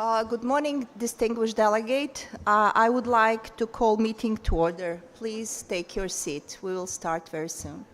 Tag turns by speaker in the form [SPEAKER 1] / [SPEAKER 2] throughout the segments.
[SPEAKER 1] Good morning, distinguished delegate. I would like to call meeting to order. Please take your seat. We will start very soon.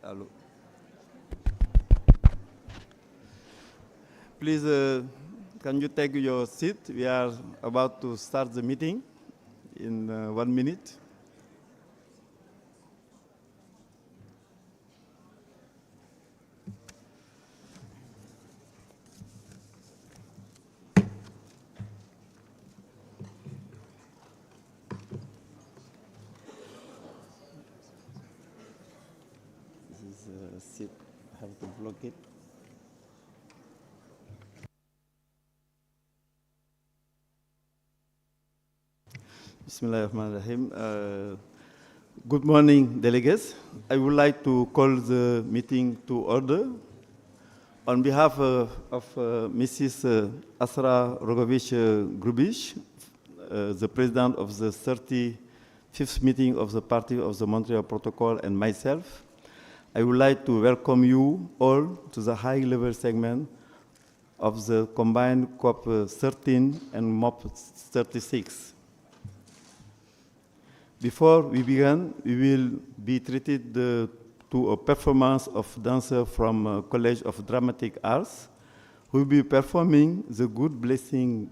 [SPEAKER 2] Hello. Please, can you take your seat? We are about to start the meeting in 1 minute. This is a seat. I have to block it. Bismillahirrahmanirrahim. Good morning, delegates. I would like to call the meeting to order. On behalf of Mrs. Asra Rogovich Grubish, the president of the 35th meeting of the Party of the Montreal Protocol, and myself, I would like to welcome you all to the high-level segment of the combined COP 13 and MOP 36. Before we begin, we will be treated to a performance of dancer from College of Dramatic Arts, who will be performing the Good Blessing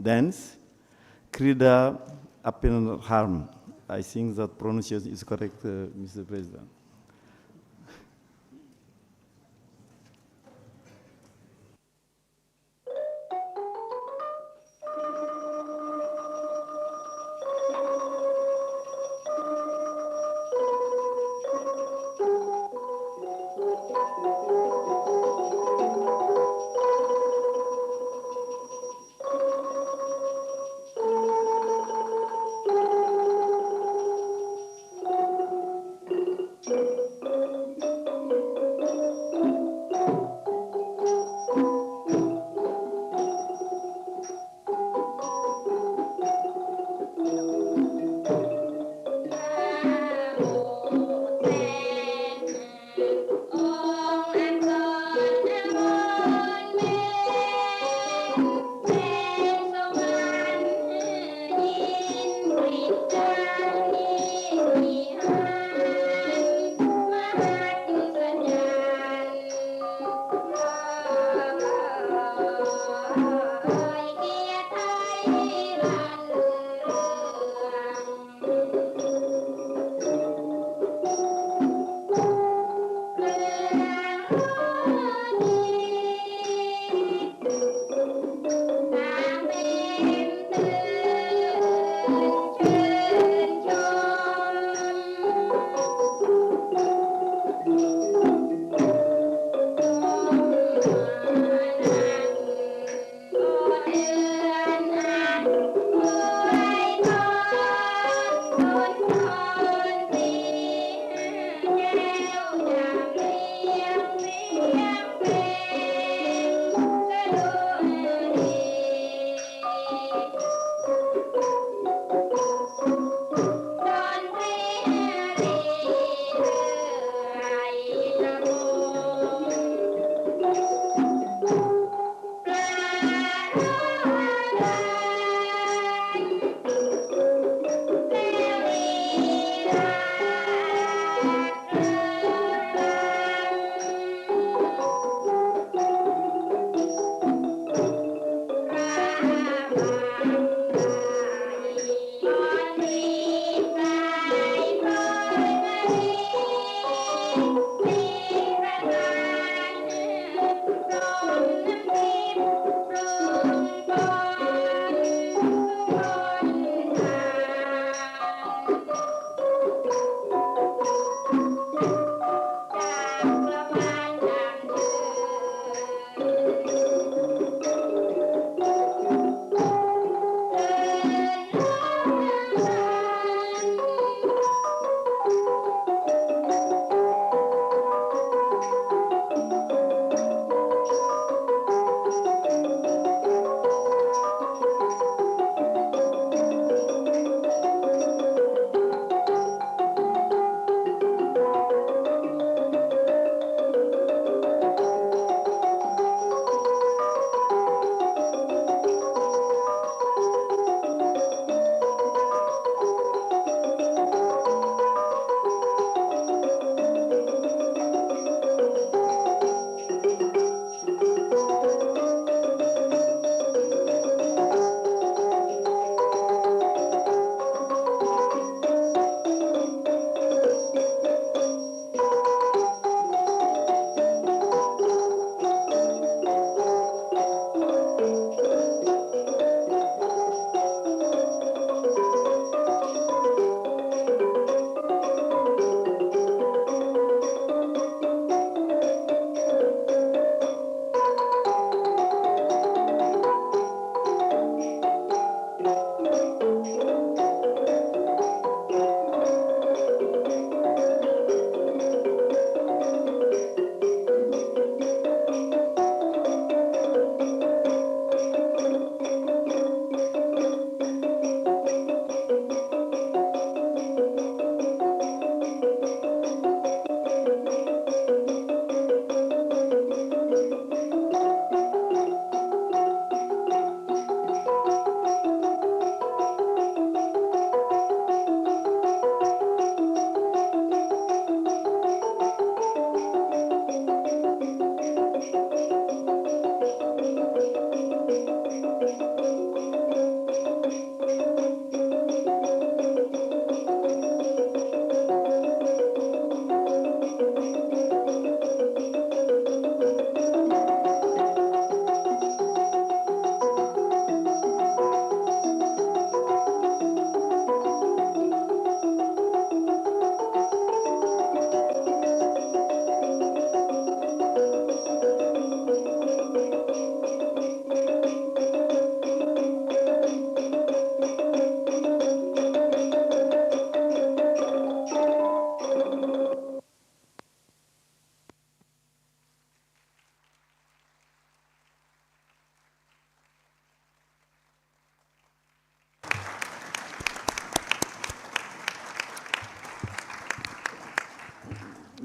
[SPEAKER 2] dance, Krida Appenharm. I think that pronunciation is correct, Mr. President.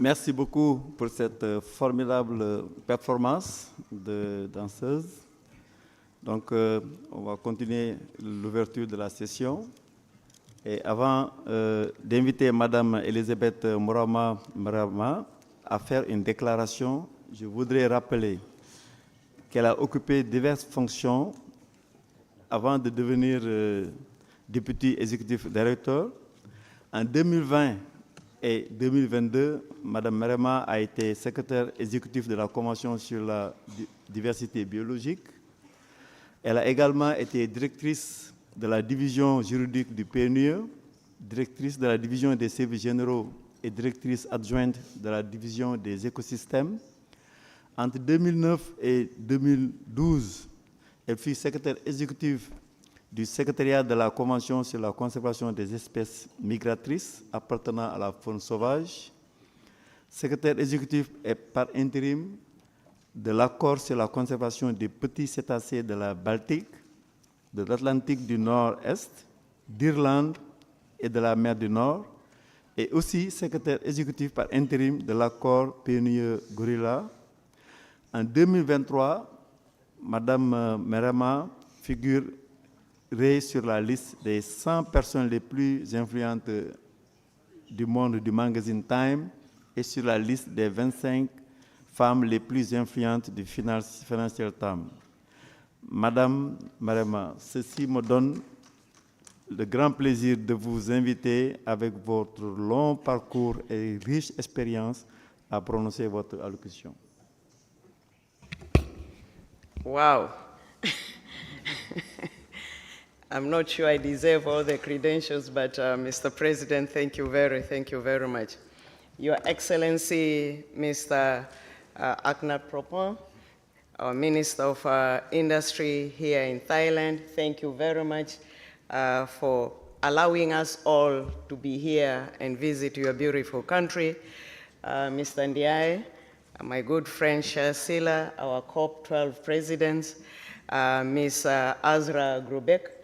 [SPEAKER 2] Merci beaucoup pour cette formidable performance de danseuse. Donc, on va continuer l'ouverture de la session. Et avant d'inviter Madame Elisabeth Morama à faire une déclaration, je voudrais rappeler qu'elle a occupé diverses fonctions avant de devenir député exécutif directeur. En 2020 et 2022, Madame Marema a été secrétaire exécutif de la Convention sur la diversité biologique. Elle a également été directrice de la division juridique du PNUE, directrice de la division des services généraux et directrice adjointe de la division des écosystèmes. Entre 2009 et 2012, elle fut secrétaire exécutive du secrétariat de la Convention sur la conservation des espèces migratrices appartenant à la faune sauvage, secrétaire exécutif et par intérim de l'accord sur la conservation des petits cétacés de la Baltique, de l'Atlantique du Nord-Est, d'Irlande et de la mer du Nord, et aussi secrétaire exécutif par intérim de l'accord PNUE-Gorilla. En 2023, Madame Merema figure sur la liste des 100 personnes les plus influentes du monde du magazine Time et sur la liste des 25 femmes les plus influentes du Financial Times. Madame Marema, ceci me donne le grand plaisir de vous inviter avec votre long parcours et riche expérience à prononcer votre allocution.
[SPEAKER 3] Wow. I'm not sure I deserve all the credentials, but Mr. President, thank you very much. Your Excellency, Mr. Aknat Propon, our Minister of Industry here in Thailand, thank you very much for allowing us all to be here and visit your beautiful country. Mr. Ndiaye, my good friend Shasila, our COP12 presidents, Ms. Azra Grubek,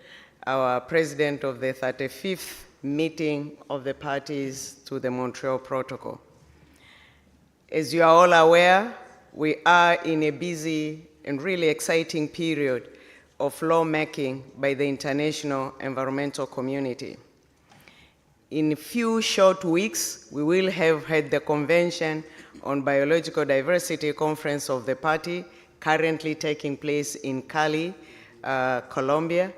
[SPEAKER 3] our president of the 35th meeting of the parties to the Montreal Protocol. As you are all aware, we are in a busy and really exciting period of lawmaking by the international environmental community. In a few short weeks, we will have had the Convention on Biological Diversity Conference of the Party, currently taking place in Cali, Colombia.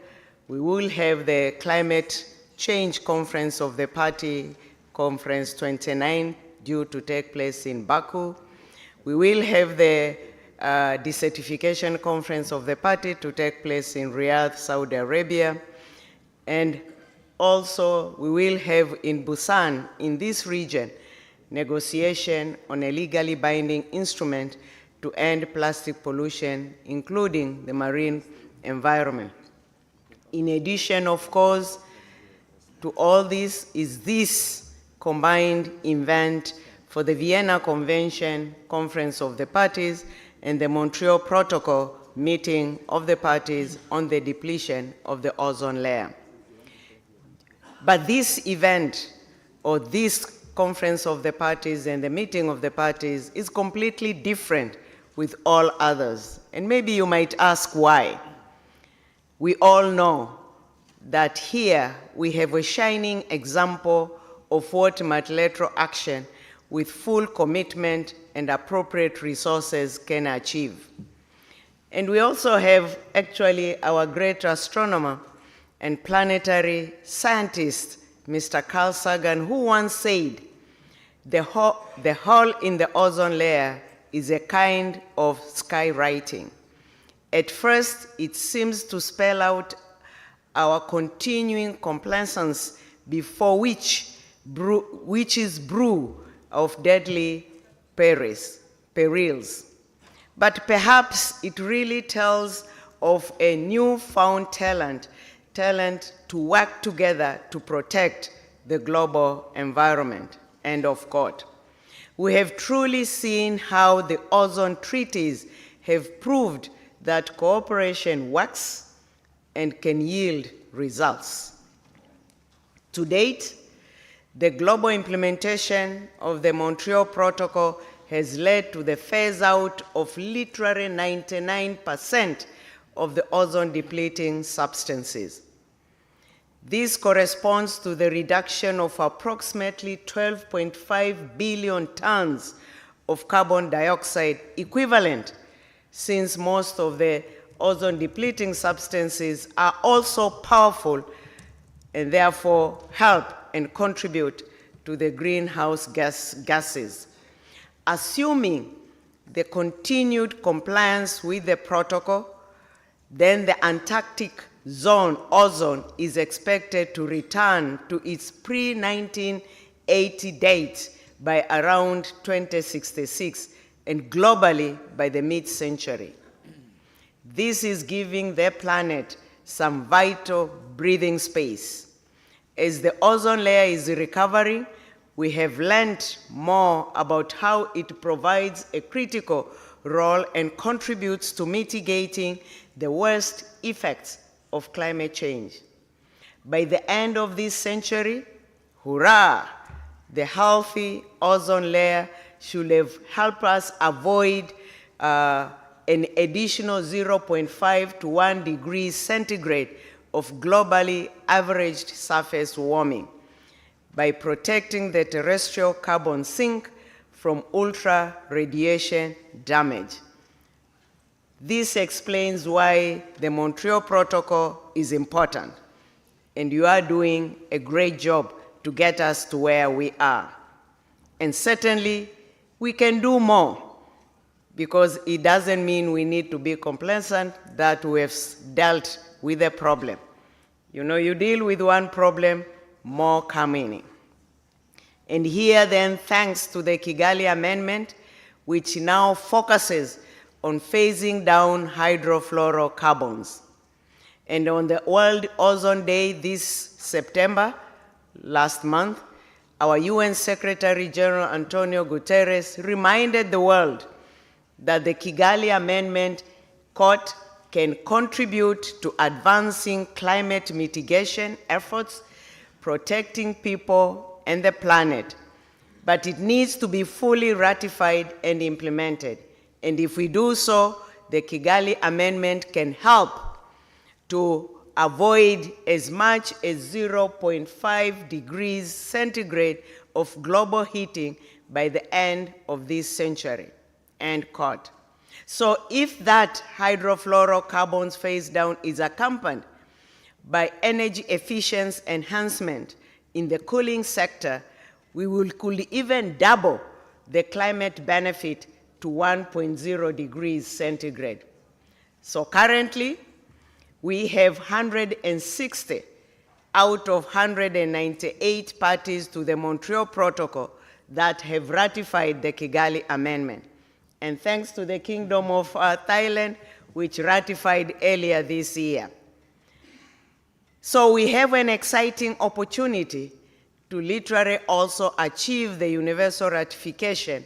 [SPEAKER 3] We will have the Climate Change Conference of the Party, Conference 29, due to take place in Baku. We will have the Desertification Conference of the Party to take place in Riyadh, Saudi Arabia. And also, we will have in Busan, in this region, negotiation on a legally binding instrument to end plastic pollution, including the marine environment. In addition, of course, to all this is this combined event for the Vienna Convention, Conference of the Parties, and the Montreal Protocol, meeting of the parties on the depletion of the ozone layer. But this event, or this Conference of the Parties and the meeting of the parties, is completely different with all others. And maybe you might ask why. We all know that here we have a shining example of what multilateral action with full commitment and appropriate resources can achieve. And we also have actually our great astronomer and planetary scientist, Mr. Carl Sagan, who once said, the hole in the ozone layer is a kind of skywriting. At first, it seems to spell out our continuing complacence before which is brew of deadly perils. But perhaps it really tells of a newfound talent to work together to protect the global environment. End of quote. We have truly seen how the ozone treaties have proved that cooperation works and can yield results. To date, The global implementation of the Montreal Protocol has led to the phase out of literally 99% of the ozone depleting substances. This corresponds to the reduction of approximately 12.5 billion tons of carbon dioxide equivalent, since most of the ozone depleting substances are also powerful and therefore help and contribute to the greenhouse gases. Assuming the continued compliance with the protocol, then the Antarctic zone ozone is expected to return to its pre-1980 date by around 2066 and globally by the mid-century. This is giving the planet some vital breathing space. As the ozone layer is recovering, we have learned more about how it provides a critical role and contributes to mitigating the worst effects of climate change. By the end of this century, hurrah, the healthy ozone layer should have helped us avoid an additional 0.5 to 1 degrees centigrade of globally averaged surface warming by protecting the terrestrial carbon sink from ultra radiation damage. This explains why the Montreal Protocol is important, and you are doing a great job to get us to where we are. And certainly, we can do more, because it doesn't mean we need to be complacent that we have dealt with the problem. You know, you deal with one problem, more coming in. And here then, thanks to the Kigali Amendment, which now focuses on phasing down hydrofluorocarbons. And on the World Ozone Day this September, last month, our UN Secretary General Antonio Guterres reminded the world that the Kigali Amendment, quote, can contribute to advancing climate mitigation efforts, protecting people and the planet, but it needs to be fully ratified and implemented. And if we do so, the Kigali Amendment can help to avoid as much as 0.5 degrees centigrade of global heating by the end of this century, end quote. So if that hydrofluorocarbons phase down is accompanied by energy efficiency enhancement in the cooling sector, we could even double the climate benefit to 1.0 degrees centigrade. So currently, we have 160 out of 198 parties to the Montreal Protocol that have ratified the Kigali Amendment. And thanks to the Kingdom of Thailand, which ratified earlier this year. So we have an exciting opportunity to literally also achieve the universal ratification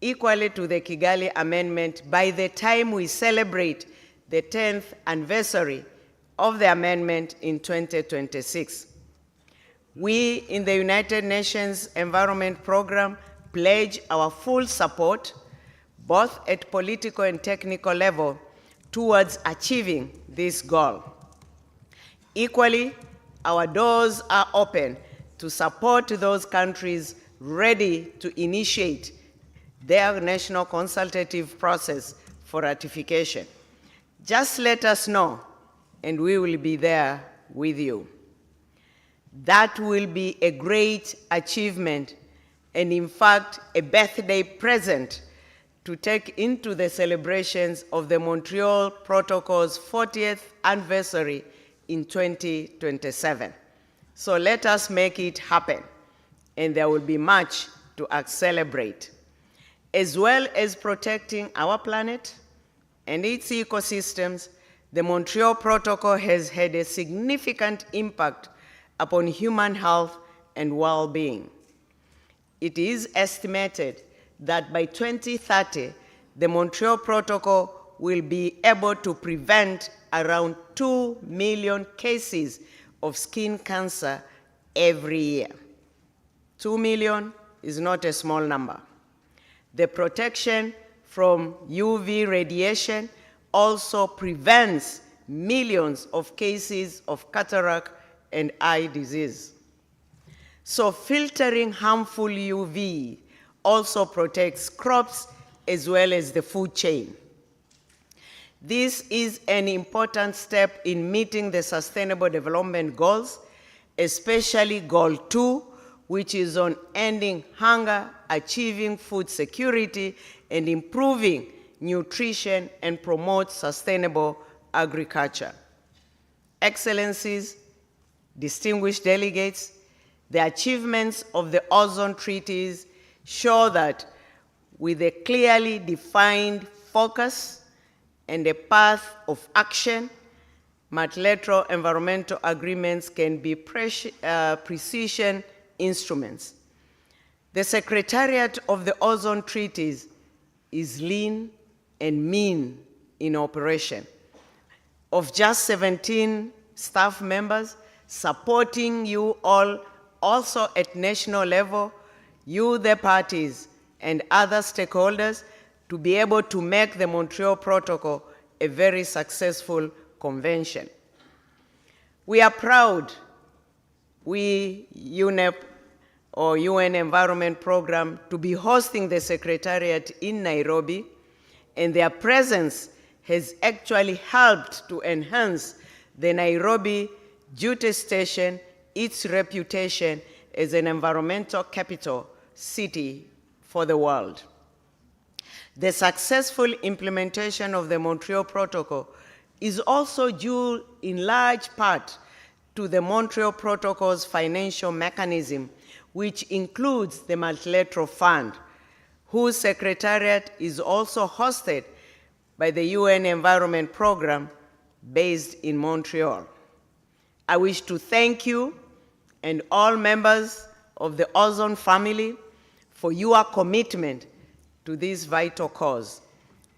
[SPEAKER 3] equally to the Kigali Amendment by the time we celebrate the 10th anniversary of the amendment in 2026. We in the United Nations Environment Program pledge our full support, both at political and technical level, towards achieving this goal. Equally, our doors are open to support those countries ready to initiate their national consultative process for ratification. Just let us know, and we will be there with you. That will be a great achievement, and in fact, a birthday present to take into the celebrations of the Montreal Protocol's 40th anniversary in 2027. So let us make it happen, and there will be much to celebrate. As well as protecting our planet and its ecosystems, the Montreal Protocol has had a significant impact upon human health and well-being. It is estimated that by 2030, the Montreal Protocol will be able to prevent around 2 million cases of skin cancer every year. 2 million is not a small number. The protection from UV radiation also prevents millions of cases of cataract and eye disease. So filtering harmful UV also protects crops as well as the food chain. This is an important step in meeting the Sustainable Development Goals, especially Goal 2, which is on ending hunger, achieving food security, and improving nutrition and promote sustainable agriculture. Excellencies, distinguished delegates, the achievements of the ozone treaties show that with a clearly defined focus and a path of action, multilateral environmental agreements can be precision instruments. The Secretariat of the Ozone Treaties is lean and mean in operation. Of just 17 staff members supporting you all, also at national level, you, the parties, and other stakeholders to be able to make the Montreal Protocol a very successful convention. We are proud, we, UNEP, or UN Environment Program, to be hosting the Secretariat in Nairobi, and their presence has actually helped to enhance the Nairobi duty station, its reputation as an environmental capital city for the world. The successful implementation of the Montreal Protocol is also due in large part to the Montreal Protocol's financial mechanism, which includes the Multilateral Fund, whose secretariat is also hosted by the UN Environment Program based in Montreal. I wish to thank you and all members of the Ozone family for your commitment to this vital cause.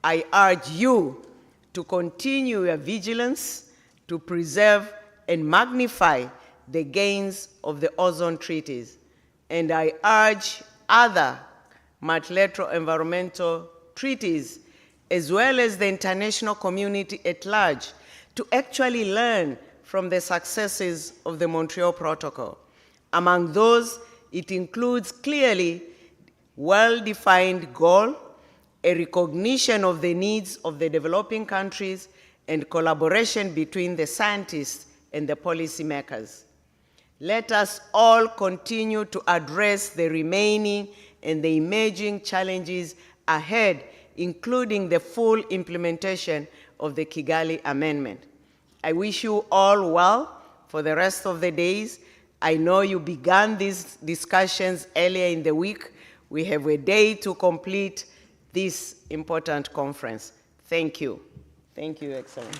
[SPEAKER 3] I urge you to continue your vigilance to preserve and magnify the gains of the ozone treaties. And I urge other multilateral environmental treaties, as well as the international community at large, to actually learn from the successes of the Montreal Protocol. Among those, it includes clearly well-defined goal, a recognition of the needs of the developing countries, and collaboration between the scientists and the policymakers. Let us all continue to address the remaining and the emerging challenges ahead, including the full implementation of the Kigali Amendment. I wish you all well for the rest of the days. I know you began these discussions earlier in the week. We have a day to complete this important conference. Thank you. Thank you, Excellency.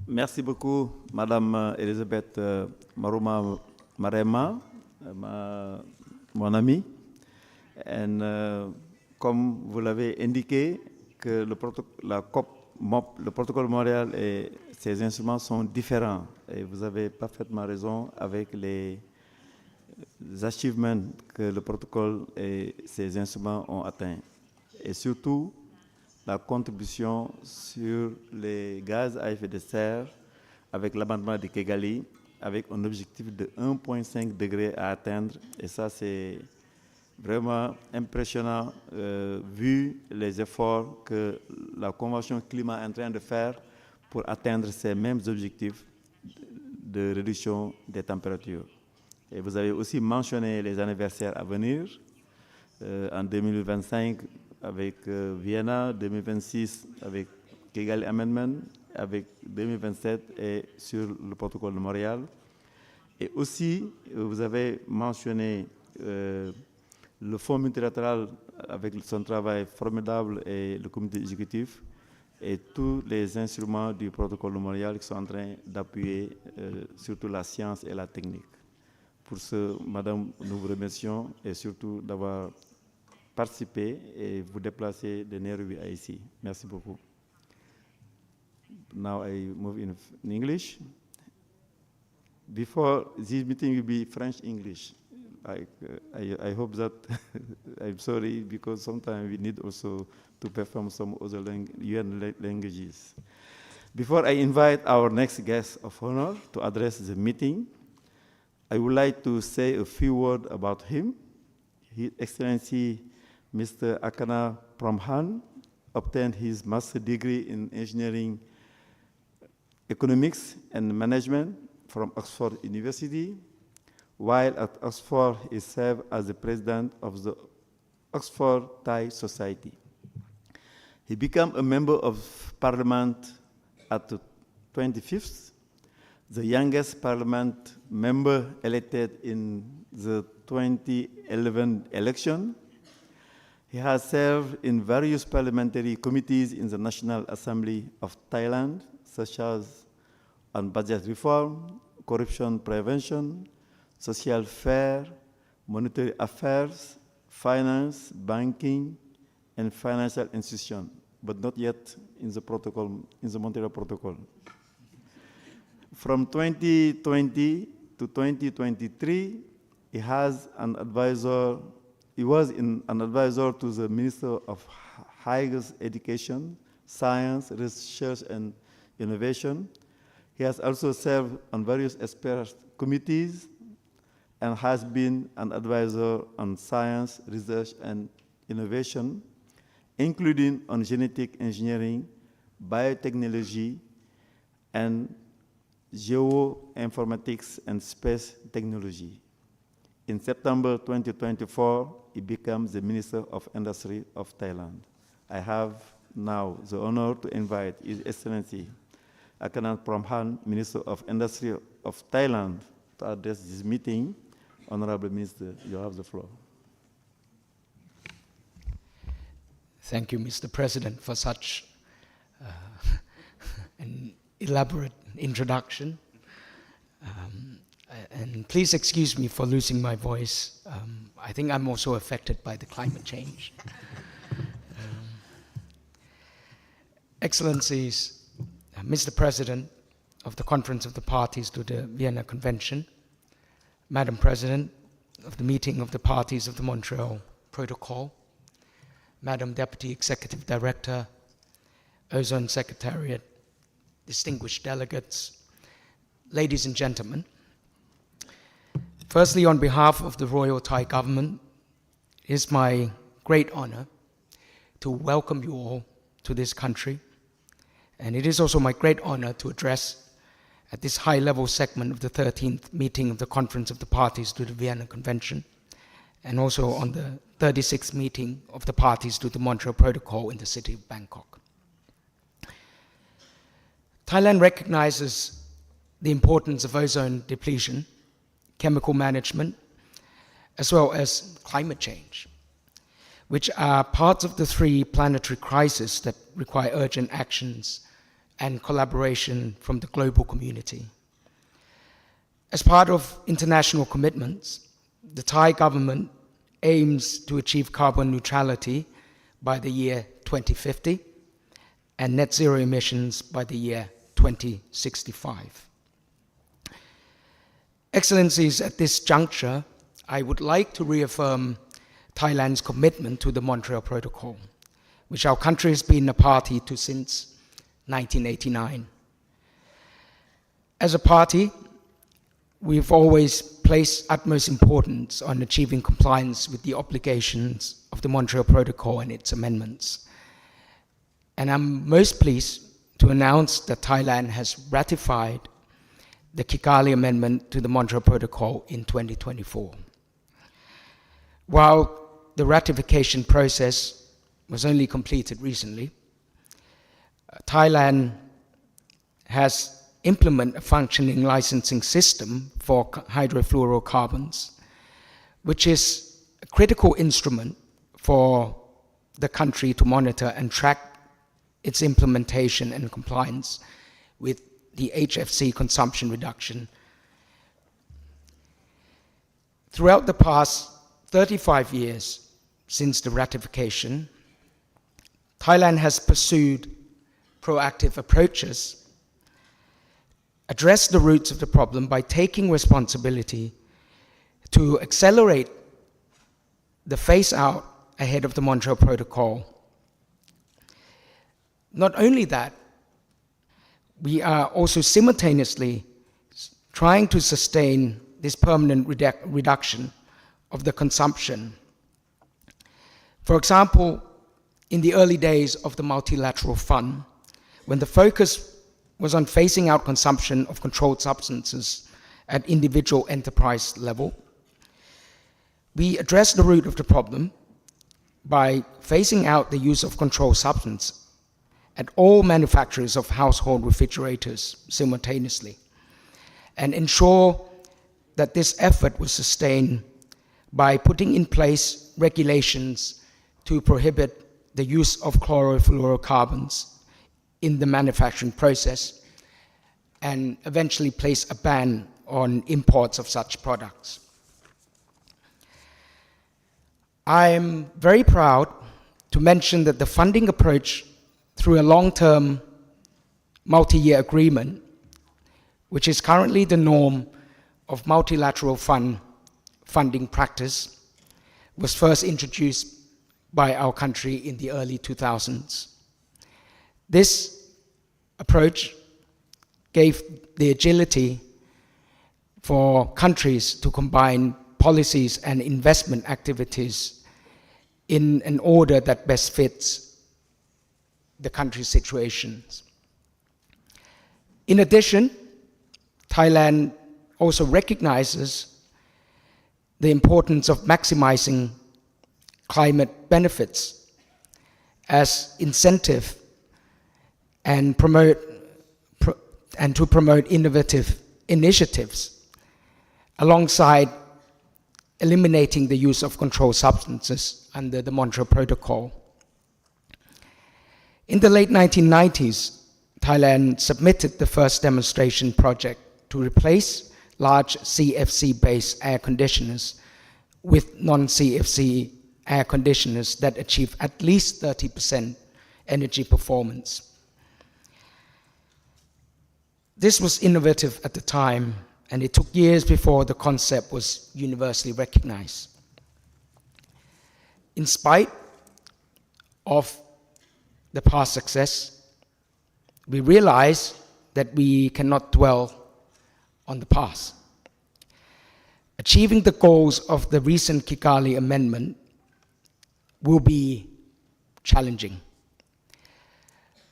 [SPEAKER 2] Merci beaucoup, Madame Elisabeth Maruma Marema, mon amie. Et comme vous l'avez indiqué, que la COP MOP, le protocole Montréal et ses instruments sont différents. Et vous avez parfaitement raison avec les achievements que le protocole et ses instruments ont atteints. Et surtout, la contribution sur les gaz à effet de serre avec l'amendement de Kigali, avec un objectif de 1,5 degré à atteindre. Et ça, c'est vraiment impressionnant vu les efforts que la Convention climat est en train de faire pour atteindre ces mêmes objectifs de réduction des températures. Et vous avez aussi mentionné les anniversaires à venir, en 2025 avec Vienna, 2026 avec Kigali Amendment, avec 2027 et sur le protocole de Montréal. Et aussi, vous avez mentionné le fonds multilatéral avec son travail formidable et le comité exécutif et tous les instruments du protocole de Montréal qui sont en train d'appuyer surtout la science et la technique. Pour ce, Madame, nous vous remercions et surtout d'avoir participé et vous déplacer de Nairobi à ici. Merci beaucoup. Now I move in English. Before this meeting will be French-English. I hope that, I'm sorry, because sometimes we need also to perform some other UN languages. Before I invite our next guest of honor to address the meeting, I would like to say a few words about him. His Excellency Mr. Akana Pramhan obtained his master's degree in engineering, economics, and management from Oxford University. While at Oxford, he served as the president of the Oxford Thai Society. He became a member of parliament at the 25th, the youngest parliament member elected in the 2011 election. He has served in various parliamentary committees in the National Assembly of Thailand, such as on budget reform, corruption prevention, social fair, monetary affairs, finance, banking, and financial institution, but not yet in the protocol, in the Montreal Protocol. From 2020 to 2023, he was an advisor to the Minister of Higher Education, Science, Research, and Innovation. He has also served on various expert committees and has been an advisor on science, research, and innovation, including on genetic engineering, biotechnology, and geoinformatics and space technology. In September 2024, he became the Minister of Industry of Thailand. I have now the honor to invite His Excellency Akana Pramhan, Minister of Industry of Thailand, to address this meeting. Honorable Minister, you have the floor.
[SPEAKER 4] Thank you, Mr. President, for such an elaborate introduction. And please excuse me for losing my voice. I think I'm also affected by the climate change. Excellencies, Mr. President of the Conference of the Parties to the Vienna Convention, Madam President of the Meeting of the Parties of the Montreal Protocol, Madam Deputy Executive Director, Ozone Secretariat, distinguished delegates, ladies and gentlemen. Firstly, on behalf of the Royal Thai Government, it is my great honor to welcome you all to this country. And it is also my great honor to address at this high-level segment of the 13th meeting of the Conference of the Parties to the Vienna Convention, and also on the 36th meeting of the parties to the Montreal Protocol in the city of Bangkok. Thailand recognizes the importance of ozone depletion, chemical management, as well as climate change, which are parts of the three planetary crises that require urgent actions and collaboration from the global community. As part of international commitments, the Thai government aims to achieve carbon neutrality by the year 2050 and net zero emissions by the year 2065. Excellencies, at this juncture, I would like to reaffirm Thailand's commitment to the Montreal Protocol, which our country has been a party to since 1989. As a party, we've always placed utmost importance on achieving compliance with the obligations of the Montreal Protocol and its amendments. And I'm most pleased to announce that Thailand has ratified the Kigali Amendment to the Montreal Protocol in 2024. While the ratification process was only completed recently, Thailand has implemented a functioning licensing system for hydrofluorocarbons, which is a critical instrument for the country to monitor and track its implementation and compliance with the HFC consumption reduction. Throughout the past 35 years since the ratification, Thailand has pursued proactive approaches, address the roots of the problem by taking responsibility to accelerate the phase out ahead of the Montreal Protocol. Not only that, we are also simultaneously trying to sustain this permanent reduction of the consumption. For example, in the early days of the multilateral fund, when the focus was on phasing out consumption of controlled substances at individual enterprise level, we addressed the root of the problem by phasing out the use of controlled substance at all manufacturers of household refrigerators simultaneously, and ensure that this effort was sustained by putting in place regulations to prohibit the use of chlorofluorocarbons in the manufacturing process, and eventually place a ban on imports of such products. I am very proud to mention that the funding approach through a long-term multi-year agreement, which is currently the norm of multilateral funding practice, was first introduced by our country in the early 2000s. This approach gave the agility for countries to combine policies and investment activities in an order that best fits the country's situations. In addition, Thailand also recognizes the importance of maximizing climate benefits as incentive and to promote innovative initiatives alongside eliminating the use of controlled substances under the Montreal Protocol. In the late 1990s, Thailand submitted the first demonstration project to replace large CFC-based air conditioners with non-CFC air conditioners that achieve at least 30% energy performance. This was innovative at the time, and it took years before the concept was universally recognized. In spite of the past success, we realize that we cannot dwell on the past. Achieving the goals of the recent Kigali Amendment will be challenging.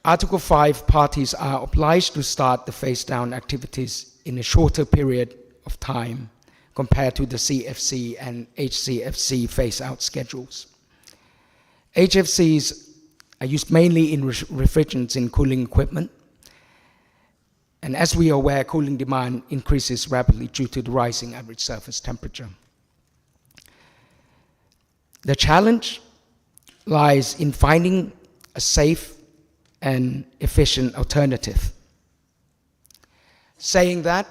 [SPEAKER 4] Article 5 parties are obliged to start the phase-down activities in a shorter period of time compared to the CFC and HCFC phase-out schedules. HFCs are used mainly in refrigerants in cooling equipment, and as we are aware, cooling demand increases rapidly due to the rising average surface temperature. The challenge lies in finding a safe and efficient alternative. Saying that,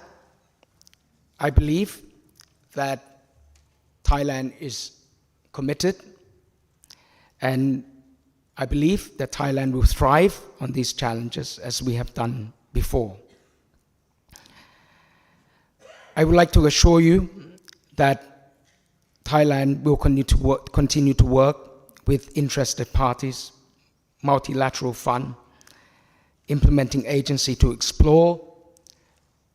[SPEAKER 4] I believe that Thailand is committed, and I believe that Thailand will thrive on these challenges as we have done before. I would like to assure you that Thailand will continue to work with interested parties, multilateral fund, implementing agency to explore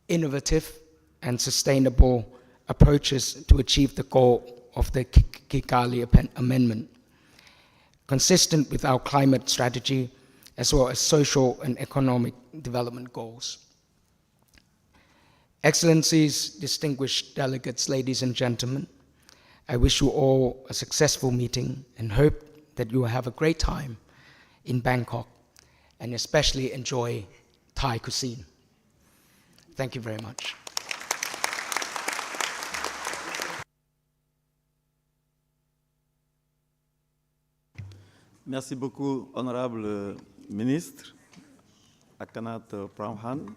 [SPEAKER 4] innovative and sustainable approaches to achieve the goal of the Kigali Amendment, consistent with our climate strategy as well as social and economic development goals. Excellencies, distinguished delegates, ladies and gentlemen, I wish you all a successful meeting and hope that you will have a great time in Bangkok and especially enjoy Thai cuisine. Thank you very much.
[SPEAKER 2] Merci beaucoup, honorable ministre Akanat Pramhan,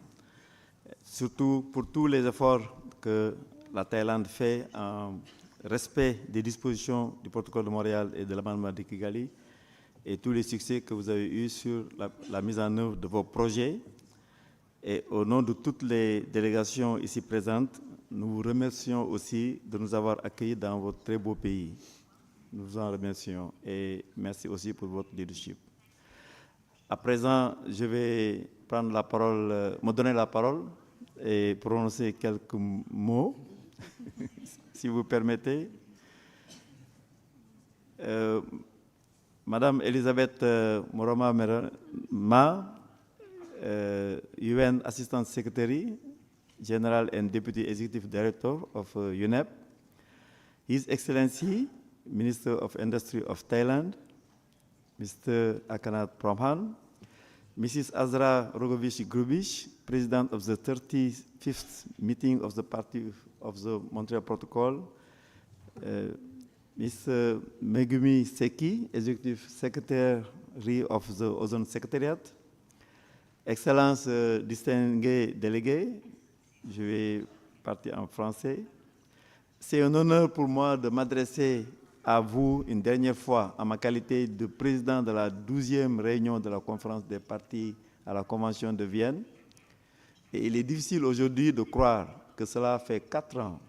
[SPEAKER 2] surtout pour tous les efforts que la Thaïlande fait en respect des dispositions du protocole de Montréal et de l'amendement de Kigali. et tous les succès que vous avez eus sur la mise en œuvre de vos projets. Et au nom de toutes les délégations ici présentes, nous vous remercions aussi de nous avoir accueillis dans votre très beau pays. Nous vous en remercions et merci aussi pour votre leadership. À présent, je vais prendre la parole, me donner la parole et prononcer quelques mots, si vous permettez. Madame Elisabeth Moroma Ma, UN Assistant Secretary General and Deputy Executive Director of UNEP, His Excellency, Minister of Industry of Thailand, Mr. Akanath Pramhan, Mrs. Azra Rogovich Grubish, President of the 35th meeting of the Party of the Montreal Protocol, Mr. Megumi Seki, Executive Secretary of the Ozone Secretariat, Excellences distingués délégués, je vais partir en français. C'est un honneur pour moi de m'adresser à vous une dernière fois en ma qualité de président de la 12e réunion de la conférence des partis à la Convention de Vienne. Et il est difficile aujourd'hui de croire que cela fait 4 ans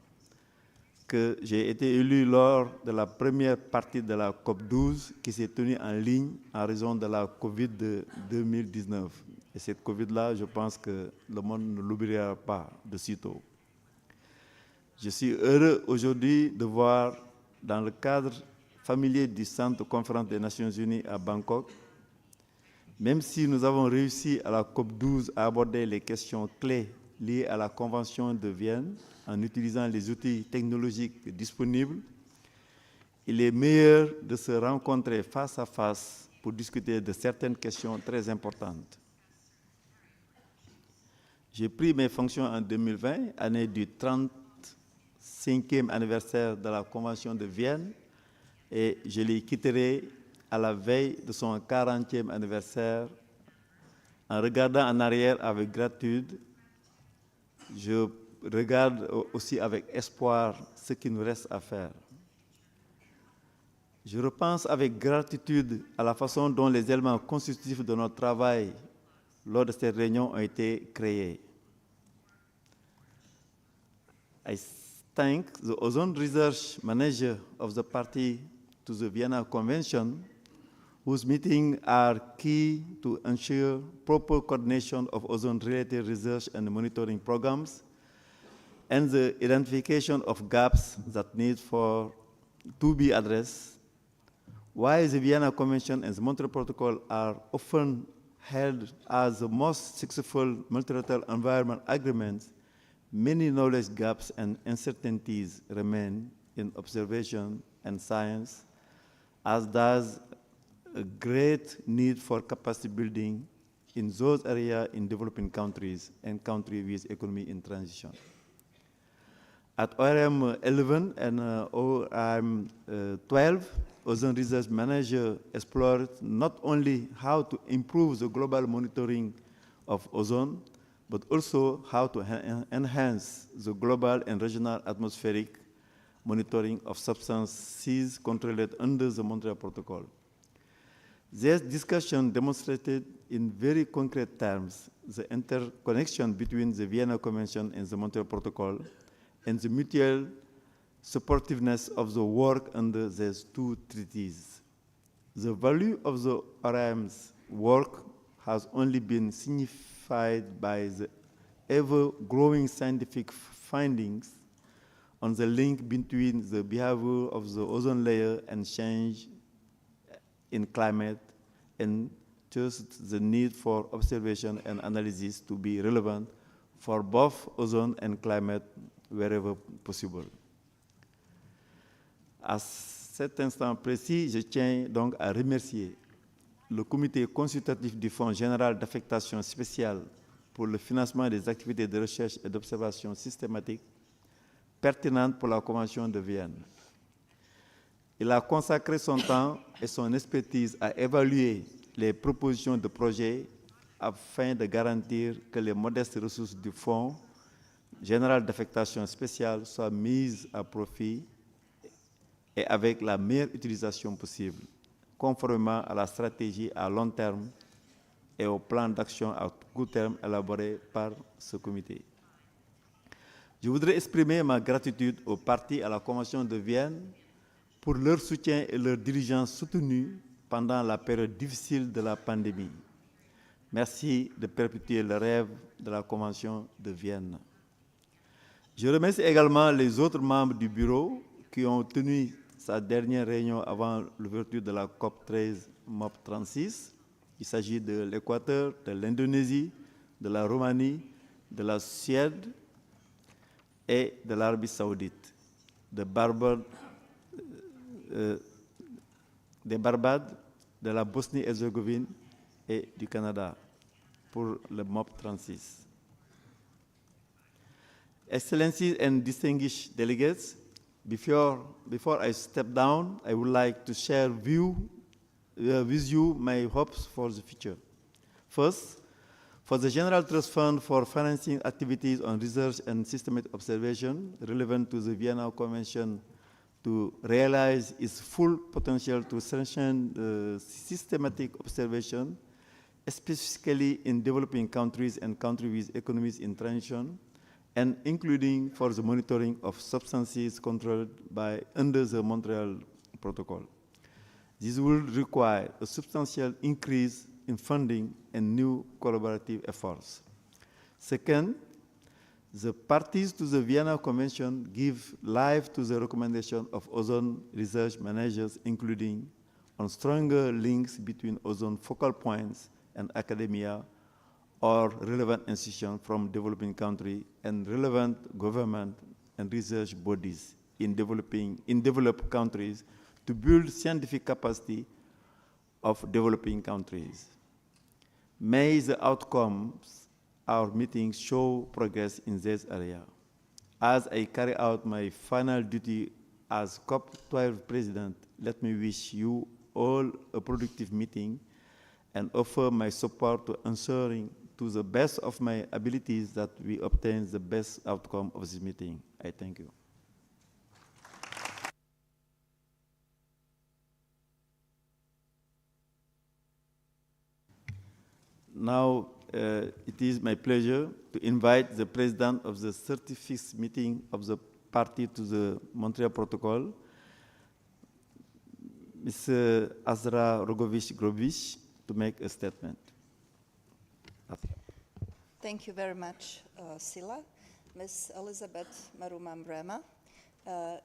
[SPEAKER 2] que j'ai été élu lors de la première partie de la COP12 qui s'est tenue en ligne en raison de la Covid de 2019. Et cette Covid-là, je pense que le monde ne l'oubliera pas de sitôt. Je suis heureux aujourd'hui de voir dans le cadre familier du Centre de conférence des Nations Unies à Bangkok, même si nous avons réussi à la COP12 à aborder les questions clés liées à la Convention de Vienne en utilisant les outils technologiques disponibles, il est meilleur de se rencontrer face à face pour discuter de certaines questions très importantes. J'ai pris mes fonctions en 2020, année du 35e anniversaire de la Convention de Vienne, et je les quitterai à la veille de son 40e anniversaire. En regardant en arrière avec gratitude, je regarde aussi avec espoir ce qui nous reste à faire. Je repense avec gratitude à la façon dont les éléments constitutifs de notre travail lors de cette réunion ont été créés. I thank the Ozone Research Manager of the party to the Vienna Convention, whose meetings are key to ensure proper coordination of ozone-related research and monitoring programs, and the identification of gaps that need to be addressed. While the Vienna Convention and the Montreal Protocol are often held as the most successful multilateral environment agreements, many knowledge gaps and uncertainties remain in observation and science, as does a great need for capacity building in those areas in developing countries and countries with economy in transition. At ORM 11 and ORM 12, Ozone Research Manager explored not only how to improve the global monitoring of ozone, but also how to enhance the global and regional atmospheric monitoring of substances controlled under the Montreal Protocol. This discussion demonstrated in very concrete terms the interconnection between the Vienna Convention and the Montreal Protocol and the mutual supportiveness of the work under these two treaties. The value of the ORM's work has only been signified by the ever-growing scientific findings on the link between the behavior of the ozone layer and change in climate, and just the need for observation and analysis to be relevant for both ozone and climate wherever possible. À cet instant précis, je tiens donc à remercier le comité consultatif du Fonds général d'affectation spéciale pour le financement des activités de recherche et d'observation systématique pertinentes pour la Convention de Vienne. Il a consacré son temps et son expertise à évaluer les propositions de projets afin de garantir que les modestes ressources du Fonds général d'affectation spéciale soient mises à profit et avec la meilleure utilisation possible. conformément à la stratégie à long terme et au plan d'action à court terme élaboré par ce comité. Je voudrais exprimer ma gratitude aux partis à la Convention de Vienne pour leur soutien et leur diligence soutenue pendant la période difficile de la pandémie. Merci de perpétuer le rêve de la Convention de Vienne. Je remercie également les autres membres du bureau qui ont tenu sa dernière réunion avant l'ouverture de la COP 13 MOP 36. Il s'agit de l'Équateur, de l'Indonésie, de la Roumanie, de la Suède et de l'Arabie saoudite, des Barbades, de la Bosnie-Herzégovine et du Canada pour le MOP 36. Excellencies and distinguished delegates, before I step down, I would like to share with you my hopes for the future. First, for the General Trust Fund for financing activities on research and systematic observation relevant to the Vienna Convention to realize its full potential to strengthen systematic observation, specifically in developing countries and countries with economies in transition, and including for the monitoring of substances controlled under the Montreal Protocol. This will require a substantial increase in funding and new collaborative efforts. Second, the parties to the Vienna Convention give life to the recommendation of ozone research managers, including on stronger links between ozone focal points and academia or relevant institutions from developing countries and relevant government and research bodies in developed countries to build scientific capacity of developing countries. May the outcomes of our meetings show progress in this area. As I carry out my final duty as COP12 President, let me wish you all a productive meeting and offer my support to ensuring to the best of my abilities that we obtain the best outcome of this meeting. I thank you. Now, it is my pleasure to invite the President of the 35th meeting of the party to the Montreal Protocol, Mr. Azra Rogovich-Grovich, to make a statement.
[SPEAKER 1] Thank you very much, Sila. Ms. Elizabeth Maruma-Mrema,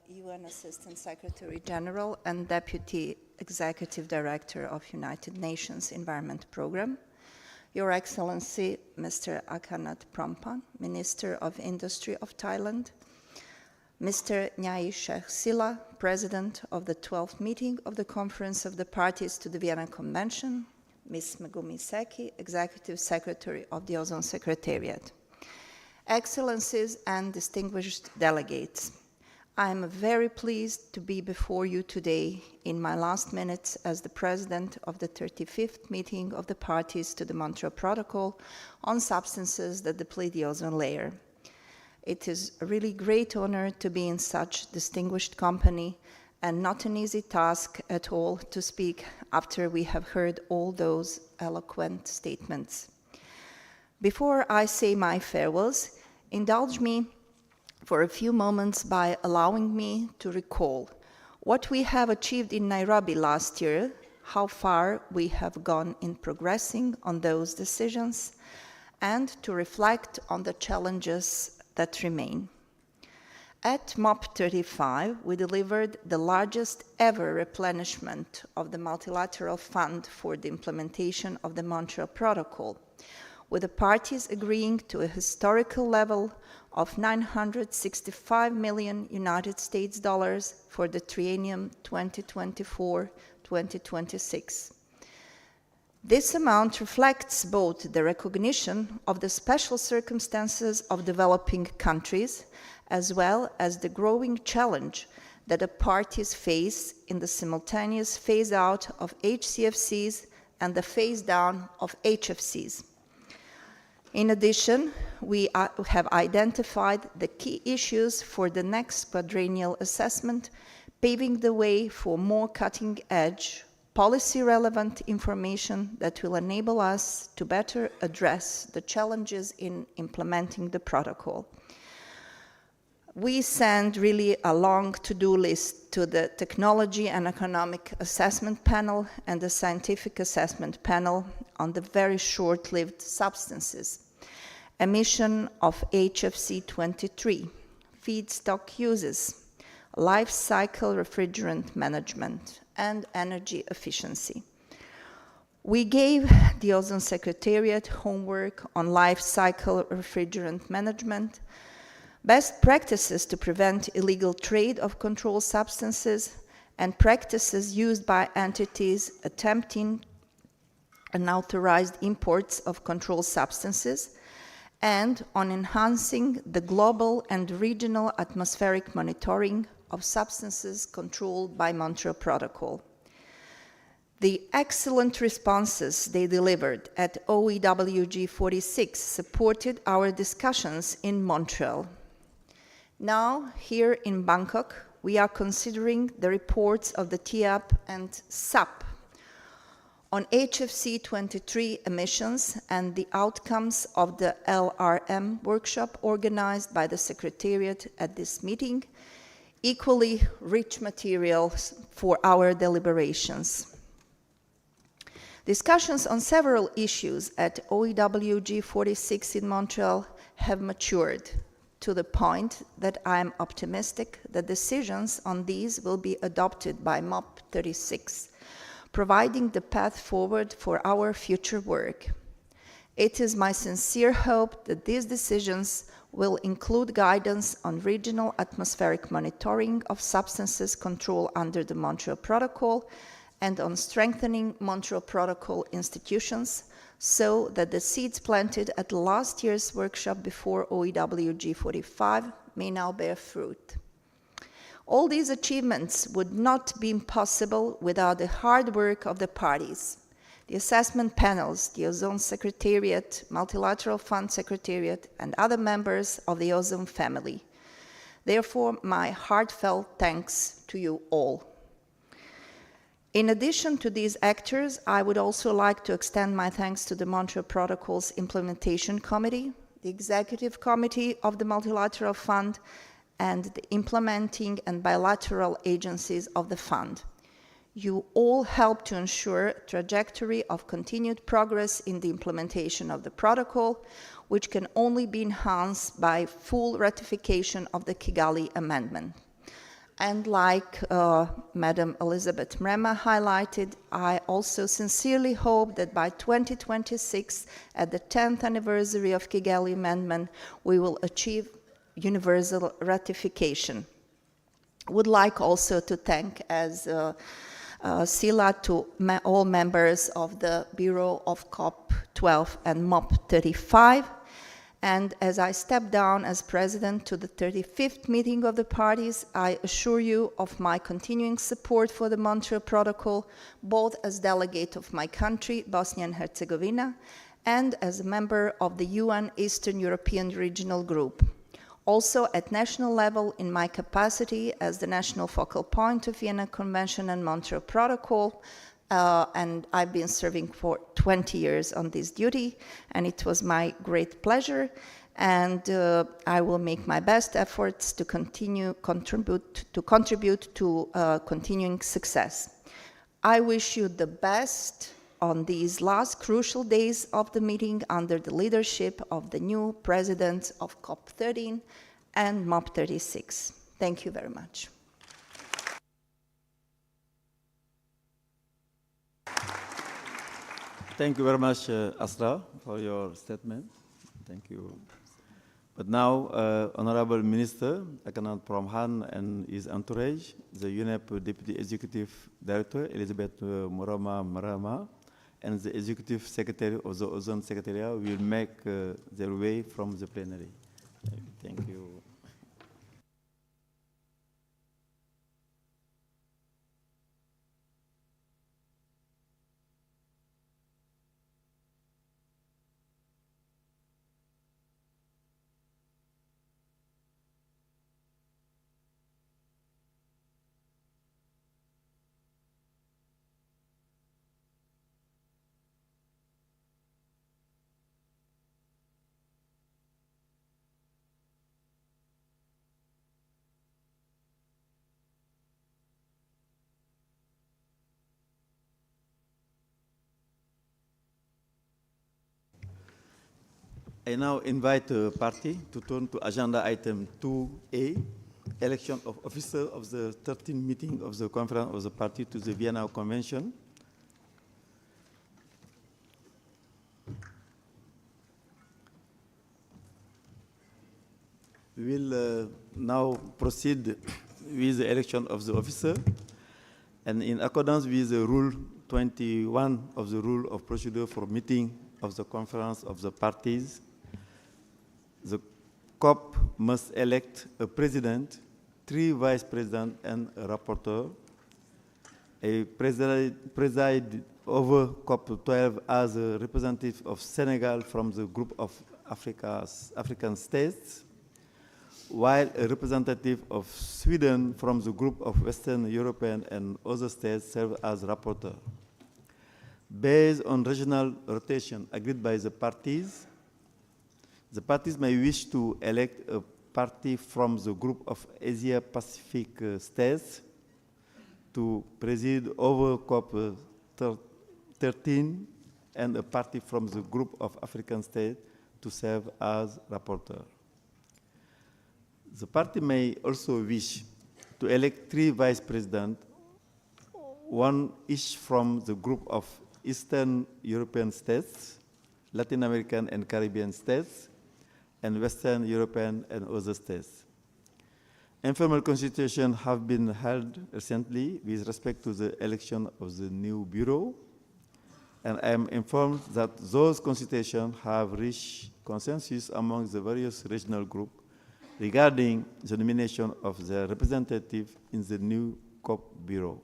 [SPEAKER 1] UN Assistant Secretary General and Deputy Executive Director of United Nations Environment Programme. Your Excellency, Mr. Akhenath Prompan, Minister of Industry of Thailand. Mr. Nyai Sheikh Sila, President of the 12th meeting of the Conference of the Parties to the Vienna Convention. Ms. Megumi Seki, Executive Secretary of the Ozone Secretariat. Excellencies and distinguished delegates, I am very pleased to be before you today in my last minutes as the President of the 35th meeting of the parties to the Montreal Protocol on substances that deplete the ozone layer. It is a really great honor to be in such distinguished company and not an easy task at all to speak after we have heard all those eloquent statements. Before I say my farewells, indulge me for a few moments by allowing me to recall what we have achieved in Nairobi last year, how far we have gone in progressing on those decisions, and to reflect on the challenges that remain. At MOP 35, we delivered the largest ever replenishment of the Multilateral Fund for the implementation of the Montreal Protocol, with the parties agreeing to a historical level of $965 million United States dollars for the triennium 2024-2026. This amount reflects both the recognition of the special circumstances of developing countries, as well as the growing challenge that the parties face in the simultaneous phase-out of HCFCs and the phase-down of HFCs. In addition, we have identified the key issues for the next quadrennial assessment, paving the way for more cutting-edge policy-relevant information that will enable us to better address the challenges in implementing the protocol. We send really a long to-do list to the Technology and Economic Assessment Panel and the Scientific Assessment Panel on the very short-lived substances, emission of HFC 23, feedstock uses, life cycle refrigerant management, and energy efficiency. We gave the Ozone Secretariat homework on life cycle refrigerant management, best practices to prevent illegal trade of controlled substances, and practices used by entities attempting unauthorized imports of controlled substances, and on enhancing the global and regional atmospheric monitoring of substances controlled by Montreal Protocol. The excellent responses they delivered at OEWG 46 supported our discussions in Montreal. Now, here in Bangkok, we are considering the reports of the TIAP and SAP on HFC 23 emissions and the outcomes of the LRM workshop organized by the Secretariat at this meeting, equally rich materials for our deliberations. Discussions on several issues at OEWG 46 in Montreal have matured to the point that I am optimistic that decisions on these will be adopted by MOP 36, providing the path forward for our future work. It is my sincere hope that these decisions will include guidance on regional atmospheric monitoring of substances controlled under the Montreal Protocol and on strengthening Montreal Protocol institutions so that the seeds planted at last year's workshop before OEWG 45 may now bear fruit. All these achievements would not be possible without the hard work of the parties, the assessment panels, the Ozone Secretariat, Multilateral Fund Secretariat, and other members of the Ozone family. Therefore, my heartfelt thanks to you all. In addition to these actors, I would also like to extend my thanks to the Montreal Protocol's Implementation Committee, the Executive Committee of the Multilateral Fund, and the implementing and bilateral agencies of the Fund. You all help to ensure a trajectory of continued progress in the implementation of the protocol, which can only be enhanced by full ratification of the Kigali Amendment. And like Madam Elizabeth Mrema highlighted, I also sincerely hope that by 2026, at the 10th anniversary of Kigali Amendment, we will achieve universal ratification. Would like also to thank as Sila to all members of the Bureau of COP 12 and MOP 35. And as I step down as president to the 35th meeting of the parties, I assure you of my continuing support for the Montreal Protocol, both as delegate of my country, Bosnia and Herzegovina, and as a member of the UN Eastern European Regional Group. Also at national level in my capacity as the national focal point of Vienna Convention and Montreal Protocol, and I've been serving for 20 years on this duty, and it was my great pleasure, and I will make my best efforts to contribute to continuing success. I wish you the best on these last crucial days of the meeting under the leadership of the new presidents of COP13 and MOP 36. Thank you very much.
[SPEAKER 2] Thank you very much, Asra, for your statement. Thank you. But now, Honorable Minister Akhenaton Promhan and his entourage, the UNEP Deputy Executive Director Elizabeth Mrema, and the Executive Secretary of the Ozone Secretariat will make their way from the plenary. Thank you. I now invite the party to turn to agenda item 2A, election of officer of the 13th meeting of the Conference of the Party to the Vienna Convention. We will now proceed with the election of the officer, and in accordance with the Rule 21 of the Rule of Procedure for Meeting of the Conference of the Parties, the COP must elect a president, 3 vice presidents, and a rapporteur. A preside over COP 12 as a representative of Senegal from the group of African states, while a representative of Sweden from the group of Western European and other states serve as rapporteur. Based on regional rotation agreed by the parties may wish to elect a party from the group of Asia-Pacific states to preside over COP 13 and a party from the group of African states to serve as rapporteur. The party may also wish to elect 3 vice presidents, 1 each from the group of Eastern European states, Latin American and Caribbean states, and Western European and other states. Informal consultations have been held recently with respect to the election of the new bureau, and I am informed that those consultations have reached consensus among the various regional groups regarding the nomination of their representative in the new COP bureau.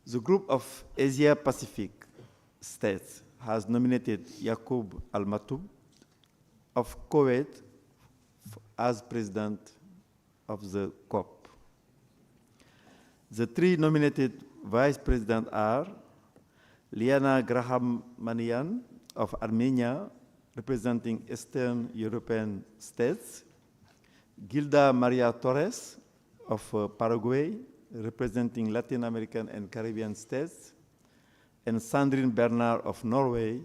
[SPEAKER 2] The group of Asia-Pacific states has nominated Yaqub Al-Matoub of Kuwait as president of the COP. The 3 nominated vice presidents are Liana Graham-Manian of Armenia, representing Eastern European states, Gilda Maria Torres of Paraguay, representing Latin American and Caribbean states, and Sandrine Bernard of Norway,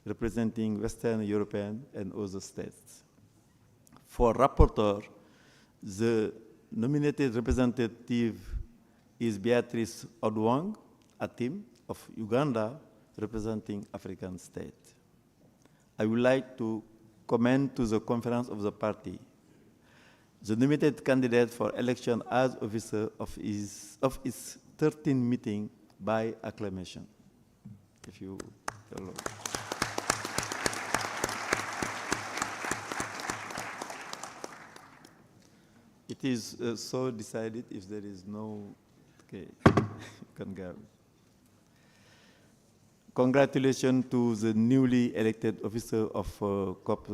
[SPEAKER 2] representing Western European and other states. For rapporteur, the nominated representative is Beatrice Odwang Atim of Uganda, representing African states. I would like to commend to the Conference of the Party the nominated candidate for election as officer of its 13th meeting by acclamation. If you allow. It is so decided. If there is no, okay, you can go. Congratulations to the newly elected officer of COP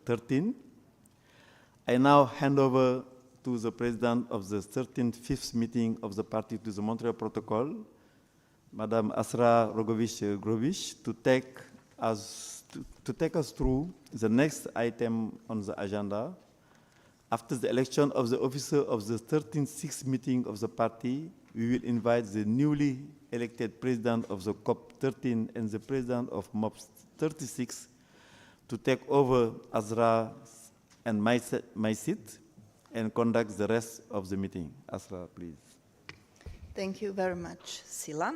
[SPEAKER 2] 13. I now hand over to the president of the 13th fifth meeting of the party to the Montreal Protocol, Madame Asra Rogovich, to take us through the next item on the agenda. After the election of the officer of the 13th sixth meeting of the party, we will invite the newly elected president of the COP 13 and the president of MOP 36 to take over Asra and my seat and conduct the rest of the meeting. Asra, please.
[SPEAKER 1] Thank you very much, Sila.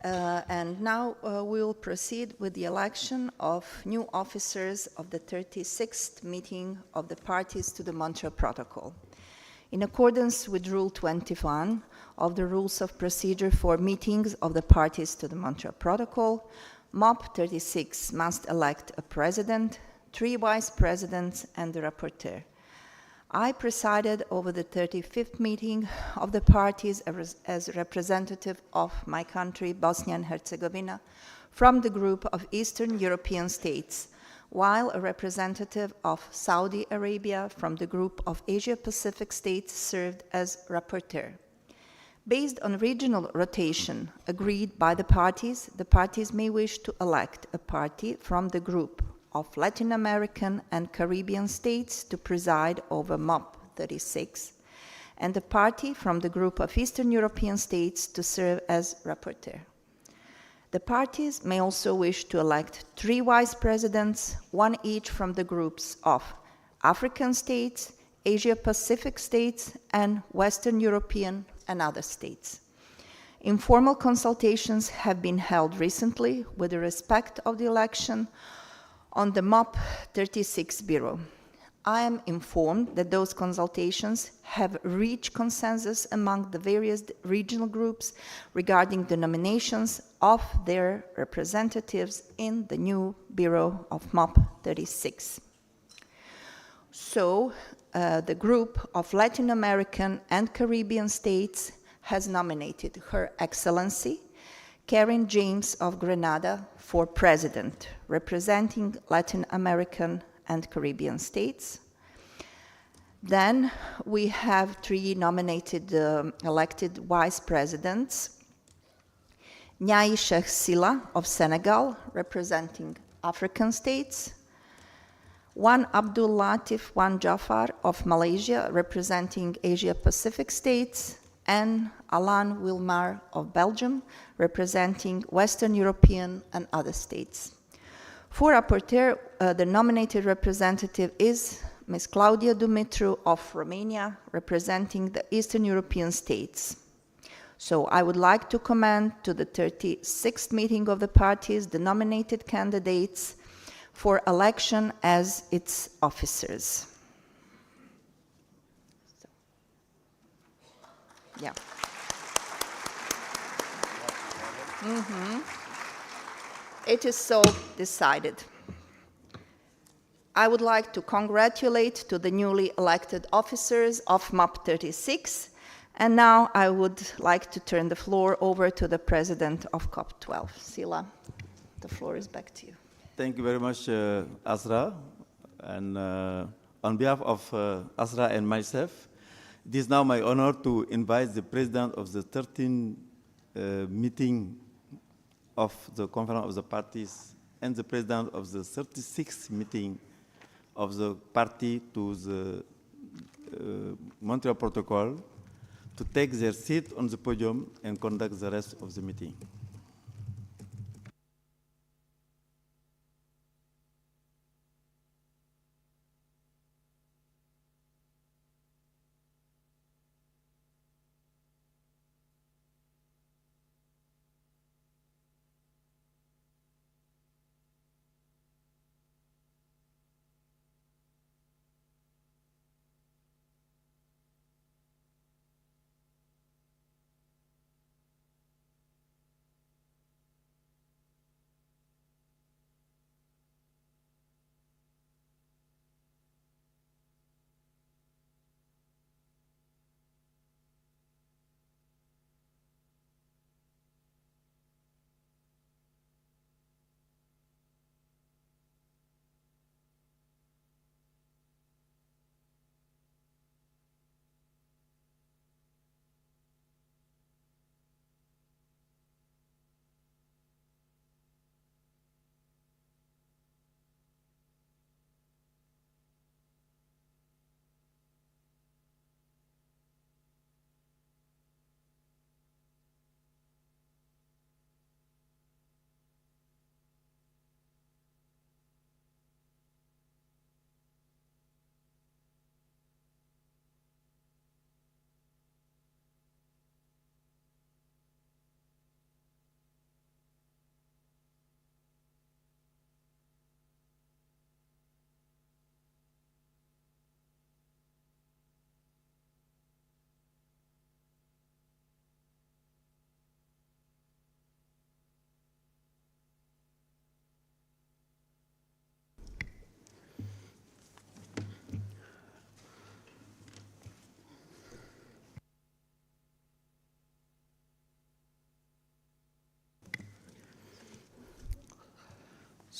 [SPEAKER 1] And now we will proceed with the election of new officers of the 36th meeting of the parties to the Montreal Protocol. In accordance with Rule 21 of the Rules of Procedure for Meetings of the Parties to the Montreal Protocol, MOP 36 must elect a president, 3 vice presidents, and the rapporteur. I presided over the 35th meeting of the parties as representative of my country, Bosnia and Herzegovina, from the group of Eastern European states, while a representative of Saudi Arabia from the group of Asia-Pacific states served as rapporteur. Based on regional rotation agreed by the parties may wish to elect a party from the group of Latin American and Caribbean states to preside over MOP 36, and a party from the group of Eastern European states to serve as rapporteur. The parties may also wish to elect 3 vice presidents, 1 each from the groups of African states, Asia-Pacific states, and Western European and other states. Informal consultations have been held recently with respect of the election on the MOP 36 Bureau. I am informed that those consultations have reached consensus among the various regional groups regarding the nominations of their representatives in the new Bureau of MOP 36. So, the group of Latin American and Caribbean states has nominated Her Excellency Karen James of Grenada for President, representing Latin American and Caribbean states. Then we have 3 nominated elected vice presidents. Nyai Sheikh Sila of Senegal, representing African states. Wan Abdul Latif Wan Jafar of Malaysia, representing Asia-Pacific states. And Alain Wilmar of Belgium, representing Western European and other states. For rapporteur, the nominated representative is Ms. Claudia Dumitru of Romania, representing the Eastern European states. So I would like to commend to the 36th meeting of the parties the nominated candidates for election as its officers. Yeah. It is so decided. I would like to congratulate to the newly elected officers of MOP 36, and now I would like to turn the floor over to the president of COP12. Sila, the floor is back to you.
[SPEAKER 2] Thank you very much, Asra. And on behalf of Asra and myself, it is now my honor to invite the president of the 13th meeting of the Conference of the Parties and the president of the 36th meeting of the party to the Montreal Protocol to take their seat on the podium and conduct the rest of the meeting.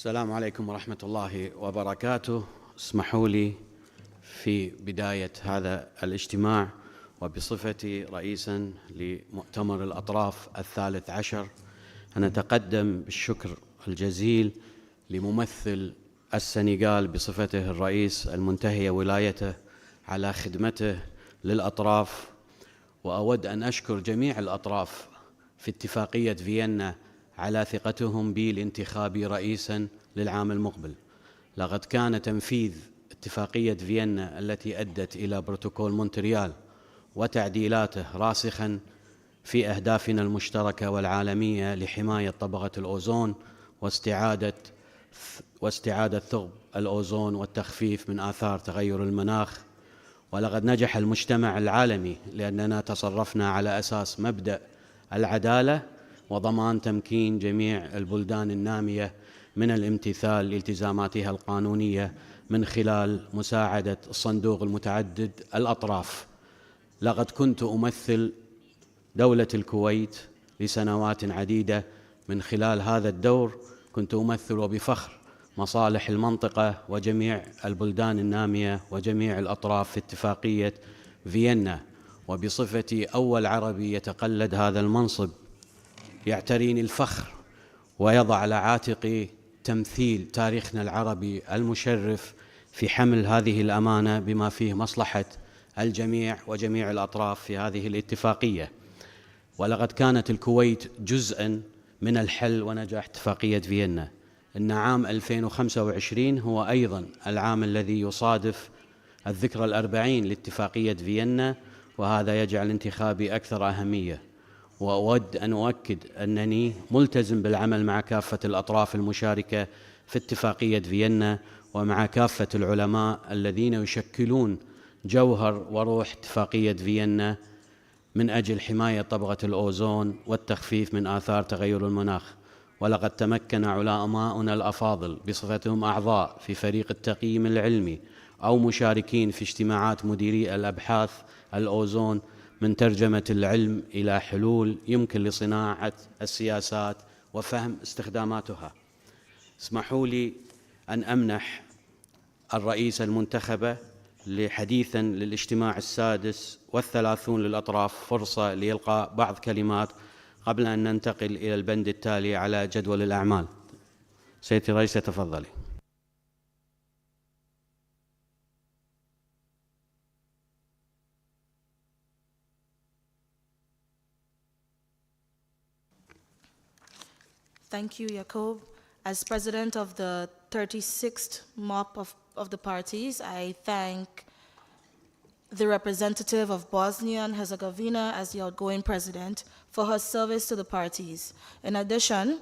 [SPEAKER 5] السلام عليكم ورحمة الله وبركاته. اسمحوا لي في بداية هذا الاجتماع وبصفتي رئيساً لمؤتمر الأطراف الثالث عشر أن أتقدم بالشكر الجزيل لممثل السنغال بصفته الرئيس المنتهي ولايته على خدمته للأطراف، وأود أن أشكر جميع الأطراف في اتفاقية فيينا على ثقتهم بي لانتخابي رئيسا للعام المقبل. لقد كان تنفيذ اتفاقية فيينا التي أدت إلى بروتوكول مونتريال وتعديلاته راسخا في أهدافنا المشتركة والعالمية لحماية طبقة الأوزون واستعادة ثقب الأوزون والتخفيف من آثار تغير المناخ. ولقد نجح المجتمع العالمي لأننا تصرفنا على أساس مبدأ العدالة وضمان تمكين جميع البلدان النامية من الامتثال لالتزاماتها القانونية من خلال مساعدة الصندوق المتعدد الأطراف. لقد كنت أمثل دولة الكويت لسنوات عديدة. من خلال هذا الدور كنت أمثل وبفخر مصالح المنطقة وجميع البلدان النامية وجميع الأطراف في اتفاقية فيينا. وبصفتي أول عربي يتقلد هذا المنصب يعتريني الفخر ويضع على عاتقي تمثيل تاريخنا العربي المشرف في حمل هذه الأمانة بما فيه مصلحة الجميع وجميع الأطراف في هذه الاتفاقية. ولقد كانت الكويت جزءاً من الحل ونجاح اتفاقية فيينا. إن عام 2025 هو أيضاً العام الذي يصادف الذكرى 40 لاتفاقية فيينا، وهذا يجعل انتخابي أكثر أهمية. وأود أن أؤكد أنني ملتزم بالعمل مع كافة الأطراف المشاركة في اتفاقية فيينا ومع كافة العلماء الذين يشكلون جوهر وروح اتفاقية فيينا من أجل حماية طبقة الأوزون والتخفيف من آثار تغير المناخ. ولقد تمكن علماؤنا الأفاضل بصفتهم أعضاء في فريق التقييم العلمي أو مشاركين في اجتماعات مديري الأبحاث الأوزون من ترجمة العلم إلى حلول يمكن لصناعة السياسات وفهم استخداماتها. اسمحوا لي أن أمنح الرئيس المنتخبة حديثاً للاجتماع السادس والثلاثون للأطراف فرصة لإلقاء بعض كلمات قبل أن ننتقل إلى البند التالي على جدول الأعمال. سيدتي الرئيس تفضلي.
[SPEAKER 6] Thank you, Jacob. As president of the 36th MOP of the parties, I thank the representative of Bosnia and Herzegovina as the outgoing president for her service to the parties. In addition,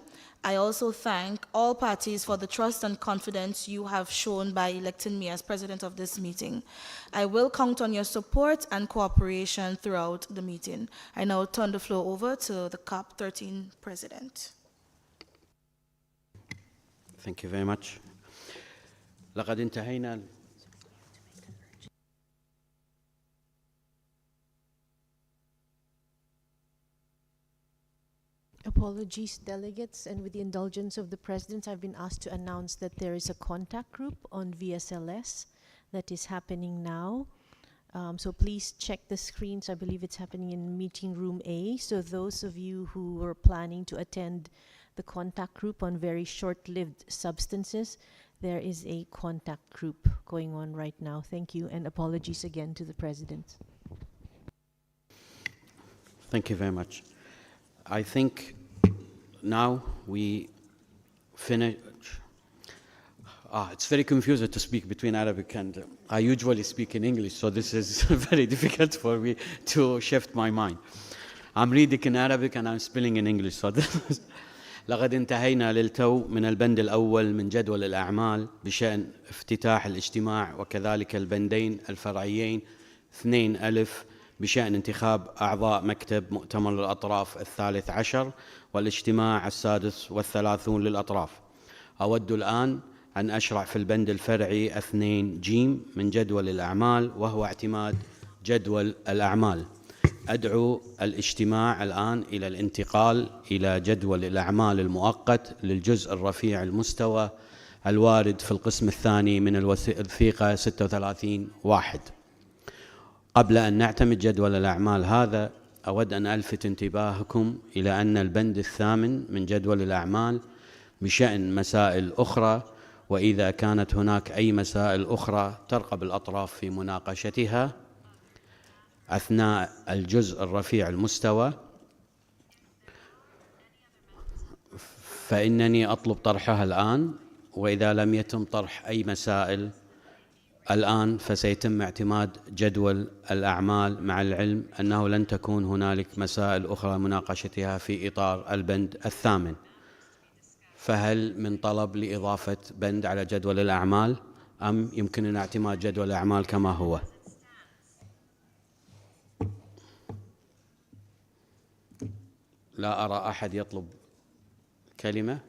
[SPEAKER 6] I also thank all parties for the trust and confidence you have shown by electing me as president of this meeting. I will count on your support and cooperation throughout the meeting. I now turn the floor over to the COP13 president.
[SPEAKER 5] Thank you very much. لقد انتهينا.
[SPEAKER 7] Apologies, delegates, and with the indulgence of the President, I've been asked to announce that there is a contact group on VSLS that is happening now. So please check the screens. I believe it's happening in meeting room A. So those of you who were planning to attend the contact group on very short-lived substances, there is a contact group going on right now. Thank you, and apologies again to the President.
[SPEAKER 5] Thank you very much. I think now we finish. It's very confusing to speak between Arabic and I usually speak in English, so this is very difficult for me to shift my mind. I'm reading in Arabic and I'm spelling in English. So لقد انتهينا للتو من البند الأول من جدول الأعمال بشأن افتتاح الاجتماع، وكذلك البندين الفرعيين 2 بشأن انتخاب أعضاء مكتب مؤتمر الأطراف 13 والاجتماع السادس والثلاثون للأطراف. أود الآن أن أشرع في البند الفرعي 2 جيم من جدول الأعمال، وهو اعتماد جدول الأعمال. أدعو الاجتماع الآن إلى الانتقال إلى جدول الأعمال المؤقت للجزء الرفيع المستوى الوارد في القسم الثاني من الوثيقة 36(1). قبل أن نعتمد جدول الأعمال هذا، أود أن ألفت انتباهكم إلى أن البند 8 من جدول الأعمال بشأن مسائل أخرى، وإذا كانت هناك أي مسائل أخرى ترغب الأطراف في مناقشتها أثناء الجزء الرفيع المستوى فإنني أطلب طرحها الآن، وإذا لم يتم طرح أي مسائل الآن فسيتم اعتماد جدول الأعمال، مع العلم أنه لن تكون هنالك مسائل أخرى مناقشتها في إطار البند الثامن. فهل من طلب لإضافة بند على جدول الأعمال أم يمكننا اعتماد جدول الأعمال كما هو؟ لا أرى أحد يطلب كلمة،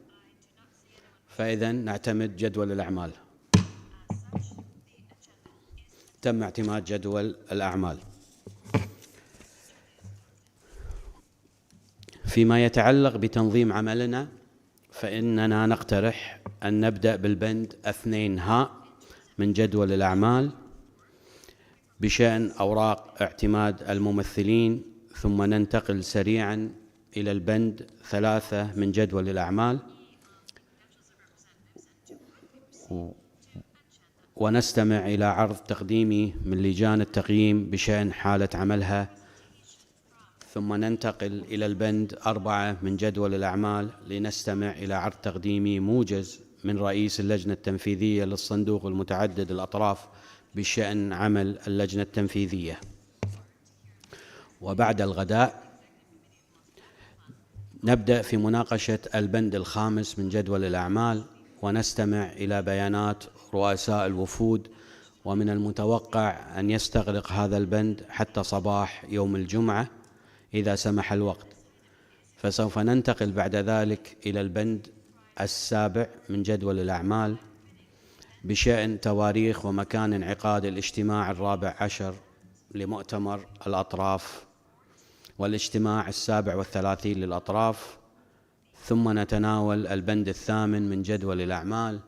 [SPEAKER 5] فإذا نعتمد جدول الأعمال. تم اعتماد جدول الأعمال. فيما يتعلق بتنظيم عملنا، فإننا نقترح أن نبدأ بالبند 2 هاء من جدول الأعمال بشأن أوراق اعتماد الممثلين، ثم ننتقل سريعا إلى البند 3 من جدول الأعمال، ونستمع إلى عرض تقديمي من لجان التقييم بشأن حالة عملها، ثم ننتقل إلى البند 4 من جدول الأعمال لنستمع إلى عرض تقديمي موجز من رئيس اللجنة التنفيذية للصندوق المتعدد الأطراف بشأن عمل اللجنة التنفيذية. وبعد الغداء نبدأ في مناقشة البند 5 من جدول الأعمال، ونستمع إلى بيانات رؤساء الوفود، ومن المتوقع أن يستغرق هذا البند حتى صباح يوم الجمعة إذا سمح الوقت. فسوف ننتقل بعد ذلك إلى البند 7 من جدول الأعمال بشأن تواريخ ومكان انعقاد الاجتماع 14 لمؤتمر الأطراف والاجتماع 37 للأطراف. ثم نتناول البند 8 من جدول الأعمال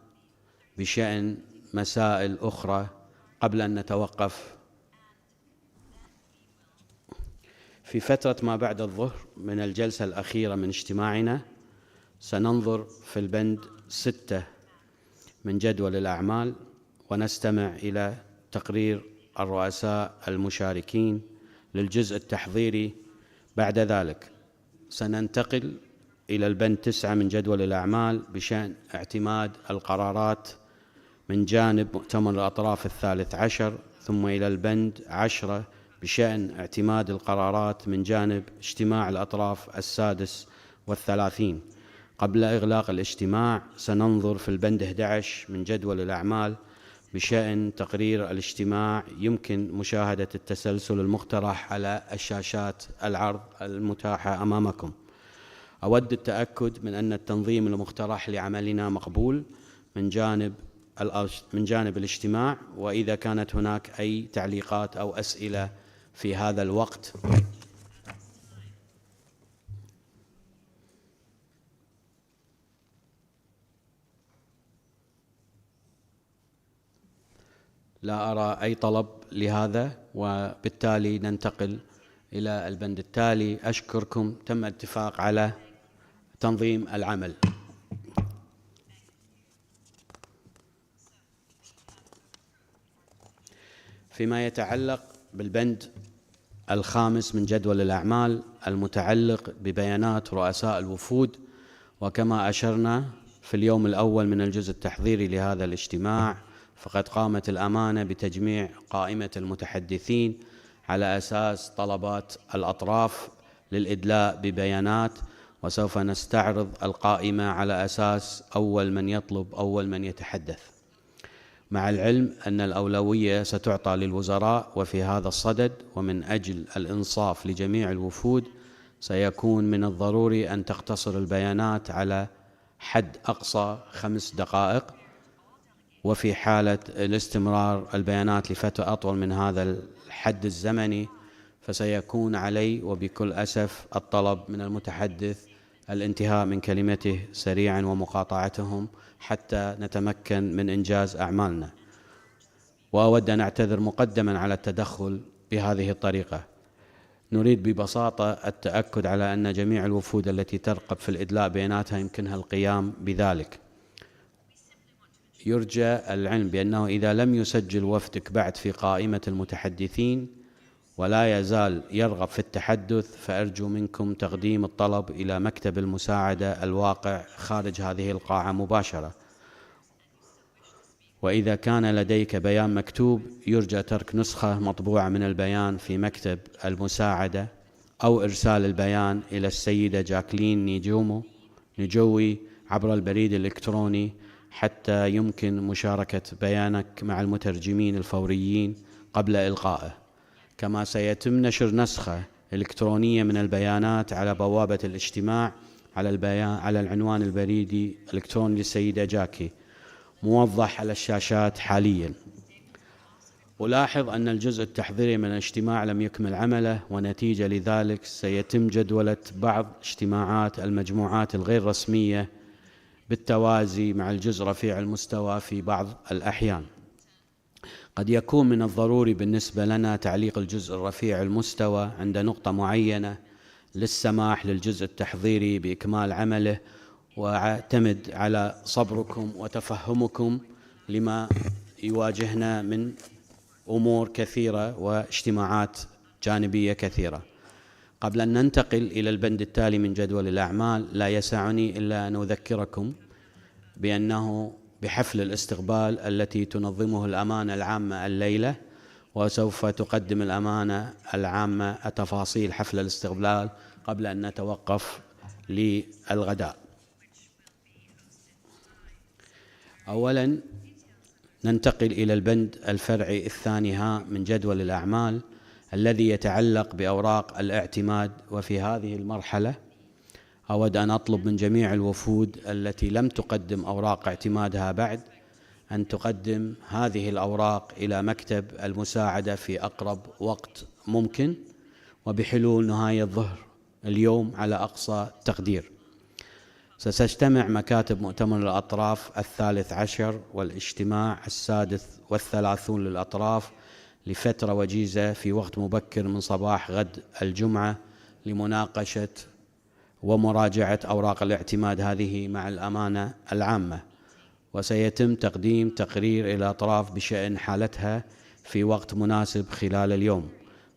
[SPEAKER 5] بشأن مسائل أخرى قبل أن نتوقف في فترة ما بعد الظهر من الجلسة الأخيرة من اجتماعنا. سننظر في البند 6 من جدول الأعمال ونستمع إلى تقرير الرؤساء المشاركين للجزء التحضيري. بعد ذلك سننتقل إلى البند 9 من جدول الأعمال بشأن اعتماد القرارات من جانب مؤتمر الأطراف 13، ثم إلى البند 10 بشأن اعتماد القرارات من جانب اجتماع الأطراف 36. قبل إغلاق الاجتماع سننظر في البند 11 من جدول الأعمال بشأن تقرير الاجتماع. يمكن مشاهدة التسلسل المقترح على الشاشات العرض المتاحة أمامكم. أود التأكد من أن التنظيم المقترح لعملنا مقبول من جانب الاجتماع، وإذا كانت هناك أي تعليقات أو أسئلة في هذا الوقت لا أرى أي طلب لهذا، وبالتالي ننتقل إلى البند التالي. أشكركم. تم الاتفاق على تنظيم العمل. فيما يتعلق بالبند 5 من جدول الأعمال المتعلق ببيانات رؤساء الوفود، وكما أشرنا في اليوم الأول من الجزء التحضيري لهذا الاجتماع، فقد قامت الأمانة بتجميع قائمة المتحدثين على أساس طلبات الأطراف للإدلاء ببيانات، وسوف نستعرض القائمة على أساس أول من يطلب أول من يتحدث، مع العلم أن الأولوية ستعطى للوزراء. وفي هذا الصدد ومن أجل الإنصاف لجميع الوفود سيكون من الضروري أن تقتصر البيانات على حد أقصى 5 دقائق، وفي حالة الاستمرار البيانات لفترة أطول من هذا الحد الزمني فسيكون علي وبكل أسف الطلب من المتحدث الانتهاء من كلمته سريعا ومقاطعتهم حتى نتمكن من إنجاز أعمالنا. وأود أن أعتذر مقدما على التدخل بهذه الطريقة. نريد ببساطة التأكد على أن جميع الوفود التي ترغب في الإدلاء بياناتها يمكنها القيام بذلك. يرجى العلم بأنه إذا لم يسجل وفدك بعد في قائمة المتحدثين ولا يزال يرغب في التحدث، فأرجو منكم تقديم الطلب إلى مكتب المساعدة الواقع خارج هذه القاعة مباشرة. وإذا كان لديك بيان مكتوب يرجى ترك نسخة مطبوعة من البيان في مكتب المساعدة، أو إرسال البيان إلى السيدة جاكلين نجوي عبر البريد الإلكتروني حتى يمكن مشاركة بيانك مع المترجمين الفوريين قبل إلقائه. كما سيتم نشر نسخة إلكترونية من البيانات على بوابة الاجتماع على العنوان البريدي الإلكتروني للسيدة جاكي موضح على الشاشات حالياً. ألاحظ أن الجزء التحضيري من الاجتماع لم يكمل عمله، ونتيجة لذلك سيتم جدولة بعض اجتماعات المجموعات الغير رسمية بالتوازي مع الجزء رفيع المستوى في بعض الأحيان. قد يكون من الضروري بالنسبة لنا تعليق الجزء الرفيع المستوى عند نقطة معينة للسماح للجزء التحضيري بإكمال عمله، وأعتمد على صبركم وتفهمكم لما يواجهنا من أمور كثيرة واجتماعات جانبية كثيرة. قبل أن ننتقل إلى البند التالي من جدول الأعمال، لا يسعني إلا أن أذكركم بأنه بحفل الاستقبال التي تنظمه الأمانة العامة الليلة، وسوف تقدم الأمانة العامة تفاصيل حفل الاستقبال قبل أن نتوقف للغداء. أولاً ننتقل إلى البند الفرعي الثاني من جدول الأعمال الذي يتعلق بأوراق الاعتماد. وفي هذه المرحلة أود أن أطلب من جميع الوفود التي لم تقدم أوراق اعتمادها بعد أن تقدم هذه الأوراق إلى مكتب المساعدة في أقرب وقت ممكن، وبحلول نهاية الظهر اليوم على أقصى تقدير. ستجتمع مكاتب مؤتمر الأطراف 13 والاجتماع 36 للأطراف لفترة وجيزة في وقت مبكر من صباح غد الجمعة لمناقشة ومراجعة أوراق الاعتماد هذه مع الأمانة العامة، وسيتم تقديم تقرير إلى الأطراف بشأن حالتها في وقت مناسب خلال اليوم،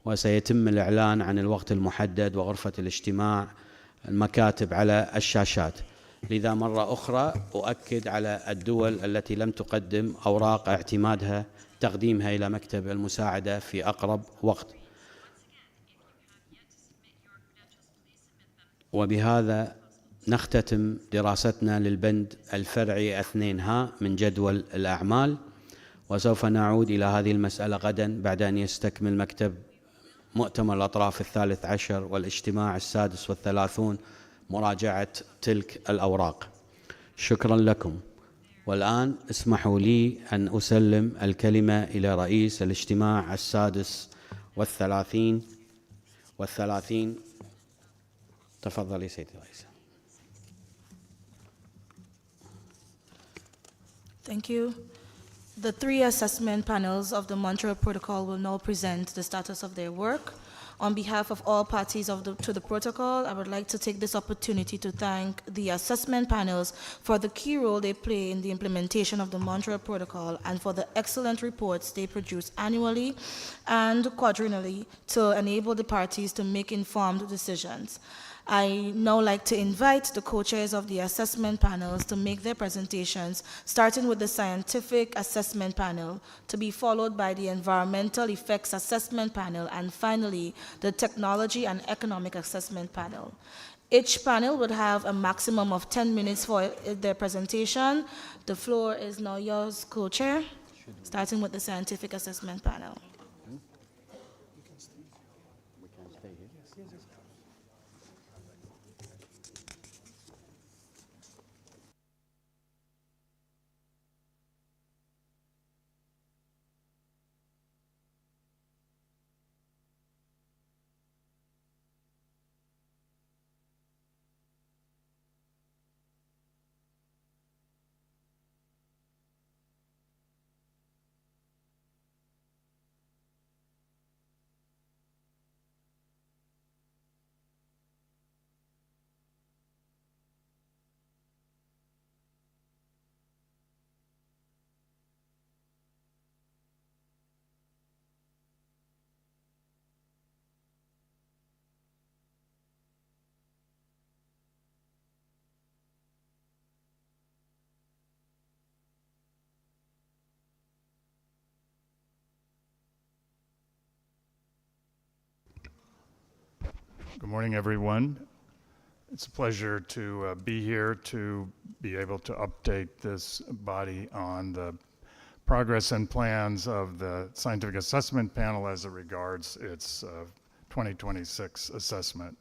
[SPEAKER 5] وسيتم الإعلان عن الوقت المحدد وغرفة الاجتماع المكاتب على الشاشات. لذا مرة أخرى أؤكد على الدول التي لم تقدم أوراق اعتمادها تقديمها إلى مكتب المساعدة في أقرب وقت. وبهذا نختتم دراستنا للبند الفرعي 2 من جدول الأعمال، وسوف نعود إلى هذه المسألة غدا بعد أن يستكمل مكتب مؤتمر الأطراف 13 والاجتماع 36 مراجعة تلك الأوراق. شكرا لكم. والآن اسمحوا لي أن أسلم الكلمة إلى رئيس الاجتماع 36. تفضلي سيدي الرئيس.
[SPEAKER 6] Thank you. The 3 assessment panels of the Montreal Protocol will now present the status of their work. On behalf of all parties to the protocol, I would like to take this opportunity to thank the assessment panels for the key role they play in the implementation of the Montreal Protocol and for the excellent reports they produce annually and quadrennially to enable the parties to make informed decisions. I now like to invite the co-chairs of the assessment panels to make their presentations, starting with the scientific assessment panel, to be followed by the environmental effects assessment panel, and finally, the technology and economic assessment panel. Each panel would have a maximum of 10 minutes for their presentation. The floor is now yours, co-chair, starting with the scientific assessment panel.
[SPEAKER 8] Good morning, everyone. It's a pleasure to be here to be able to update this body on the progress and plans of the Scientific Assessment Panel as it regards its 2026 assessment.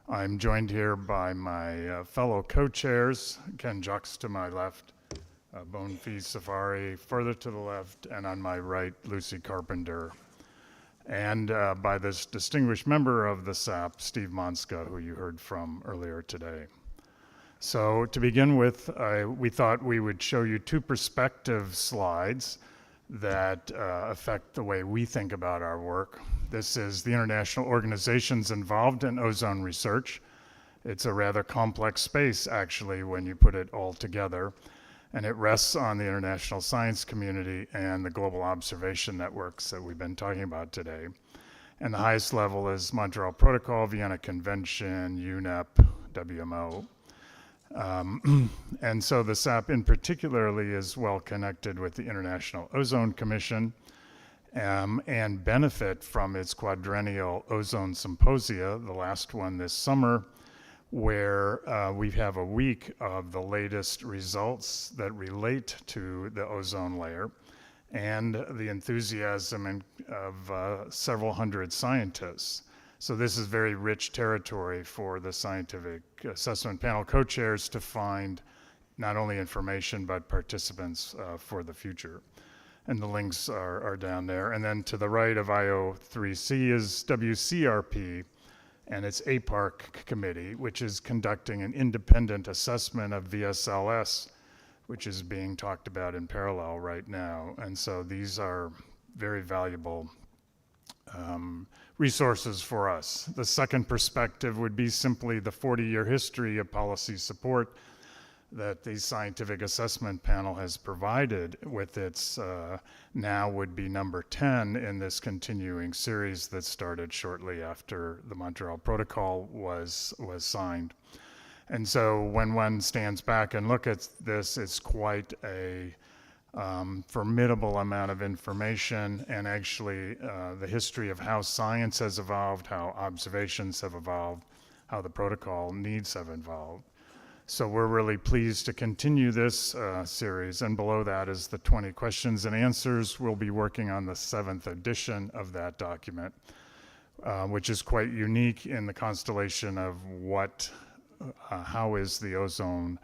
[SPEAKER 8] I'm joined here by my fellow co-chairs, Ken Jux to my left, Bonfi Safari further to the left, and on my right, Lucy Carpenter. And by this distinguished member of the SAP, Steve Monska, who you heard from earlier today. So to begin with, we thought we would show you two perspective slides that affect the way we think about our work. This is the international organizations involved in ozone research. It's a rather complex space, actually, when you put it all together. And it rests on the international science community and the global observation networks that we've been talking about today. And the highest level is Montreal Protocol, Vienna Convention, UNEP, WMO. And so the SAP in particularly is well connected with the International Ozone Commission and benefit from its quadrennial ozone symposia, the last one this summer, where we have a week of the latest results that relate to the ozone layer and the enthusiasm of several hundred scientists. So this is very rich territory for the Scientific Assessment Panel co-chairs to find not only information but participants for the future. And the links are down there. And then to the right of IO3C is WCRP, and its APARC committee, which is conducting an independent assessment of VSLS, which is being talked about in parallel right now. And so these are very valuable resources for us. The second perspective would be simply the 40-year history of policy support that the Scientific Assessment Panel has provided with its now would be number 10 in this continuing series that started shortly after the Montreal Protocol was signed. And so when one stands back and look at this, it's quite a formidable amount of information, and actually the history of how science has evolved, how observations have evolved, how the protocol needs have evolved. So we're really pleased to continue this series, and below that is the 20 questions and answers. We'll be working on the 7th edition of that document, which is quite unique in the constellation of how is the ozone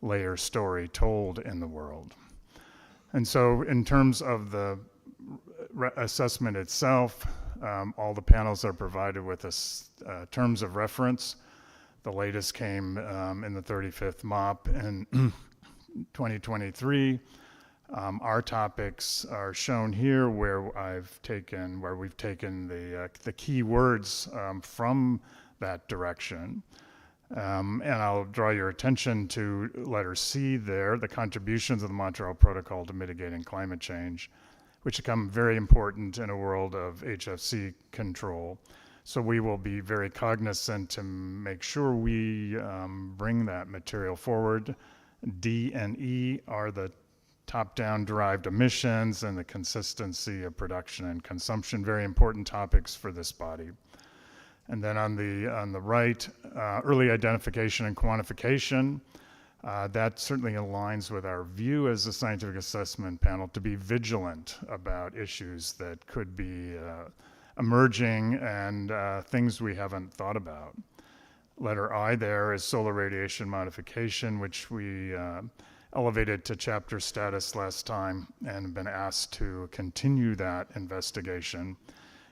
[SPEAKER 8] layer story told in the world. And so in terms of the assessment itself, all the panels are provided with terms of reference. The latest came in the 35th MOP in 2023. Our topics are shown here where we've taken the key words from that direction. And I'll draw your attention to letter C there, the contributions of the Montreal Protocol to mitigating climate change, which become very important in a world of HFC control. So we will be very cognizant to make sure we bring that material forward. D and E are the top-down derived emissions and the consistency of production and consumption, very important topics for this body. And then on the right, early identification and quantification, that certainly aligns with our view as a Scientific Assessment Panel to be vigilant about issues that could be emerging and things we haven't thought about. Letter I there is solar radiation modification, which we elevated to chapter status last time and have been asked to continue that investigation.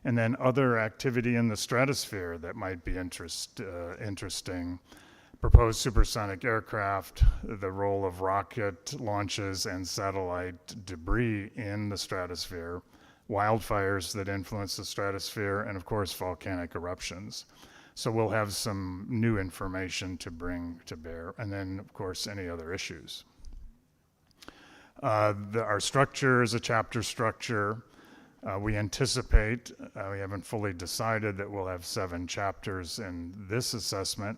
[SPEAKER 8] And then other activity in the stratosphere that might be interesting. Proposed supersonic aircraft, the role of rocket launches and satellite debris in the stratosphere, wildfires that influence the stratosphere, and of course volcanic eruptions. So we'll have some new information to bring to bear, and then of course any other issues. Our structure is a chapter structure. We anticipate, we haven't fully decided, that we'll have 7 chapters in this assessment.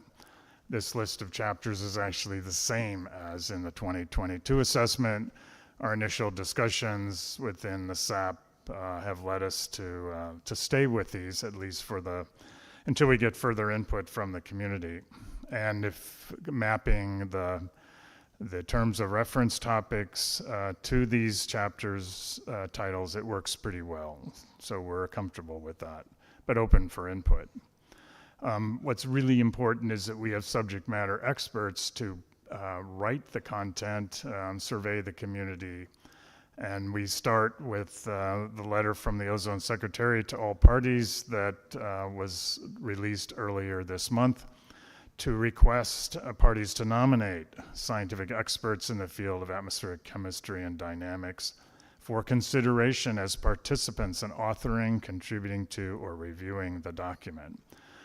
[SPEAKER 8] This list of chapters is actually the same as in the 2022 assessment. Our initial discussions within the SAP have led us to stay with these, at least for the until we get further input from the community. And if mapping the terms of reference topics to these chapters titles, it works pretty well. So we're comfortable with that, but open for input. What's really important is that we have subject matter experts to write the content, survey the community, and we start with the letter from the Ozone Secretariat to all parties that was released earlier this month to request parties to nominate scientific experts in the field of atmospheric chemistry and dynamics for consideration as participants in authoring, contributing to, or reviewing the document.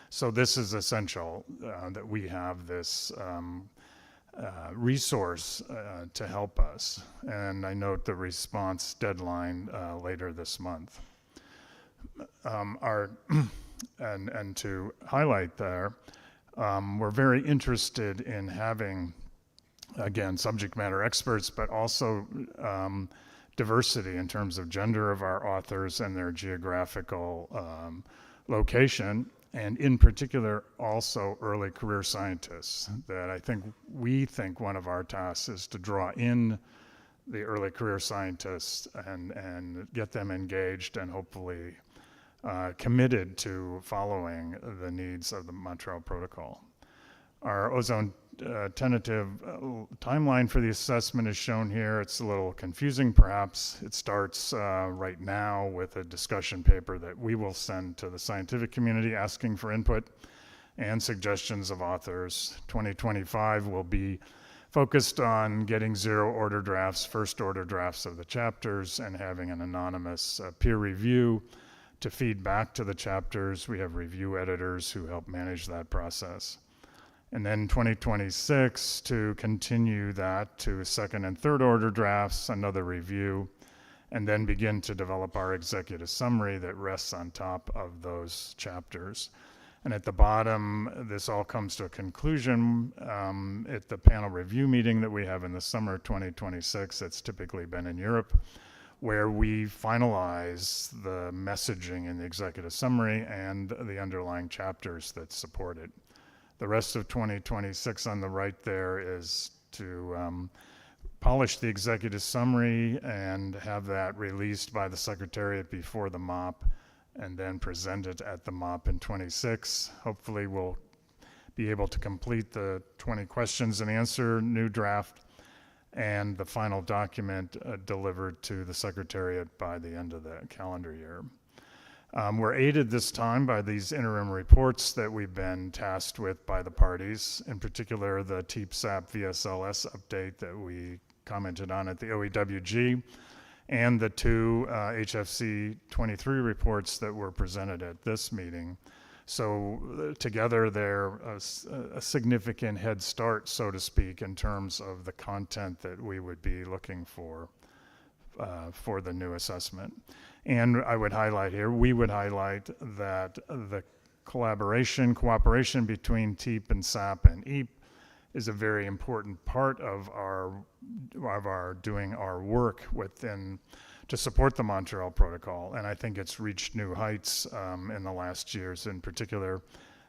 [SPEAKER 8] So this is essential that we have this resource to help us. And I note the response deadline later this month. And to highlight there, we're very interested in having, again, subject matter experts, but also diversity in terms of gender of our authors and their geographical location, and in particular also early career scientists. That we think one of our tasks is to draw in the early career scientists and get them engaged and hopefully committed to following the needs of the Montreal Protocol. Our ozone tentative timeline for the assessment is shown here. It's a little confusing perhaps. It starts right now with a discussion paper that we will send to the scientific community asking for input and suggestions of authors. 2025 will be focused on getting zero-order drafts, first-order drafts of the chapters, and having an anonymous peer review to feed back to the chapters. We have review editors who help manage that process. And then 2026 to continue that to second and third order drafts, another review, and then begin to develop our executive summary that rests on top of those chapters. And at the bottom, this all comes to a conclusion at the panel review meeting that we have in the summer of 2026. It's typically been in Europe, where we finalize the messaging in the executive summary and the underlying chapters that support it. The rest of 2026 on the right there is to polish the executive summary and have that released by the Secretariat before the MOP, and then present it at the MOP in 26. Hopefully we'll be able to complete the 20 questions and answer new draft and the final document delivered to the Secretariat by the end of the calendar year. We're aided this time by these interim reports that we've been tasked with by the parties, in particular the TEEP-SAP VSLS update that we commented on at the OEWG, and the two HFC 23 reports that were presented at this meeting. So together they're a significant head start, so to speak, in terms of the content that we would be looking for the new assessment. And I would highlight here, we would highlight that the cooperation between TEEP and SAP and EAP is a very important part of our doing our work within to support the Montreal Protocol. And I think it's reached new heights in the last years in particular.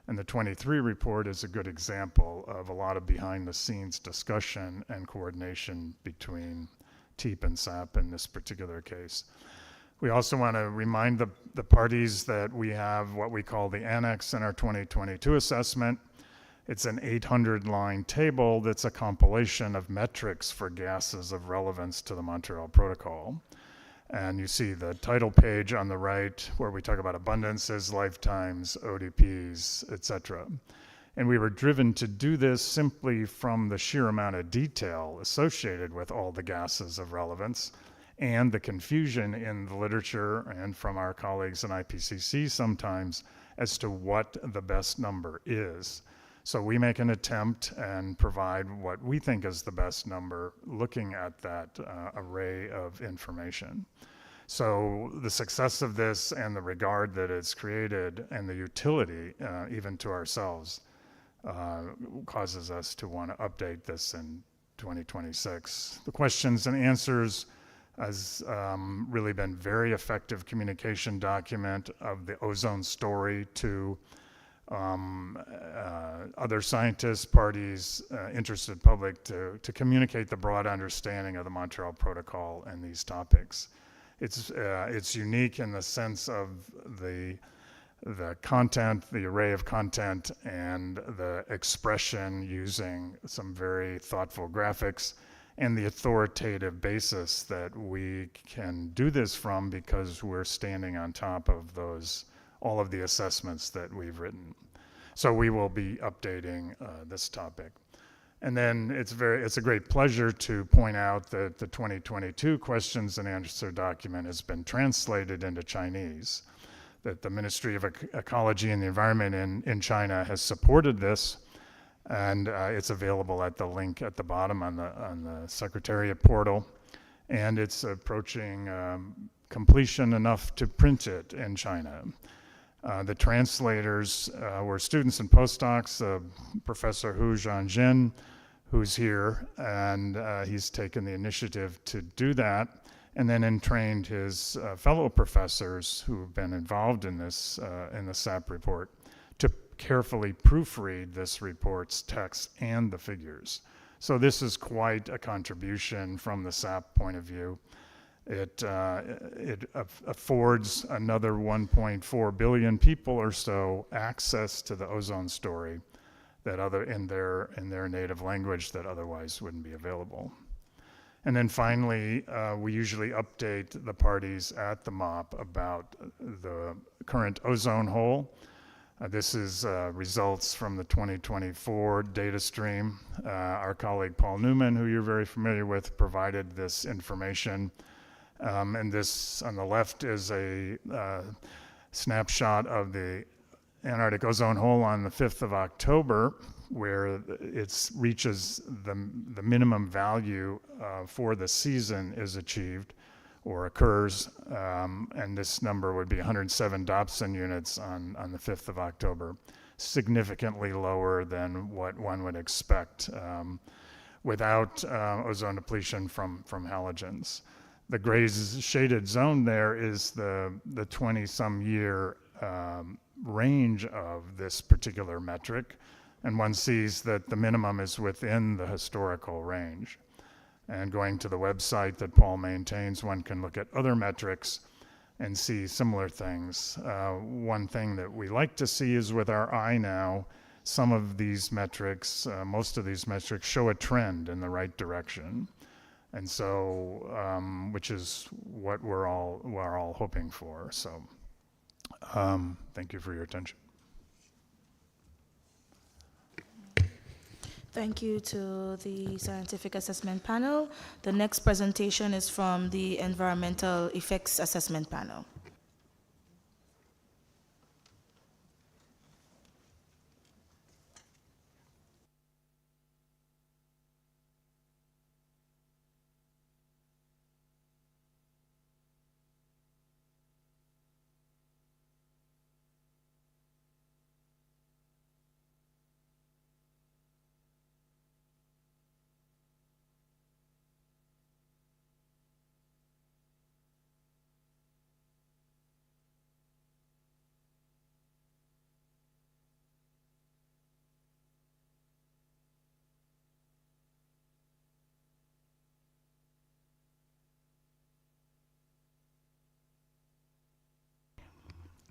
[SPEAKER 8] And the 23 report is a good example of a lot of behind the scenes discussion and coordination between TEEP and SAP in this particular case. We also want to remind the parties that we have what we call the annex in our 2022 assessment. It's an 800-line table that's a compilation of metrics for gases of relevance to the Montreal Protocol. And you see the title page on the right where we talk about abundances, lifetimes, ODPs, etc. And we were driven to do this simply from the sheer amount of detail associated with all the gases of relevance and the confusion in the literature and from our colleagues in IPCC sometimes as to what the best number is. So we make an attempt and provide what we think is the best number looking at that array of information. So the success of this and the regard that it's created and the utility even to ourselves causes us to want to update this in 2026. The questions and answers has really been very effective communication document of the ozone story to other scientists, parties, interested public to communicate the broad understanding of the Montreal Protocol and these topics. It's unique in the sense of the content, the array of content, and the expression using some very thoughtful graphics, and the authoritative basis that we can do this from because we're standing on top of all of the assessments that we've written. So we will be updating this topic. And then it's a great pleasure to point out that the 2022 questions and answer document has been translated into Chinese, that the Ministry of Ecology and the Environment in China has supported this, and it's available at the link at the bottom on the Secretariat portal, and it's approaching completion enough to print it in China. The translators were students and postdocs, Professor Hu Zhangjin, who's here, and he's taken the initiative to do that, and then trained his fellow professors who've been involved in this, in the SAP report, to carefully proofread this report's text and the figures. So this is quite a contribution from the SAP point of view. It affords another 1.4 billion people or so access to the ozone story that in their native language that otherwise wouldn't be available. And then finally, we usually update the parties at the MOP about the current ozone hole. This is results from the 2024 data stream. Our colleague Paul Newman, who you're very familiar with, provided this information. And this on the left is a snapshot of the Antarctic ozone hole on the 5th of October, where it reaches the minimum value for the season is achieved or occurs, and this number would be 107 Dobson units on the 5th of October, significantly lower than what one would expect without ozone depletion from halogens. The gray shaded zone there is the 20-some year range of this particular metric, and one sees that the minimum is within the historical range. And going to the website that Paul maintains, one can look at other metrics and see similar things. One thing that we like to see is with our eye now, some of these metrics, most of these metrics show a trend in the right direction. And so, which is what we're all hoping for. So, thank you for your attention.
[SPEAKER 6] Thank you to the Scientific Assessment Panel. The next presentation is from the Environmental Effects Assessment Panel.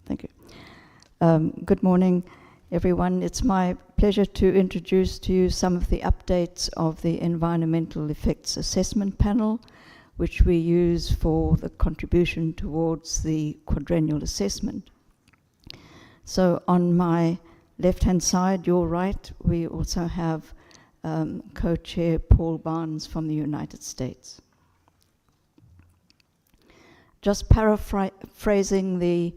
[SPEAKER 9] Thank you. Good morning, everyone. It's my pleasure to introduce to you some of the updates of the Environmental Effects Assessment Panel, which we use for the contribution towards the quadrennial assessment. So on my left-hand side, your right, we also have co-chair Paul Barnes from the United States. Just paraphrasing the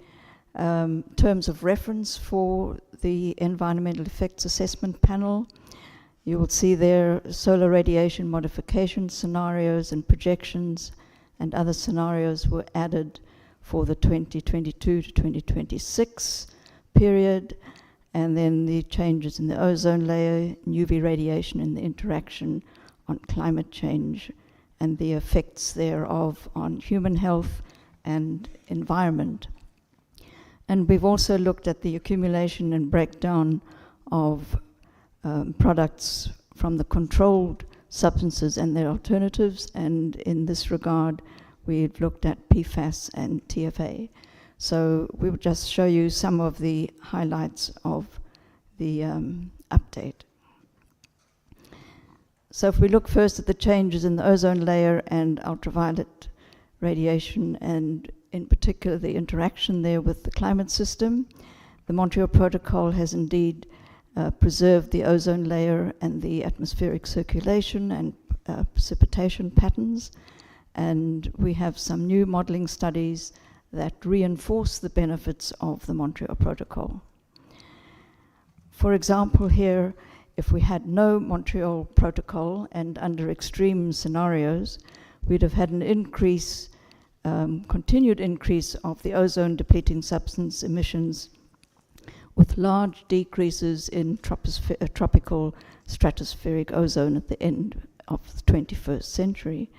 [SPEAKER 9] terms of reference for the Environmental Effects Assessment Panel. You will see there solar radiation modification scenarios and projections and other scenarios were added for the 2022 to 2026 period, and then the changes in the ozone layer, UV radiation, and the interaction on climate change and the effects thereof on human health and environment. And we've also looked at the accumulation and breakdown of products from the controlled substances and their alternatives, and in this regard we've looked at PFAS and TFA. So we will just show you some of the highlights of the update. So if we look first at the changes in the ozone layer and ultraviolet radiation, and in particular the interaction there with the climate system, the Montreal Protocol has indeed preserved the ozone layer and the atmospheric circulation and precipitation patterns, and we have some new modeling studies that reinforce the benefits of the Montreal Protocol. For example, here, if we had no Montreal Protocol and under extreme scenarios, we'd have had an increase, continued increase of the ozone depleting substance emissions, with large decreases in tropical stratospheric ozone at the end of the 21st century.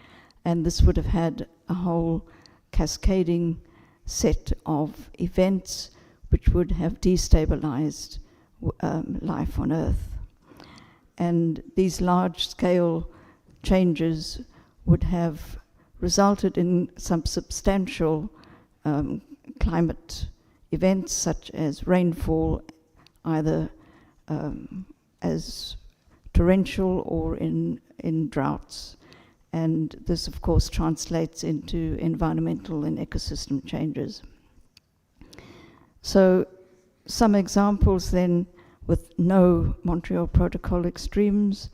[SPEAKER 9] And this would have had a whole cascading set of events which would have destabilized life on Earth. And these large-scale changes would have resulted in some substantial climate events, such as rainfall, either as torrential or in droughts. And this, of course, translates into environmental and ecosystem changes. So some examples then with no Montreal Protocol extremes.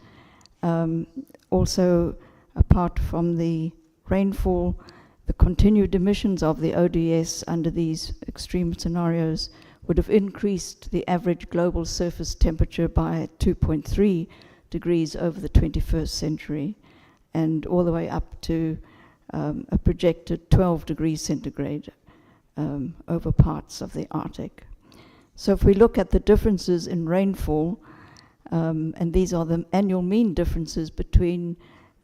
[SPEAKER 9] Also, apart from the rainfall, the continued emissions of the ODS under these extreme scenarios would have increased the average global surface temperature by 2.3 degrees over the 21st century, and all the way up to a projected 12 degrees centigrade over parts of the Arctic. So if we look at the differences in rainfall, and these are the annual mean differences between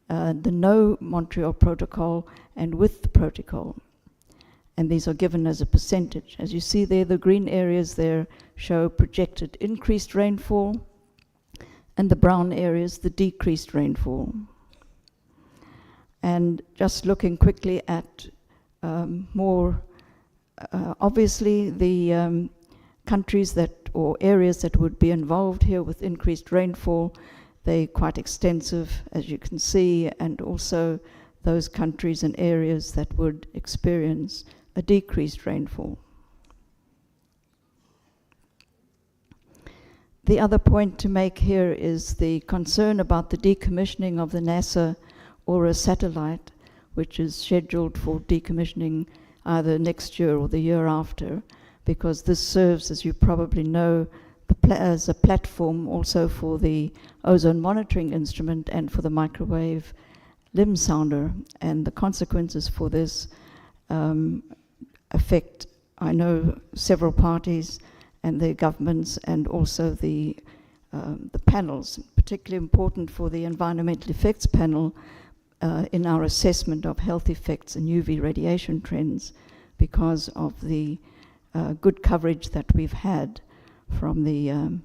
[SPEAKER 9] the no Montreal Protocol and with the protocol, and these are given as a percentage. As you see there, the green areas there show projected increased rainfall, and the brown areas, the decreased rainfall. And just looking quickly at more obviously the countries that, or areas that would be involved here with increased rainfall, they're quite extensive, as you can see, and also those countries and areas that would experience a decreased rainfall. The other point to make here is the concern about the decommissioning of the NASA Aura satellite, which is scheduled for decommissioning either next year or the year after, because this serves, as you probably know, as a platform also for the ozone monitoring instrument and for the microwave limb sounder. And the consequences for this affect, I know, several parties and their governments, and also the panels, particularly important for the environmental effects panel in our assessment of health effects and UV radiation trends, because of the good coverage that we've had from the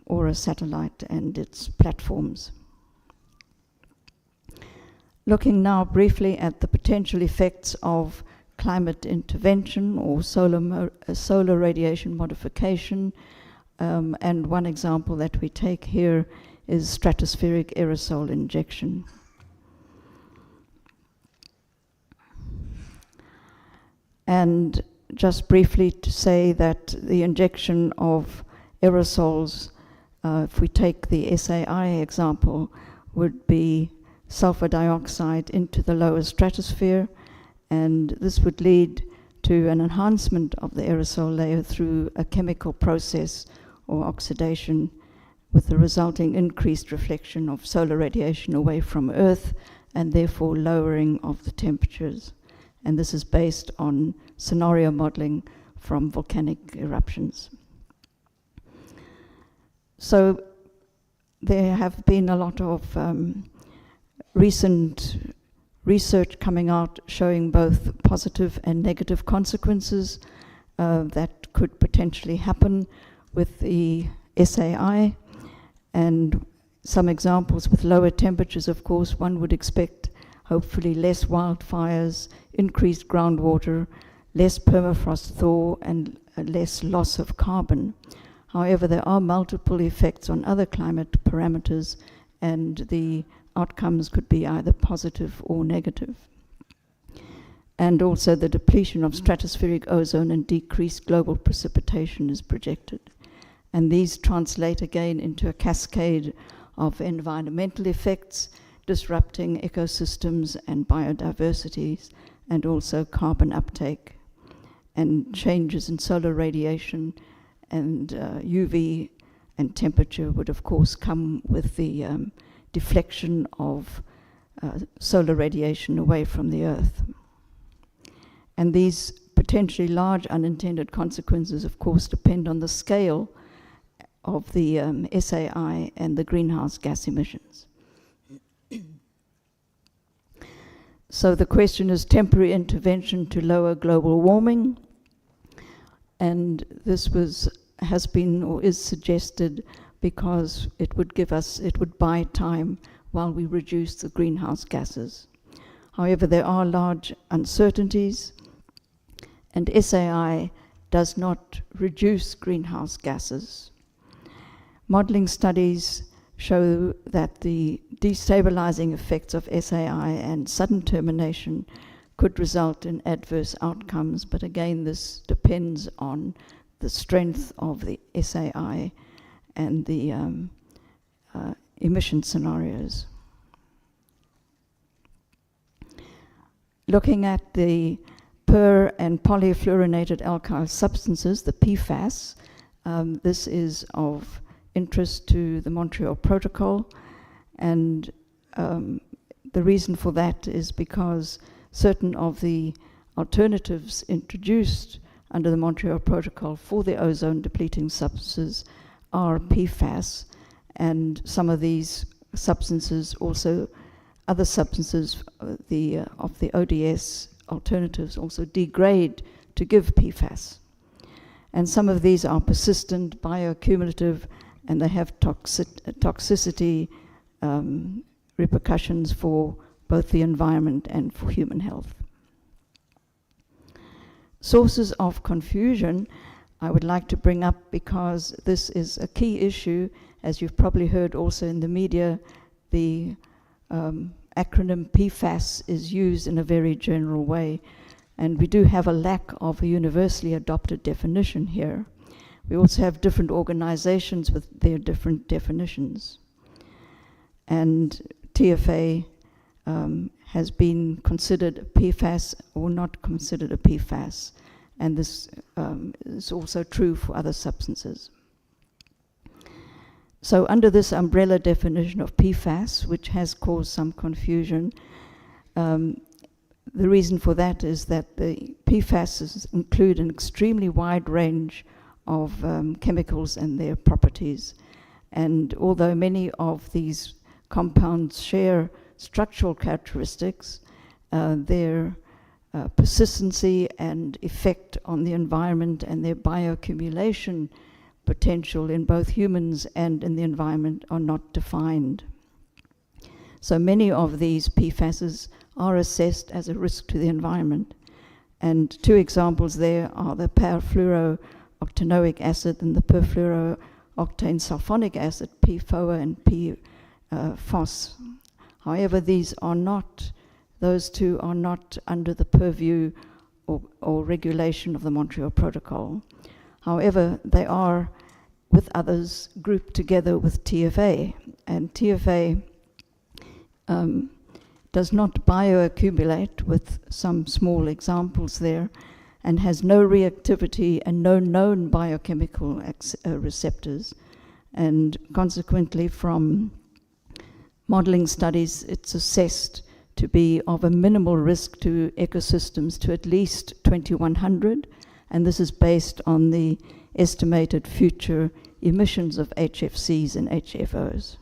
[SPEAKER 9] Aura satellite and its platforms. Looking now briefly at the potential effects of climate intervention or solar radiation modification, and one example that we take here is stratospheric aerosol injection. And just briefly to say that the injection of aerosols, if we take the SAI example, would be sulfur dioxide into the lower stratosphere, and this would lead to an enhancement of the aerosol layer through a chemical process or oxidation, with the resulting increased reflection of solar radiation away from Earth, and therefore lowering of the temperatures. And this is based on scenario modeling from volcanic eruptions. So there have been a lot of recent research coming out showing both positive and negative consequences that could potentially happen with the SAI, and some examples with lower temperatures, of course, one would expect hopefully less wildfires, increased groundwater, less permafrost thaw, and less loss of carbon. However, there are multiple effects on other climate parameters, and the outcomes could be either positive or negative. And also the depletion of stratospheric ozone and decreased global precipitation is projected. And these translate again into a cascade of environmental effects, disrupting ecosystems and biodiversities, and also carbon uptake, and changes in solar radiation and UV and temperature would of course come with the deflection of solar radiation away from the Earth. And these potentially large unintended consequences of course depend on the scale of the SAI and the greenhouse gas emissions. So the question is temporary intervention to lower global warming, and this has been or is suggested because it would buy time while we reduce the greenhouse gases. However, there are large uncertainties, and SAI does not reduce greenhouse gases. Modeling studies show that the destabilizing effects of SAI and sudden termination could result in adverse outcomes, but again, this depends on the strength of the SAI and the emission scenarios. Looking at the per and polyfluorinated alkyl substances, the PFAS, this is of interest to the Montreal Protocol, and the reason for that is because certain of the alternatives introduced under the Montreal Protocol for the ozone depleting substances are PFAS, and some of these substances also, other substances of the ODS alternatives also degrade to give PFAS. And some of these are persistent, bioaccumulative, and they have toxicity repercussions for both the environment and for human health. Sources of confusion I would like to bring up because this is a key issue. As you've probably heard also in the media, the acronym PFAS is used in a very general way, and we do have a lack of a universally adopted definition here. We also have different organizations with their different definitions. And TFA has been considered a PFAS or not considered a PFAS, and this is also true for other substances. So under this umbrella definition of PFAS, which has caused some confusion, the reason for that is that the PFAS include an extremely wide range of chemicals and their properties. And although many of these compounds share structural characteristics, their persistency and effect on the environment and their bioaccumulation potential in both humans and in the environment are not defined. So many of these PFASs are assessed as a risk to the environment. And two examples there are the perfluorooctanoic acid and the perfluorooctane sulfonic acid, PFOA and PFOS. However, those two are not under the purview or regulation of the Montreal Protocol. However, they are, with others, grouped together with TFA, and TFA does not bioaccumulate, with some small examples there, and has no reactivity and no known biochemical receptors. And consequently, from modeling studies, it's assessed to be of a minimal risk to ecosystems to at least 2100, and this is based on the estimated future emissions of HFCs and HFOs.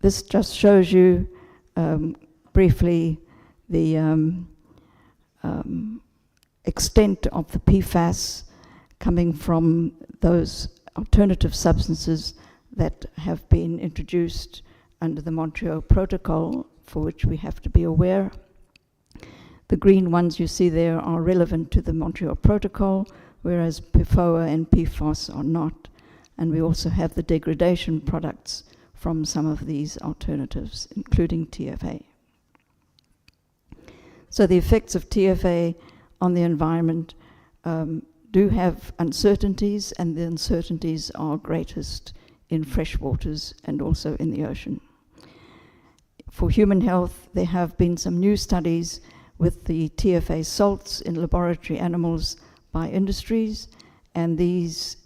[SPEAKER 9] This just shows you briefly the extent of the PFAS coming from those alternative substances that have been introduced under the Montreal Protocol, for which we have to be aware. The green ones you see there are relevant to the Montreal Protocol, whereas PFOA and PFOS are not. And we also have the degradation products from some of these alternatives, including TFA. So the effects of TFA on the environment do have uncertainties, and the uncertainties are greatest in fresh waters and also in the ocean. For human health, there have been some new studies with the TFA salts in laboratory animals by industries, and these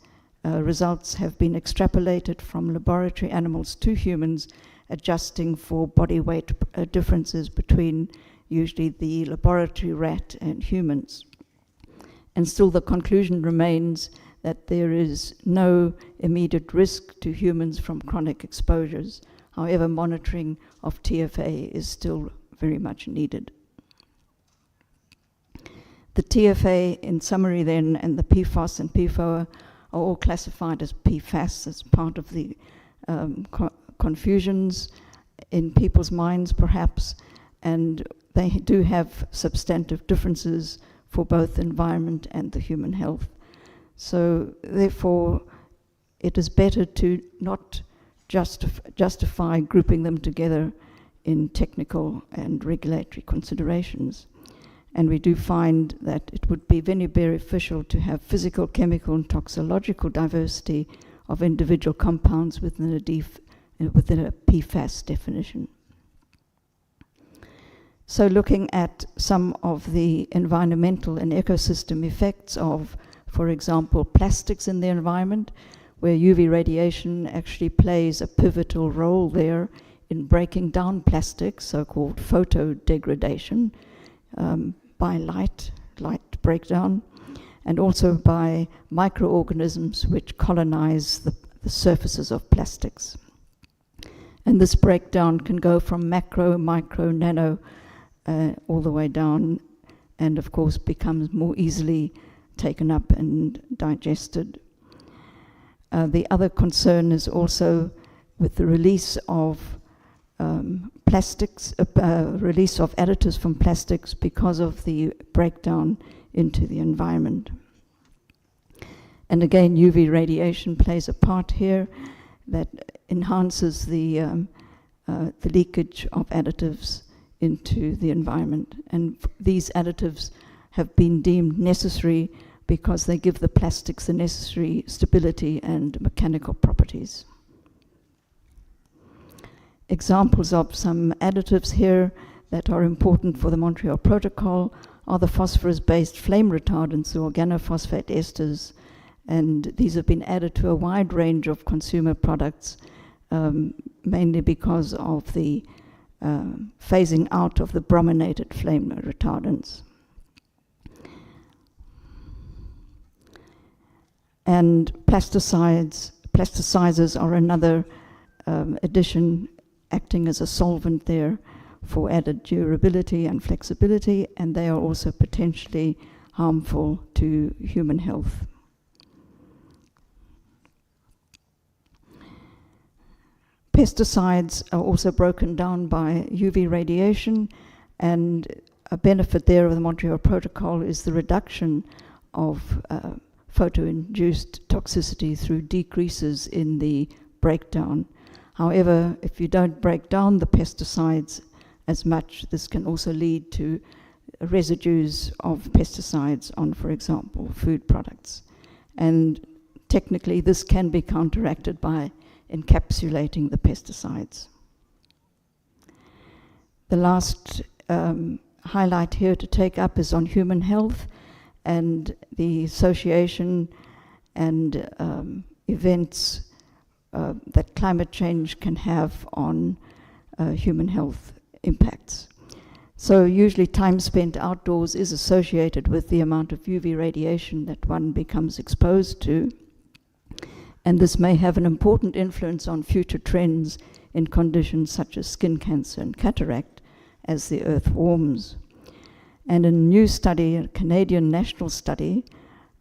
[SPEAKER 9] results have been extrapolated from laboratory animals to humans, adjusting for body weight differences between usually the laboratory rat and humans. And still the conclusion remains that there is no immediate risk to humans from chronic exposures. However, monitoring of TFA is still very much needed. The TFA, in summary then, and the PFOS and PFOA are all classified as PFAS as part of the confusions in people's minds, perhaps, and they do have substantive differences for both environment and the human health. So therefore, it is better to not justify grouping them together in technical and regulatory considerations. And we do find that it would be very beneficial to have physical, chemical, and toxicological diversity of individual compounds within a PFAS definition. So looking at some of the environmental and ecosystem effects of, for example, plastics in the environment, where UV radiation actually plays a pivotal role there in breaking down plastics, so-called photodegradation, by light breakdown, and also by microorganisms which colonize the surfaces of plastics. And this breakdown can go from macro, micro, nano, all the way down, and of course becomes more easily taken up and digested. The other concern is also with the release of plastics, release of additives from plastics because of the breakdown into the environment. And again, UV radiation plays a part here that enhances the leakage of additives into the environment. And these additives have been deemed necessary because they give the plastics the necessary stability and mechanical properties. Examples of some additives here that are important for the Montreal Protocol are the phosphorus-based flame retardants, the organophosphate esters, and these have been added to a wide range of consumer products, mainly because of the phasing out of the brominated flame retardants. And plasticizers are another addition, acting as a solvent there for added durability and flexibility, and they are also potentially harmful to human health. Pesticides are also broken down by UV radiation, and a benefit there of the Montreal Protocol is the reduction of photo-induced toxicity through decreases in the breakdown. However, if you don't break down the pesticides as much, this can also lead to residues of pesticides on, for example, food products. And technically, this can be counteracted by encapsulating the pesticides. The last highlight here to take up is on human health and the association and events that climate change can have on human health impacts. So usually time spent outdoors is associated with the amount of UV radiation that one becomes exposed to, and this may have an important influence on future trends in conditions such as skin cancer and cataract as the Earth warms. And a new study, a Canadian national study,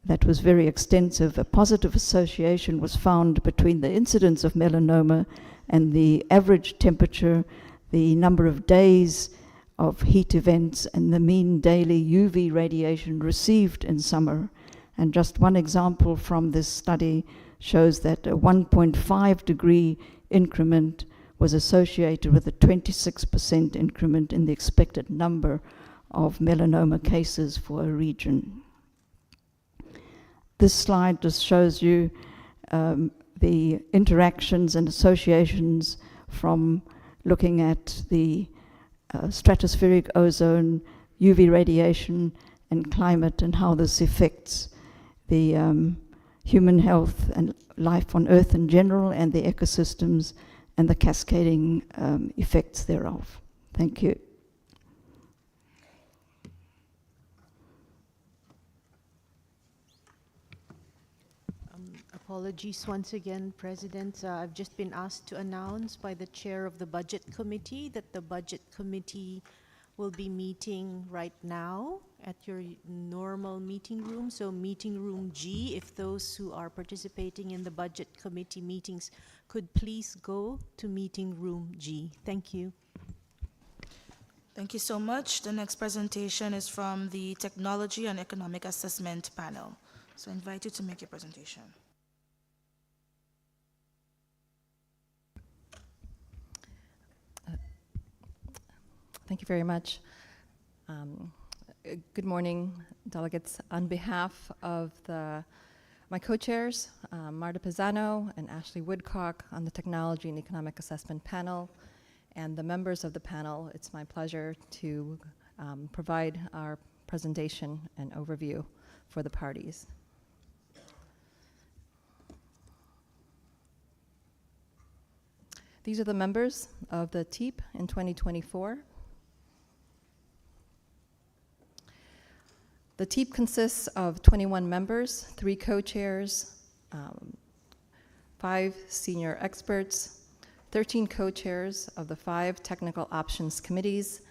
[SPEAKER 9] that was very extensive, a positive association was found between the incidence of melanoma and the average temperature, the number of days of heat events, and the mean daily UV radiation received in summer. And just one example from this study shows that a 1.5 degree increment was associated with a 26% increment in the expected number of melanoma cases for a region. This slide just shows you the interactions and associations from looking at the stratospheric ozone, UV radiation, and climate, and how this affects the human health and life on Earth in general, and the ecosystems and the cascading effects thereof. Thank you.
[SPEAKER 7] Apologies once again, President. I've just been asked to announce by the chair of the Budget Committee that the Budget Committee will be meeting right now at your normal meeting room, so meeting room G. If those who are participating in the Budget Committee meetings could please go to meeting room G. Thank you.
[SPEAKER 6] Thank you so much. The next presentation is from the Technology and Economic Assessment Panel. So I invite you to make your presentation.
[SPEAKER 10] Thank you very much. Good morning, delegates. On behalf of my co-chairs, Marta Pisano and Ashley Woodcock on the Technology and Economic Assessment Panel, and the members of the panel, it's my pleasure to provide our presentation and overview for the parties. These are the members of the TEEP in 2024. The TEEP consists of 21 members, 3 co-chairs, 5 senior experts, 13 co-chairs of the 5 technical options committees.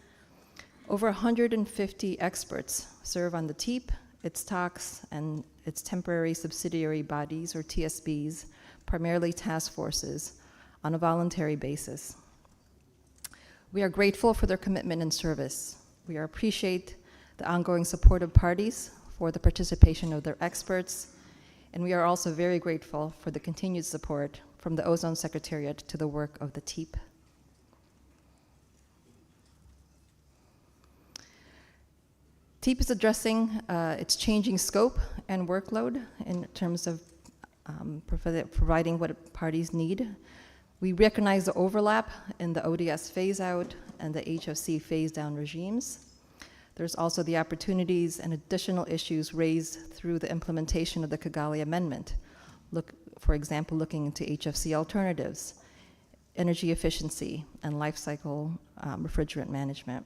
[SPEAKER 10] Over 150 experts serve on the TEEP, its talks, and its temporary subsidiary bodies, or TSBs, primarily task forces, on a voluntary basis. We are grateful for their commitment and service. We appreciate the ongoing support of parties for the participation of their experts, and we are also very grateful for the continued support from the Ozone Secretariat to the work of the TEEP. TEEP is addressing its changing scope and workload in terms of providing what parties need. We recognize the overlap in the ODS phase-out and the HFC phase-down regimes. There's also the opportunities and additional issues raised through the implementation of the Kigali Amendment. For example, looking into HFC alternatives, energy efficiency, and life cycle refrigerant management.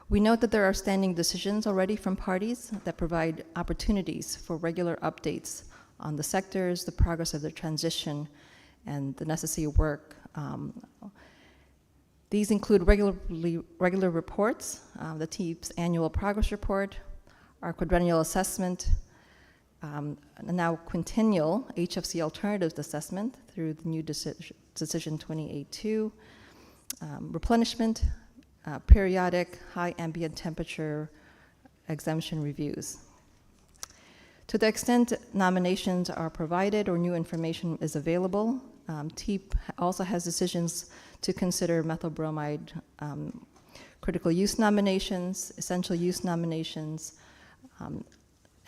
[SPEAKER 10] We note that there are standing decisions already from parties that provide opportunities for regular updates on the sectors, the progress of the transition, and the necessary work. These include regular reports, the TEEP's annual progress report, our quadrennial assessment, and now quintennial HFC alternatives assessment through the new decision 28.2, replenishment, periodic high ambient temperature exemption reviews. To the extent nominations are provided or new information is available, TEEP also has decisions to consider methyl bromide critical use nominations, essential use nominations,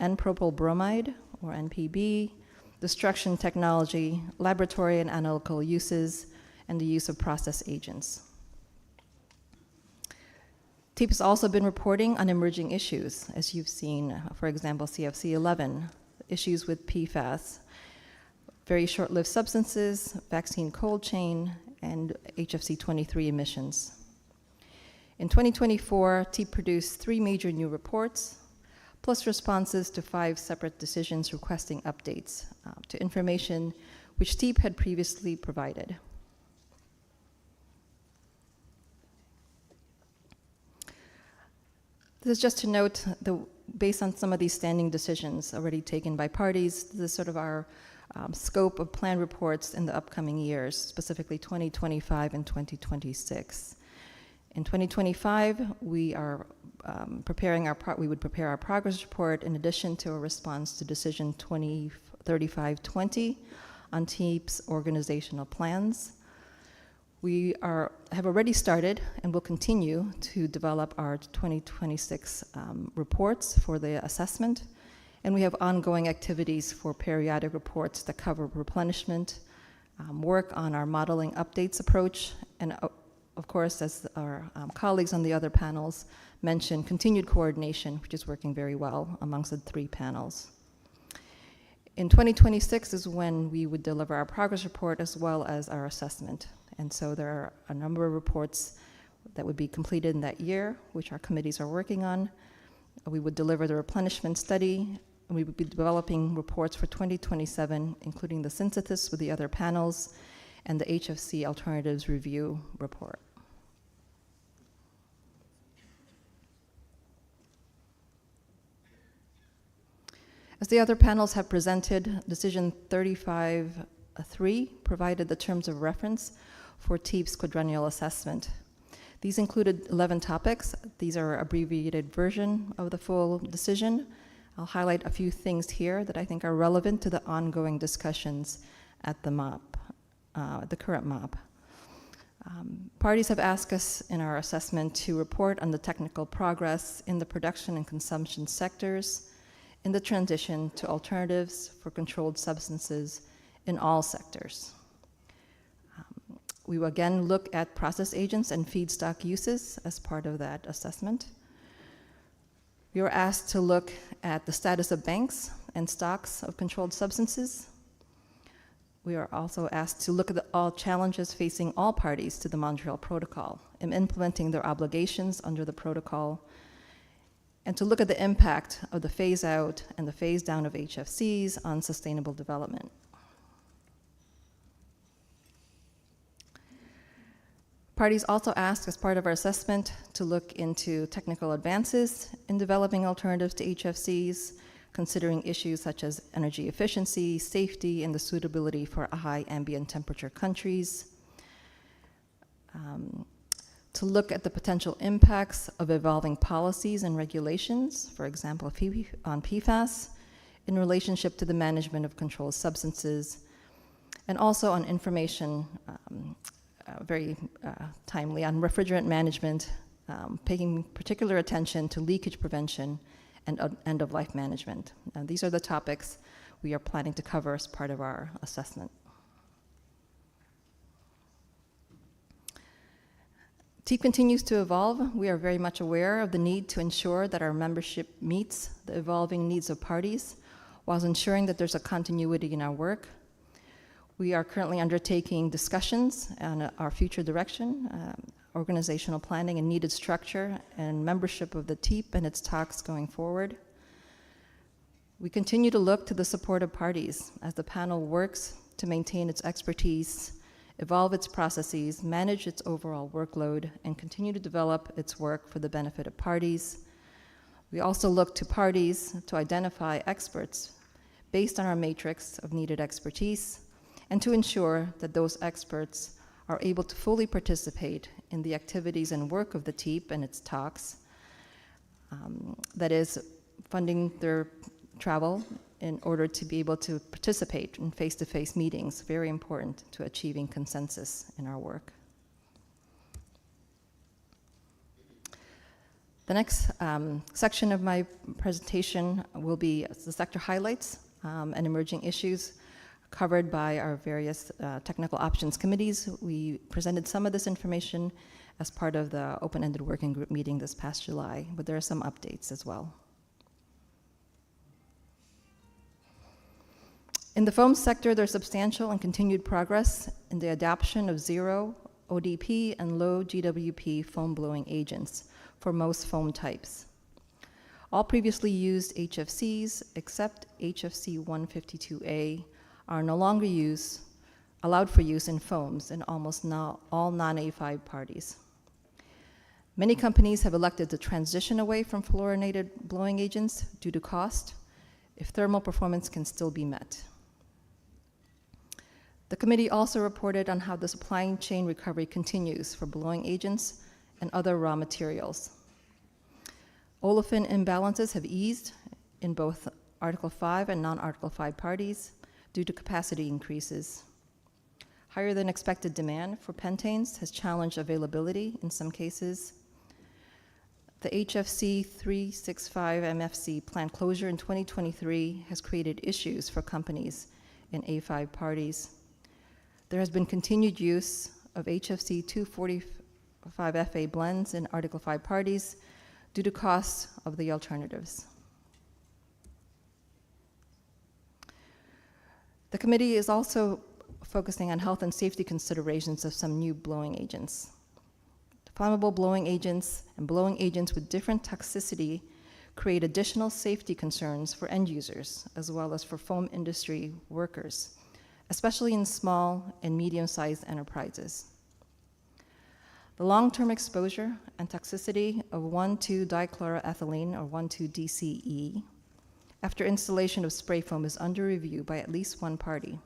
[SPEAKER 10] N-propyl bromide, or NPB, destruction technology, laboratory and analytical uses, and the use of process agents. TEEP has also been reporting on emerging issues, as you've seen, for example, CFC 11, issues with PFAS, very short-lived substances, vaccine cold chain, and HFC 23 emissions. In 2024, TEEP produced 3 major new reports, plus responses to 5 separate decisions requesting updates to information which TEEP had previously provided. This is just to note, based on some of these standing decisions already taken by parties, this is sort of our scope of plan reports in the upcoming years, specifically 2025 and 2026. In 2025, we are we would prepare our progress report in addition to a response to Decision 3520 on TEEP's organizational plans. We have already started and will continue to develop our 2026 reports for the assessment, and we have ongoing activities for periodic reports that cover replenishment, work on our modeling updates approach, and of course, as our colleagues on the other panels mentioned, continued coordination, which is working very well amongst the 3 panels. In 2026 is when we would deliver our progress report as well as our assessment. And so there are a number of reports that would be completed in that year, which our committees are working on. We would deliver the replenishment study, and we would be developing reports for 2027, including the synthesis with the other panels and the HFC alternatives review report. As the other panels have presented, Decision 35-3 provided the terms of reference for TEEP's quadrennial assessment. These included 11 topics. These are an abbreviated version of the full decision. I'll highlight a few things here that I think are relevant to the ongoing discussions at the MOP, the current MOP. Parties have asked us in our assessment to report on the technical progress in the production and consumption sectors, in the transition to alternatives for controlled substances in all sectors. We will again look at process agents and feedstock uses as part of that assessment. We were asked to look at the status of banks and stocks of controlled substances. We are also asked to look at all challenges facing all parties to the Montreal Protocol in implementing their obligations under the protocol, and to look at the impact of the phase out and the phase down of HFCs on sustainable development. Parties also asked, as part of our assessment, to look into technical advances in developing alternatives to HFCs, considering issues such as energy efficiency, safety, and the suitability for high ambient temperature countries. To look at the potential impacts of evolving policies and regulations, for example, on PFAS, in relationship to the management of controlled substances, and also on information very timely on refrigerant management, paying particular attention to leakage prevention and end-of-life management. These are the topics we are planning to cover as part of our assessment. TEEP continues to evolve. We are very much aware of the need to ensure that our membership meets the evolving needs of parties, while ensuring that there's a continuity in our work. We are currently undertaking discussions on our future direction, organizational planning and needed structure, and membership of the TEEP and its talks going forward. We continue to look to the support of parties as the panel works to maintain its expertise, evolve its processes, manage its overall workload, and continue to develop its work for the benefit of parties. We also look to parties to identify experts based on our matrix of needed expertise, and to ensure that those experts are able to fully participate in the activities and work of the TEEP and its talks. That is, funding their travel in order to be able to participate in face-to-face meetings, very important to achieving consensus in our work. The next section of my presentation will be the sector highlights and emerging issues covered by our various technical options committees. We presented some of this information as part of the open-ended working group meeting this past July, but there are some updates as well. In the foam sector, there's substantial and continued progress in the adoption of zero ODP and low GWP foam blowing agents for most foam types. All previously used HFCs, except HFC 152A, are no longer allowed for use in foams in almost all non-A5 parties. Many companies have elected to transition away from fluorinated blowing agents due to cost, if thermal performance can still be met. The committee also reported on how the supply chain recovery continues for blowing agents and other raw materials. Olefin imbalances have eased in both Article 5 and non-Article 5 parties due to capacity increases. Higher than expected demand for pentanes has challenged availability in some cases. The HFC 365 MFC plant closure in 2023 has created issues for companies in A5 parties. There has been continued use of HFC 245FA blends in Article 5 parties due to costs of the alternatives. The committee is also focusing on health and safety considerations of some new blowing agents. Flammable blowing agents and blowing agents with different toxicity create additional safety concerns for end users, as well as for foam industry workers, especially in small and medium-sized enterprises. The long-term exposure and toxicity of 1,2-dichloroethylene, or 1,2-DCE, after installation of spray foam is under review by at least one party.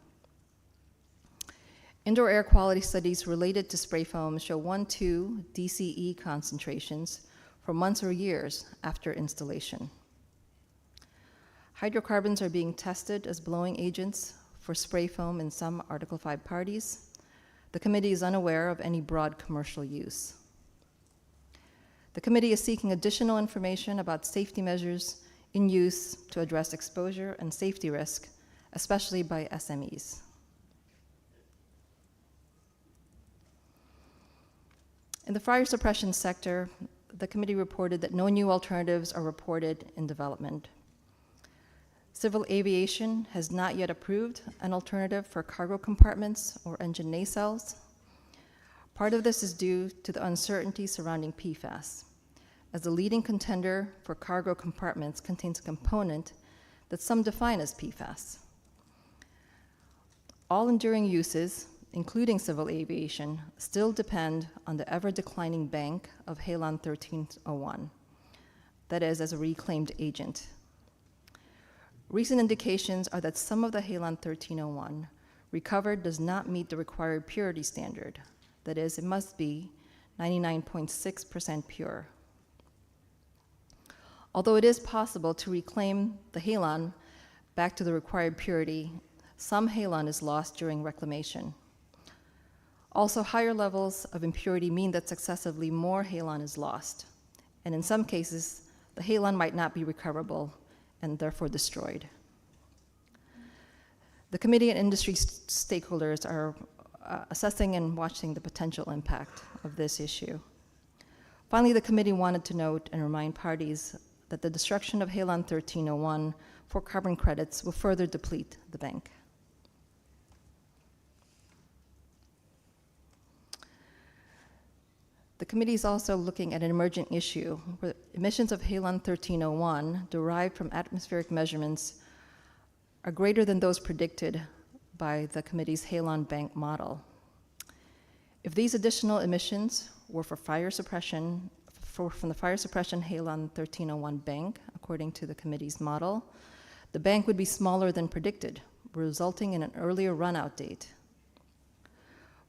[SPEAKER 10] Indoor air quality studies related to spray foam show 1,2-DCE concentrations for months or years after installation. Hydrocarbons are being tested as blowing agents for spray foam in some Article 5 parties. The committee is unaware of any broad commercial use. The committee is seeking additional information about safety measures in use to address exposure and safety risk, especially by SMEs. In the fire suppression sector, the committee reported that no new alternatives are reported in development. Civil aviation has not yet approved an alternative for cargo compartments or engine nacelles. Part of this is due to the uncertainty surrounding PFAS, as the leading contender for cargo compartments contains a component that some define as PFAS. All enduring uses, including civil aviation, still depend on the ever-declining bank of halon 1301, that is, as a reclaimed agent. Recent indications are that some of the halon 1301 recovered does not meet the required purity standard, that is, it must be 99.6% pure. Although it is possible to reclaim the halon back to the required purity, some halon is lost during reclamation. Also, higher levels of impurity mean that successively more halon is lost, and in some cases, the halon might not be recoverable and therefore destroyed. The committee and industry stakeholders are assessing and watching the potential impact of this issue. Finally, the committee wanted to note and remind parties that the destruction of halon 1301 for carbon credits will further deplete the bank. The committee is also looking at an emerging issue where emissions of halon 1301 derived from atmospheric measurements are greater than those predicted by the committee's halon bank model. If these additional emissions were for fire suppression, from the fire suppression halon 1301 bank, according to the committee's model, the bank would be smaller than predicted, resulting in an earlier run-out date.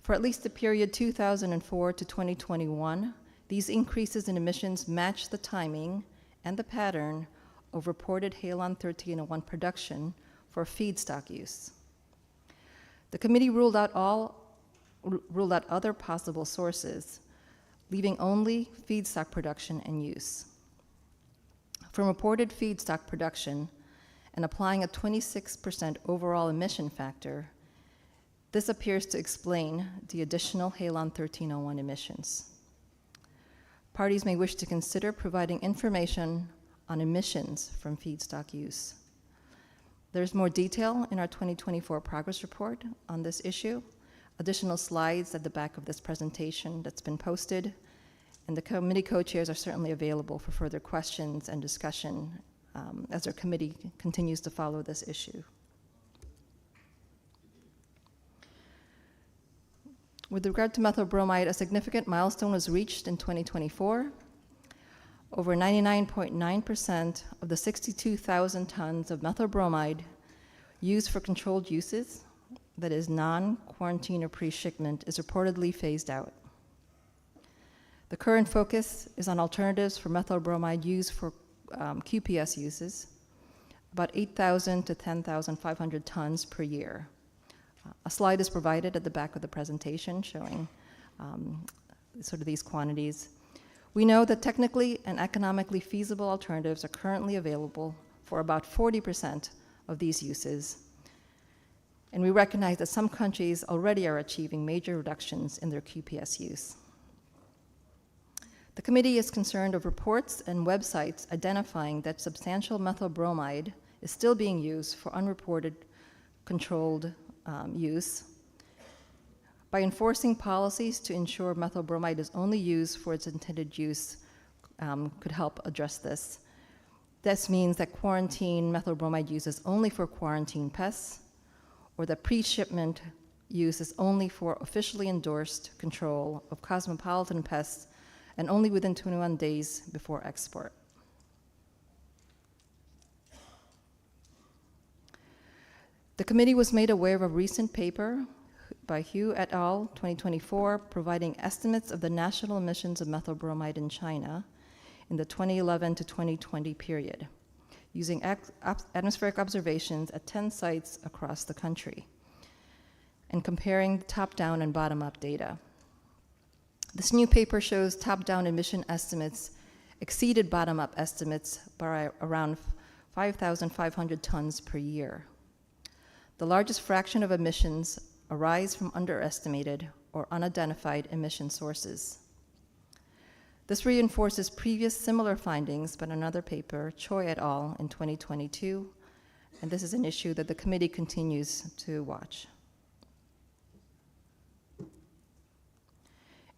[SPEAKER 10] For at least the period 2004 to 2021, these increases in emissions match the timing and the pattern of reported halon 1301 production for feedstock use. The committee ruled out other possible sources, leaving only feedstock production and use. From reported feedstock production and applying a 26% overall emission factor, this appears to explain the additional halon 1301 emissions. Parties may wish to consider providing information on emissions from feedstock use. There's more detail in our 2024 progress report on this issue, additional slides at the back of this presentation that's been posted, and the committee co-chairs are certainly available for further questions and discussion as our committee continues to follow this issue. With regard to methyl bromide, a significant milestone was reached in 2024. Over 99.9% of the 62,000 tons of methyl bromide used for controlled uses, that is non-quarantine or pre-shipment, is reportedly phased out. The current focus is on alternatives for methyl bromide used for QPS uses, about 8,000 to 10,500 tons per year. A slide is provided at the back of the presentation showing sort of these quantities. We know that technically and economically feasible alternatives are currently available for about 40% of these uses. And we recognize that some countries already are achieving major reductions in their QPS use. The committee is concerned of reports and websites identifying that substantial methyl bromide is still being used for unreported controlled use. By enforcing policies to ensure methyl bromide is only used for its intended use could help address this. This means that quarantine methyl bromide use is only for quarantine pests, or that pre-shipment use is only for officially endorsed control of cosmopolitan pests and only within 21 days before export. The committee was made aware of a recent paper by Hu et al. 2024 providing estimates of the national emissions of methyl bromide in China in the 2011 to 2020 period, using atmospheric observations at 10 sites across the country, and comparing top-down and bottom-up data. This new paper shows top-down emission estimates exceeded bottom-up estimates by around 5,500 tons per year. The largest fraction of emissions arise from underestimated or unidentified emission sources. This reinforces previous similar findings by another paper, Choi et al. In 2022, and this is an issue that the committee continues to watch.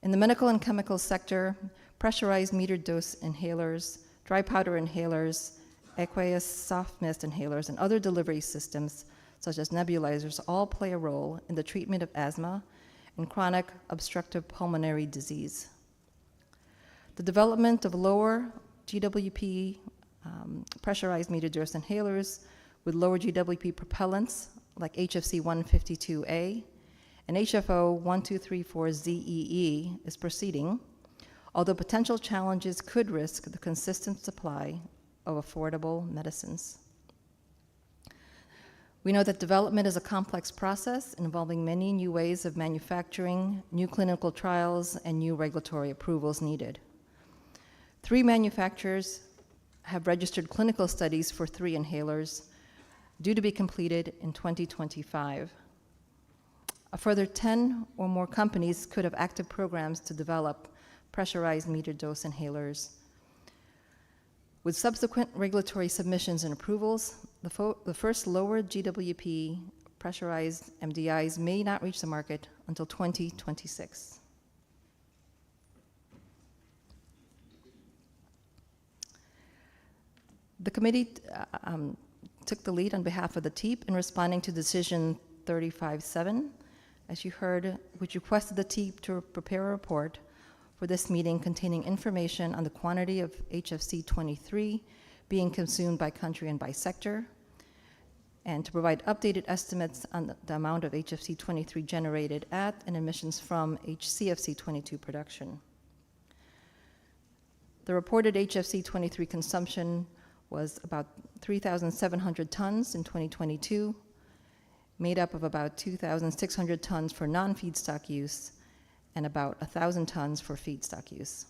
[SPEAKER 10] In the medical and chemical sector, pressurized metered dose inhalers, dry powder inhalers, aqueous soft mist inhalers, and other delivery systems such as nebulizers all play a role in the treatment of asthma and chronic obstructive pulmonary disease. The development of lower GWP pressurized metered dose inhalers with lower GWP propellants like HFC 152A and HFO 1234ZEE is proceeding, although potential challenges could risk the consistent supply of affordable medicines. We know that development is a complex process involving many new ways of manufacturing, new clinical trials, and new regulatory approvals needed. 3 manufacturers have registered clinical studies for 3 inhalers due to be completed in 2025. A further 10 or more companies could have active programs to develop pressurized metered dose inhalers. With subsequent regulatory submissions and approvals, the first lower GWP pressurized MDIs may not reach the market until 2026. The committee took the lead on behalf of the TEEP in responding to decision 35-7, as you heard, which requested the TEEP to prepare a report for this meeting containing information on the quantity of HFC 23 being consumed by country and by sector, and to provide updated estimates on the amount of HFC 23 generated at and emissions from HCFC 22 production. The reported HFC 23 consumption was about 3,700 tons in 2022, made up of about 2,600 tons for non-feedstock use and about 1,000 tons for feedstock use.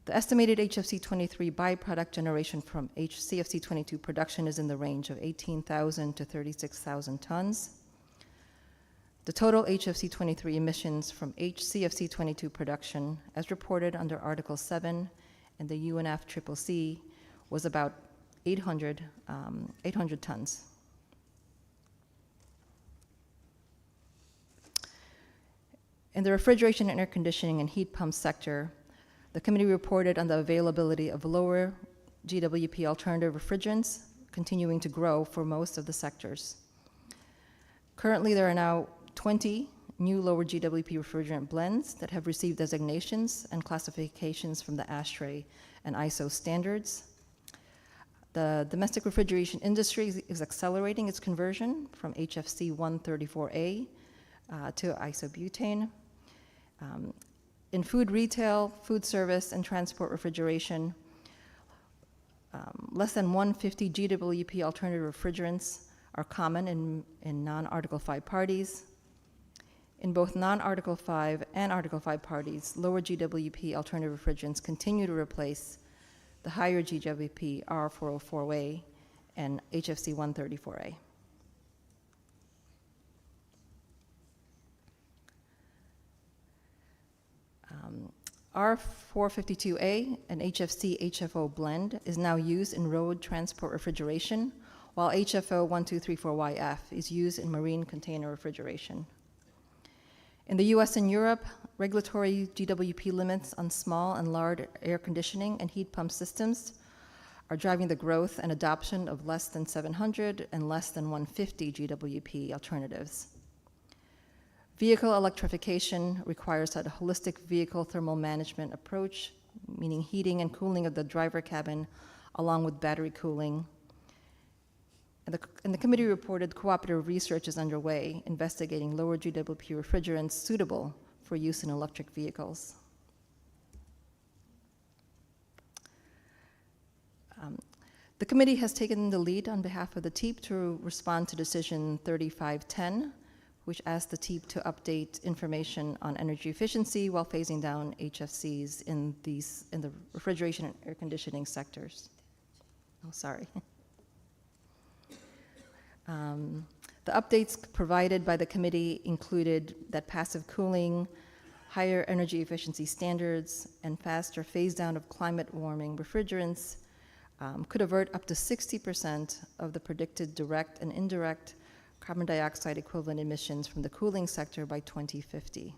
[SPEAKER 10] The estimated HFC 23 byproduct generation from HCFC 22 production is in the range of 18,000 to 36,000 tons. The total HFC 23 emissions from HCFC 22 production, as reported under Article 7 and the UNFCCC, was about 800 tons. In the refrigeration and air conditioning and heat pump sector, the committee reported on the availability of lower GWP alternative refrigerants continuing to grow for most of the sectors. Currently, there are now 20 new lower GWP refrigerant blends that have received designations and classifications from the ASHRAE and ISO standards. The domestic refrigeration industry is accelerating its conversion from HFC 134A to isobutane. In food retail, food service, and transport refrigeration, less than 150 GWP alternative refrigerants are common in non-Article 5 parties. In both non-Article 5 and Article 5 parties, lower GWP alternative refrigerants continue to replace the higher GWP R404A and HFC 134A. R452A, an HFC HFO blend, is now used in road transport refrigeration, while HFO 1234YF is used in marine container refrigeration. In the US and Europe, regulatory GWP limits on small and large air conditioning and heat pump systems are driving the growth and adoption of less than 700 and less than 150 GWP alternatives. Vehicle electrification requires a holistic vehicle thermal management approach, meaning heating and cooling of the driver cabin, along with battery cooling. And the committee reported cooperative research is underway investigating lower GWP refrigerants suitable for use in electric vehicles. The committee has taken the lead on behalf of the TEEP to respond to Decision 3510, which asked the TEEP to update information on energy efficiency while phasing down HFCs in the refrigeration and air conditioning sectors. Oh, sorry. The updates provided by the committee included that passive cooling, higher energy efficiency standards, and faster phase down of climate warming refrigerants could avert up to 60% of the predicted direct and indirect carbon dioxide equivalent emissions from the cooling sector by 2050.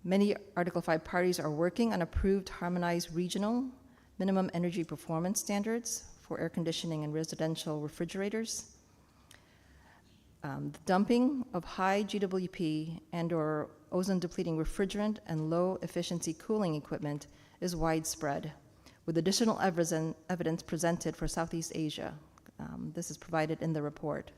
[SPEAKER 10] Many Article 5 parties are working on approved harmonized regional minimum energy performance standards for air conditioning and residential refrigerators. The dumping of high GWP and/or ozone-depleting refrigerant and low-efficiency cooling equipment is widespread, with additional evidence presented for Southeast Asia. This is provided in the report.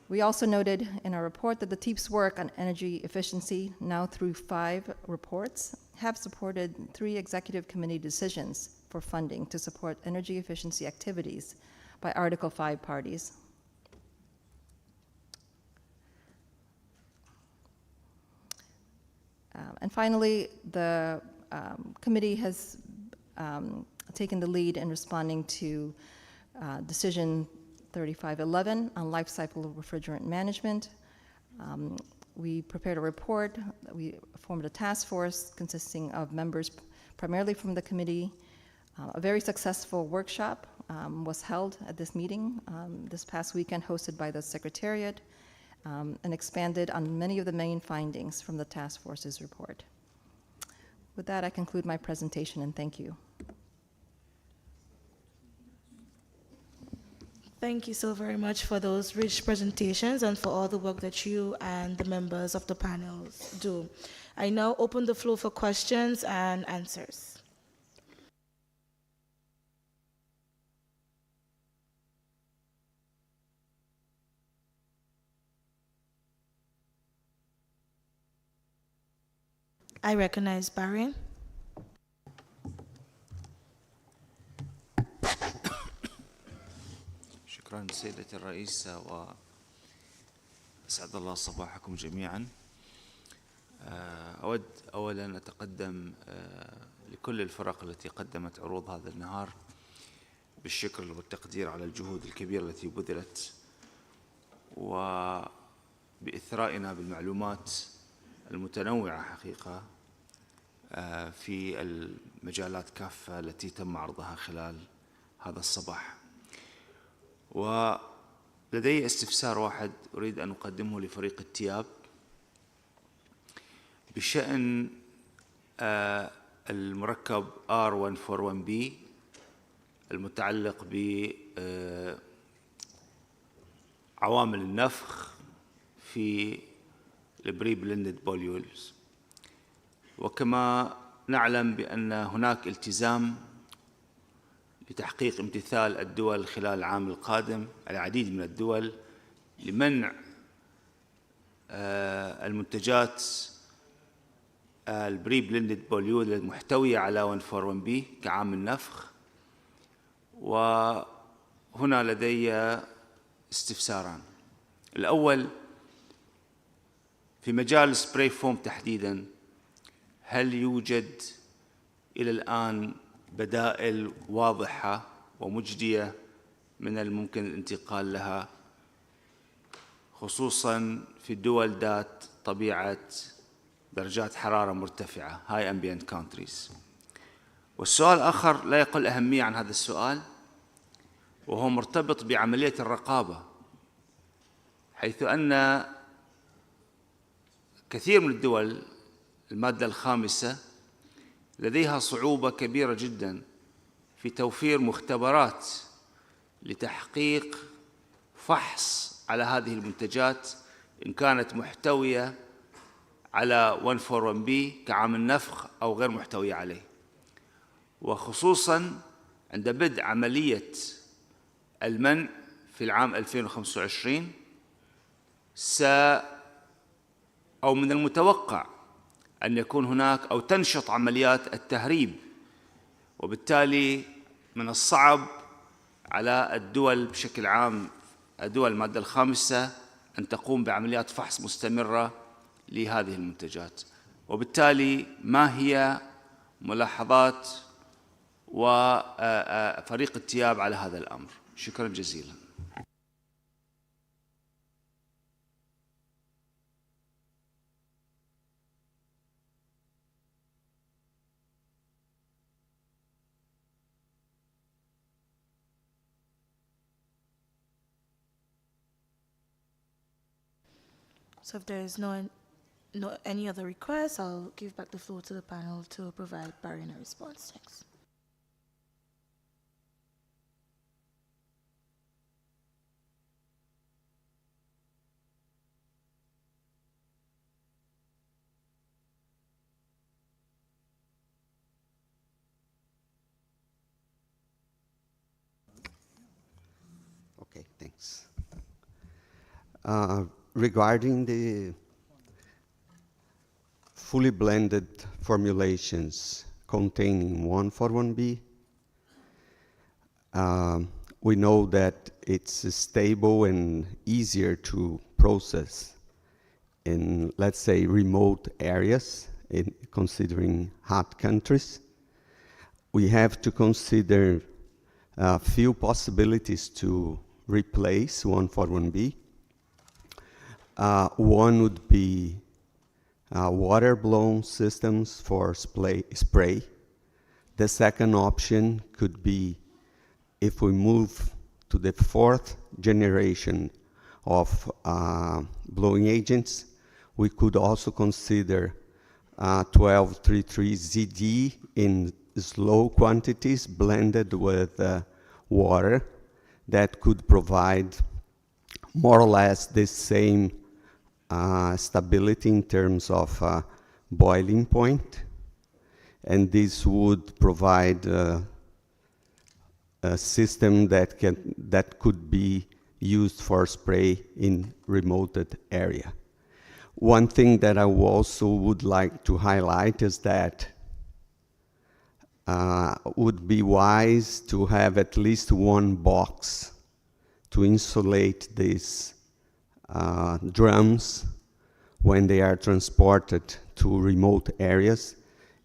[SPEAKER 10] We also noted in our report that the TEEP's work on energy efficiency, now through 5 reports, have supported 3 executive committee decisions for funding to support energy efficiency activities by Article 5 parties. And finally, the committee has taken the lead in responding to Decision 3511 on life cycle refrigerant management. We prepared a report. We formed a task force consisting of members primarily from the committee. A very successful workshop was held at this meeting this past weekend, hosted by the Secretariat, and expanded on many of the main findings from the task force's report. With that, I conclude my presentation, and thank you.
[SPEAKER 6] Thank you so very much for those rich presentations and for all the work that you and the members of the panels do. I now open the floor for questions and answers. I recognize Barry.
[SPEAKER 11] شكرا سيدة الرئيسة وأسعد الله صباحكم جميعا. أود أولا أن أتقدم لكل الفرق التي قدمت عروض هذا النهار بالشكر والتقدير على الجهود الكبيرة التي بذلت وبإثرائنا بالمعلومات المتنوعة حقيقة في المجالات كافة التي تم عرضها خلال هذا الصباح. ولدي استفسار واحد أريد أن أقدمه لفريق التياب بشأن المركب R141B المتعلق عوامل النفخ في البري بلندد بوليولز. وكما نعلم بأن هناك التزام لتحقيق امتثال الدول خلال العام القادم، العديد من الدول، لمنع المنتجات البري بلندد بوليول المحتوية على 141B كعامل نفخ. وهنا لدي استفساران. الأول في مجال السبراي فوم تحديداً، هل يوجد إلى الآن بدائل واضحة ومجدية من الممكن الانتقال لها، خصوصاً في الدول ذات طبيعة درجات حرارة مرتفعة high ambient countries؟ والسؤال الآخر لا يقل أهمية عن هذا السؤال، وهو مرتبط بعملية الرقابة، حيث أن كثير من الدول المادة الخامسة لديها صعوبة كبيرة جدا في توفير مختبرات لتحقيق فحص على هذه المنتجات إن كانت محتوية على 141B كعامل نفخ أو غير محتوية عليه. وخصوصا عند بدء عملية المنع في العام 2025 أو من المتوقع أن يكون هناك أو تنشط عمليات التهريب، وبالتالي من الصعب على الدول بشكل عام، الدول المادة الخامسة، أن تقوم بعمليات فحص مستمرة لهذه المنتجات. وبالتالي ما هي ملاحظات وفريق التياب على هذا الأمر؟ شكرا جزيلا.
[SPEAKER 6] So if there is any other requests, I'll give back the floor to the panel to provide Barry a response. Thanks.
[SPEAKER 12] Okay, thanks. Regarding the fully blended formulations containing 141B, we know that it's stable and easier to process in, let's say, remote areas, considering hot countries. We have to consider a few possibilities to replace 141B. One would be water-blown systems for spray. The second option could be, if we move to the fourth generation of blowing agents, we could also consider 1233ZD in slow quantities blended with water that could provide more or less the same stability in terms of boiling point. And this would provide a system that could be used for spray in remote area. One thing that I also would like to highlight is that would be wise to have at least one box to insulate these drums when they are transported to remote areas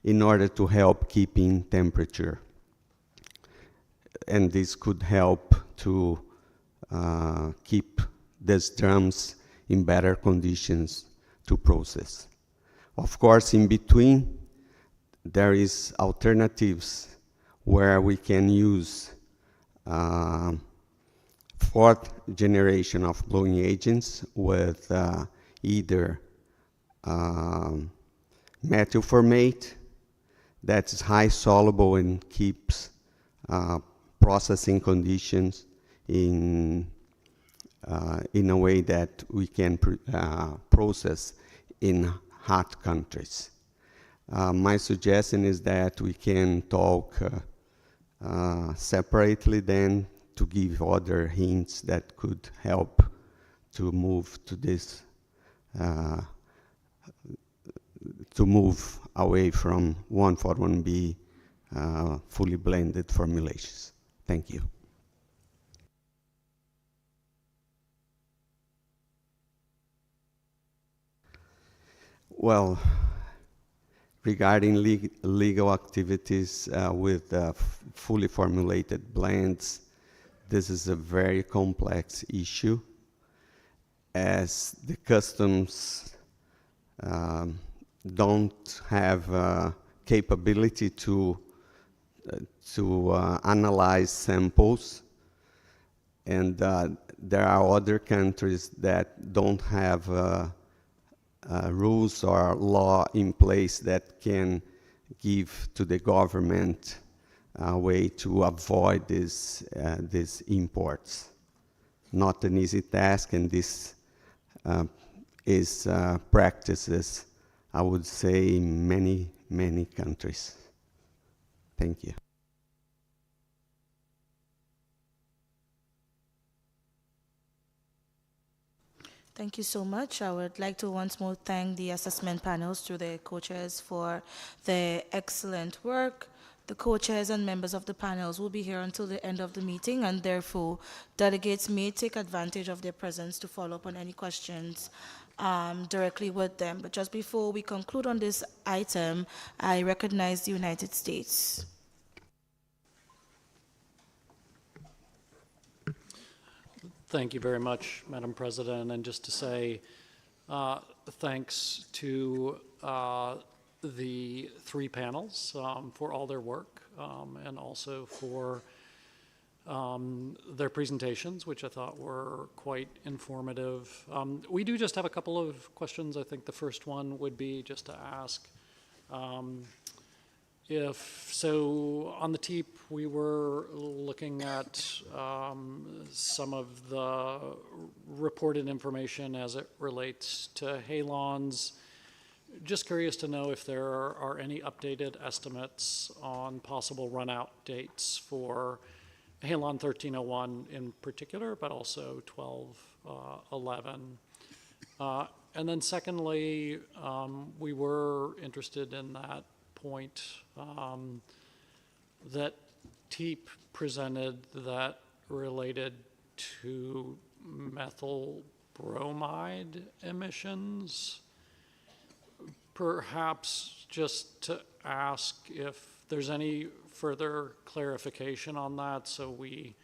[SPEAKER 12] in order to help keeping temperature. And this could help to keep these drums in better conditions to process. Of course, in between, there is alternatives where we can use fourth generation of blowing agents with either methylformate that's high soluble and keeps processing conditions in in a way that we can process in hot countries. My suggestion is that we can talk separately then to give other hints that could help to move to this, to move away from 141B fully blended formulations. Thank you. Well, regarding legal activities with fully formulated blends, this is a very complex issue, as the customs don't have capability to analyze samples, and there are other countries that don't have rules or law in place that can give to the government a way to avoid these imports. Not an easy task, and this is practices, I would say, in many, many countries. Thank you.
[SPEAKER 6] Thank you so much. I would like to once more thank the assessment panels through their co-chairs for their excellent work. The co-chairs and members of the panels will be here until the end of the meeting, and therefore delegates may take advantage of their presence to follow up on any questions directly with them. But just before we conclude on this item, I recognize the United States.
[SPEAKER 13] Thank you very much, Madam President. And just to say thanks to the three panels for all their work and also for their presentations, which I thought were quite informative. We do just have a couple of questions. I think the first one would be just to ask if, so on the TEEP, we were looking at some of the reported information as it relates to halons. Just curious to know if there are any updated estimates on possible run-out dates for Halon 1301 in particular, but also 1211. And then secondly, we were interested in that point that TEEP presented that related to methyl bromide emissions. Perhaps just to ask if there's any further clarification on that, so we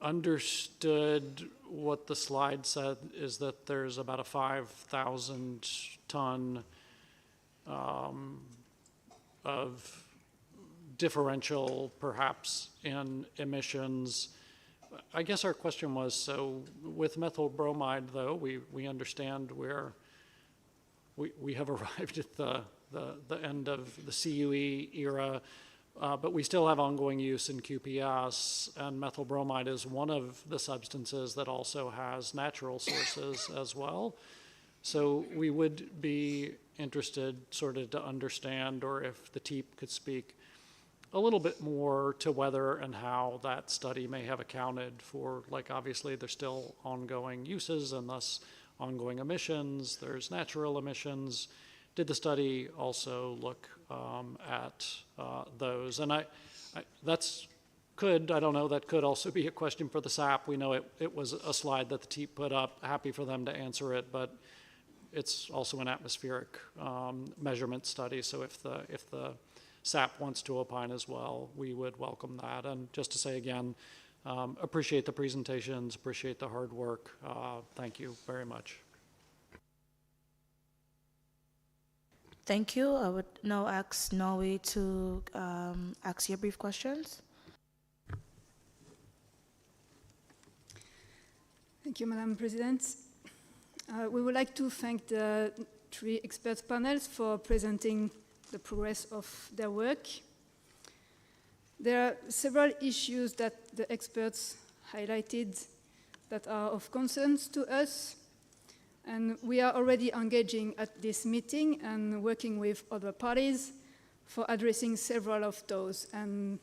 [SPEAKER 13] understood what the slide said is that there's about a 5,000 ton of differential perhaps in emissions. I guess our question was, so with methyl bromide though, we understand where we have arrived at the end of the CUE era, but we still have ongoing use in QPS, and methyl bromide is one of the substances that also has natural sources as well. So we would be interested sort of to understand, or if the TEEP could speak a little bit more to whether and how that study may have accounted for, like, obviously there's still ongoing uses and thus ongoing emissions, there's natural emissions. Did the study also look at those? And I don't know, that could also be a question for the SAP. We know it was a slide that the TEEP put up, happy for them to answer it, but it's also an atmospheric measurement study, so if the SAP wants to opine as well, we would welcome that. And just to say again, appreciate the presentations, appreciate the hard work. Thank you very much.
[SPEAKER 6] Thank you. I would now ask Norway to ask your brief questions.
[SPEAKER 14] Thank you, Madam President. We would like to thank the three expert panels for presenting the progress of their work. There are several issues that the experts highlighted that are of concern to us. And we are already engaging at this meeting and working with other parties for addressing several of those. And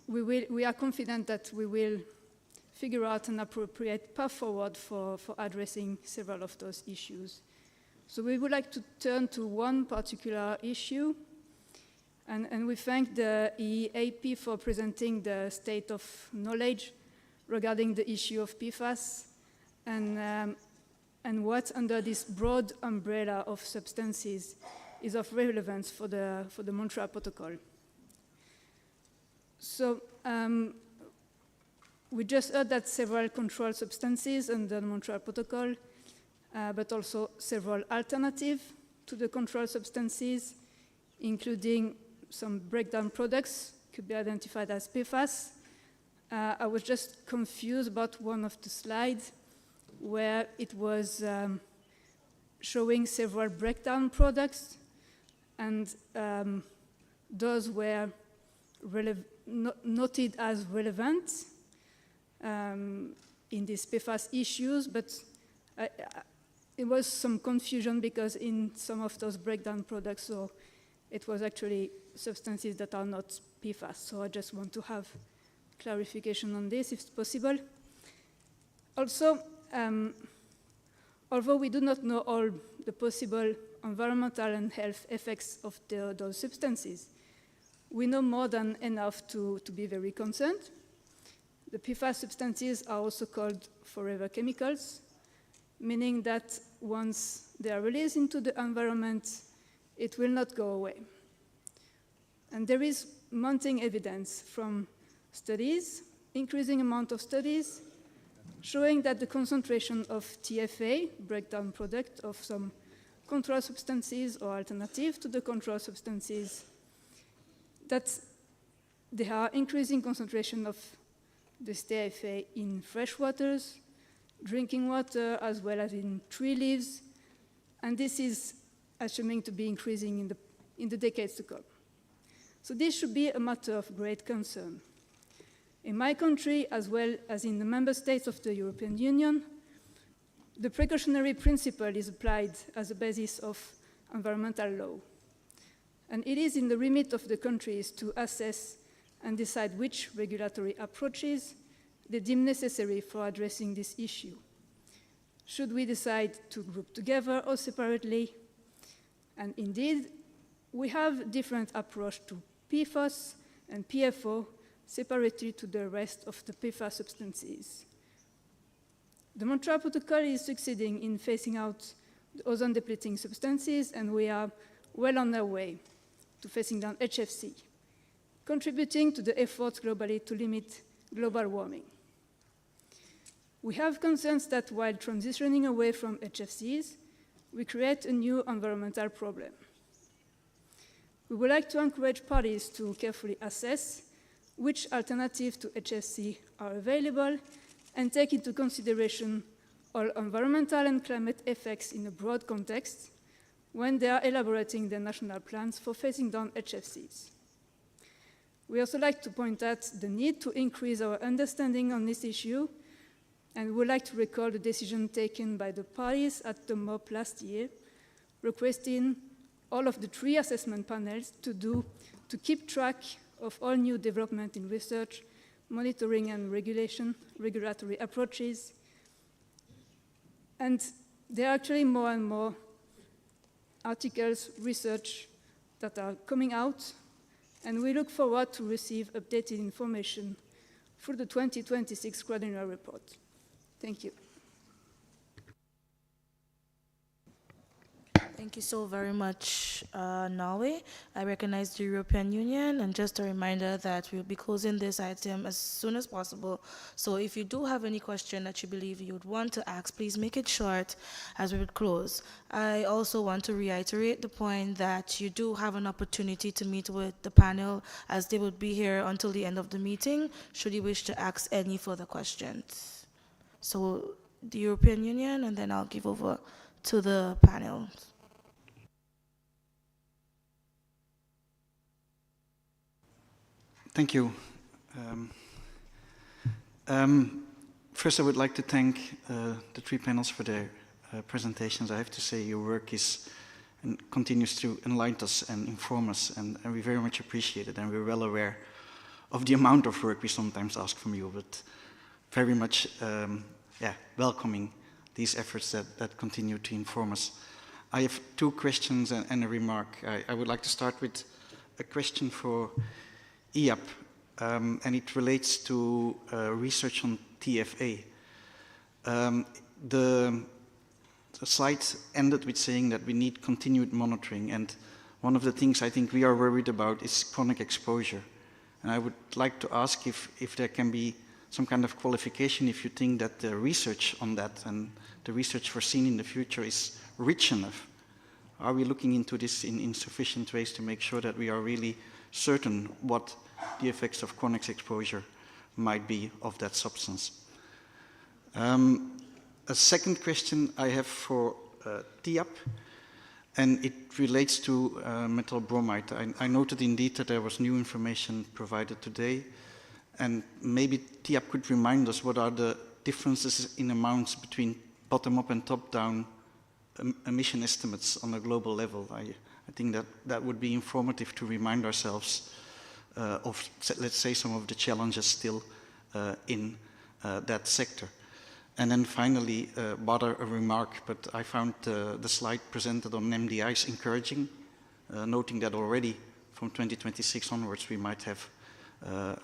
[SPEAKER 14] we are confident that we will figure out an appropriate path forward for addressing several of those issues. So we would like to turn to one particular issue, and we thank the EAP for presenting the state of knowledge regarding the issue of PFAS and what under this broad umbrella of substances is of relevance for the Montreal Protocol. So we just heard that several controlled substances under the Montreal Protocol, but also several alternatives to the controlled substances, including some breakdown products could be identified as PFAS. I was just confused about one of the slides where it was showing several breakdown products, and those were noted as relevant in these PFAS issues, but it was some confusion because in some of those breakdown products, so it was actually substances that are not PFAS. So I just want to have clarification on this, if it's possible. Also, although we do not know all the possible environmental and health effects of those substances, we know more than enough to be very concerned. The PFAS substances are also called forever chemicals, meaning that once they are released into the environment, it will not go away. And there is mounting evidence from studies, increasing amount of studies, showing that the concentration of TFA, breakdown product of some controlled substances or alternative to the controlled substances, that there are increasing concentration of this TFA in fresh waters, drinking water, as well as in tree leaves, and this is assuming to be increasing in the decades to come. So this should be a matter of great concern. In my country, as well as in the member states of the European Union, the precautionary principle is applied as a basis of environmental law. And it is in the remit of the countries to assess and decide which regulatory approaches they deem necessary for addressing this issue. Should we decide to group together or separately? And indeed, we have different approach to PFOS and PFO separately to the rest of the PFAS substances. The Montreal Protocol is succeeding in phasing out the ozone-depleting substances, and we are well on our way to phasing down HFC, contributing to the efforts globally to limit global warming. We have concerns that while transitioning away from HFCs, we create a new environmental problem. We would like to encourage parties to carefully assess which alternatives to HFC are available and take into consideration all environmental and climate effects in a broad context when they are elaborating their national plans for phasing down HFCs. We also like to point out the need to increase our understanding on this issue, and we would like to recall the decision taken by the parties at the MOP last year, requesting all of the 3 assessment panels to keep track of all new development in research, monitoring and regulatory approaches. And there are actually more and more articles, research that are coming out, and we look forward to receive updated information through the 2026 Granular Report. Thank you.
[SPEAKER 6] Thank you so very much, Norway. I recognize the European Union, and just a reminder that we'll be closing this item as soon as possible. So if you do have any question that you believe you would want to ask, please make it short as we would close. I also want to reiterate the point that you do have an opportunity to meet with the panel, as they would be here until the end of the meeting, should you wish to ask any further questions. So the European Union, and then I'll give over to the panel.
[SPEAKER 15] Thank you. First, I would like to thank the three panels for their presentations. I have to say your work is and continues to enlighten us and inform us, and we very much appreciate it, and we're well aware of the amount of work we sometimes ask from you, but very much welcoming these efforts that continue to inform us. I have two questions and a remark. I would like to start with a question for IAP, and it relates to research on TFA. The slide ended with saying that we need continued monitoring, and one of the things I think we are worried about is chronic exposure. And I would like to ask if there can be some kind of qualification if you think that the research on that and the research foreseen in the future is rich enough. Are we looking into this in sufficient ways to make sure that we are really certain what the effects of chronic exposure might be of that substance? A second question I have for TIAP, and it relates to methyl bromide. I noted indeed that there was new information provided today, and maybe TIAP could remind us what are the differences in amounts between bottom-up and top-down emission estimates on a global level. I think that would be informative to remind ourselves of, let's say, some of the challenges still in that sector. And then finally, rather a remark, but I found the slide presented on MDIs encouraging, noting that already from 2026 onwards we might have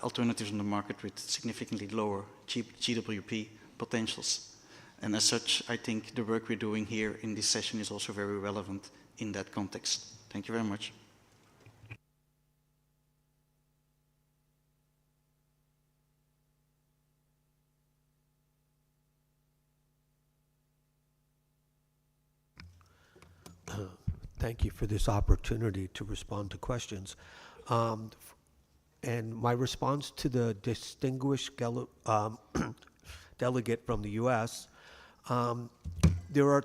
[SPEAKER 15] alternatives in the market with significantly lower GWP potentials. And as such, I think the work we're doing here in this session is also very relevant in that context. Thank you very much.
[SPEAKER 16] Thank you for this opportunity to respond to questions. And my response to the distinguished delegate from the U.S., there are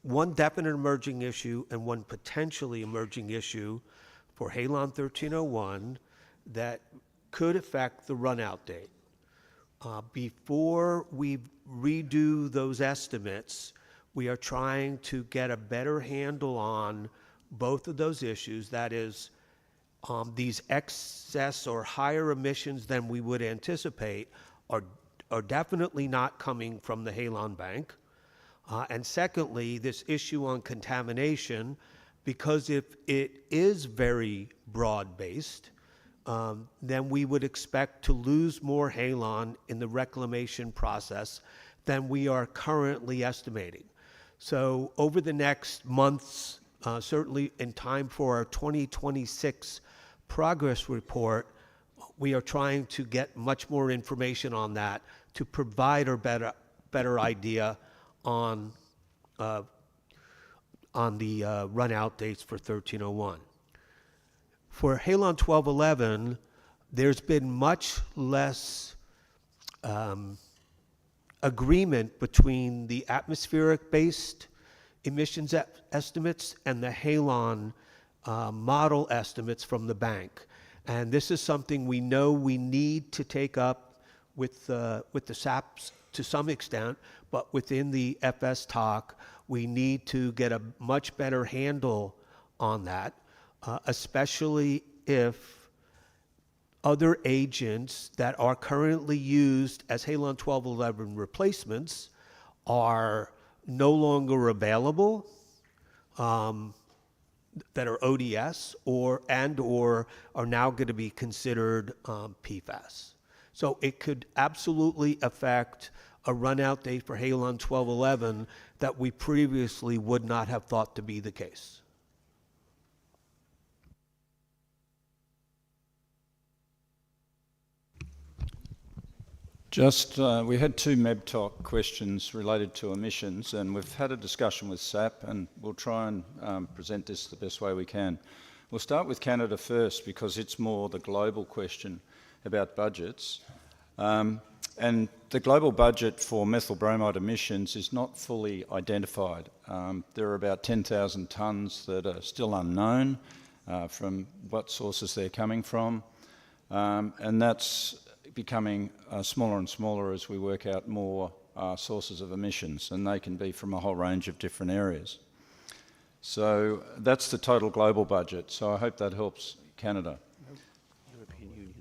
[SPEAKER 16] one definite emerging issue and one potentially emerging issue for Halon 1301 that could affect the run-out date. Before we redo those estimates, we are trying to get a better handle on both of those issues. That is, these excess or higher emissions than we would anticipate are definitely not coming from the Halon Bank. And secondly, this issue on contamination, because if it is very broad-based, then we would expect to lose more halon in the reclamation process than we are currently estimating. So over the next months, certainly in time for our 2026 progress report, we are trying to get much more information on that to provide a better idea on the run-out dates for 1301. For Halon 1211, there's been much less agreement between the atmospheric-based emissions estimates and the Halon model estimates from the bank. And this is something we know we need to take up with the SAPs to some extent, but within the FS talk, we need to get a much better handle on that, especially if other agents that are currently used as Halon 1211 replacements are no longer available, that are ODS or are now going to be considered PFAS. So it could absolutely affect a run-out date for Halon 1211 that we previously would not have thought to be the case.
[SPEAKER 17] We had two MEBTOC questions related to emissions, and we've had a discussion with SAP, and we'll try and present this the best way we can. We'll start with Canada first because it's more the global question about budgets. And the global budget for methyl bromide emissions is not fully identified. There are about 10,000 tonnes that are still unknown from what sources they're coming from, and that's becoming smaller and smaller as we work out more sources of emissions, and they can be from a whole range of different areas. So that's the total global budget. So I hope that helps Canada.
[SPEAKER 5] European Union.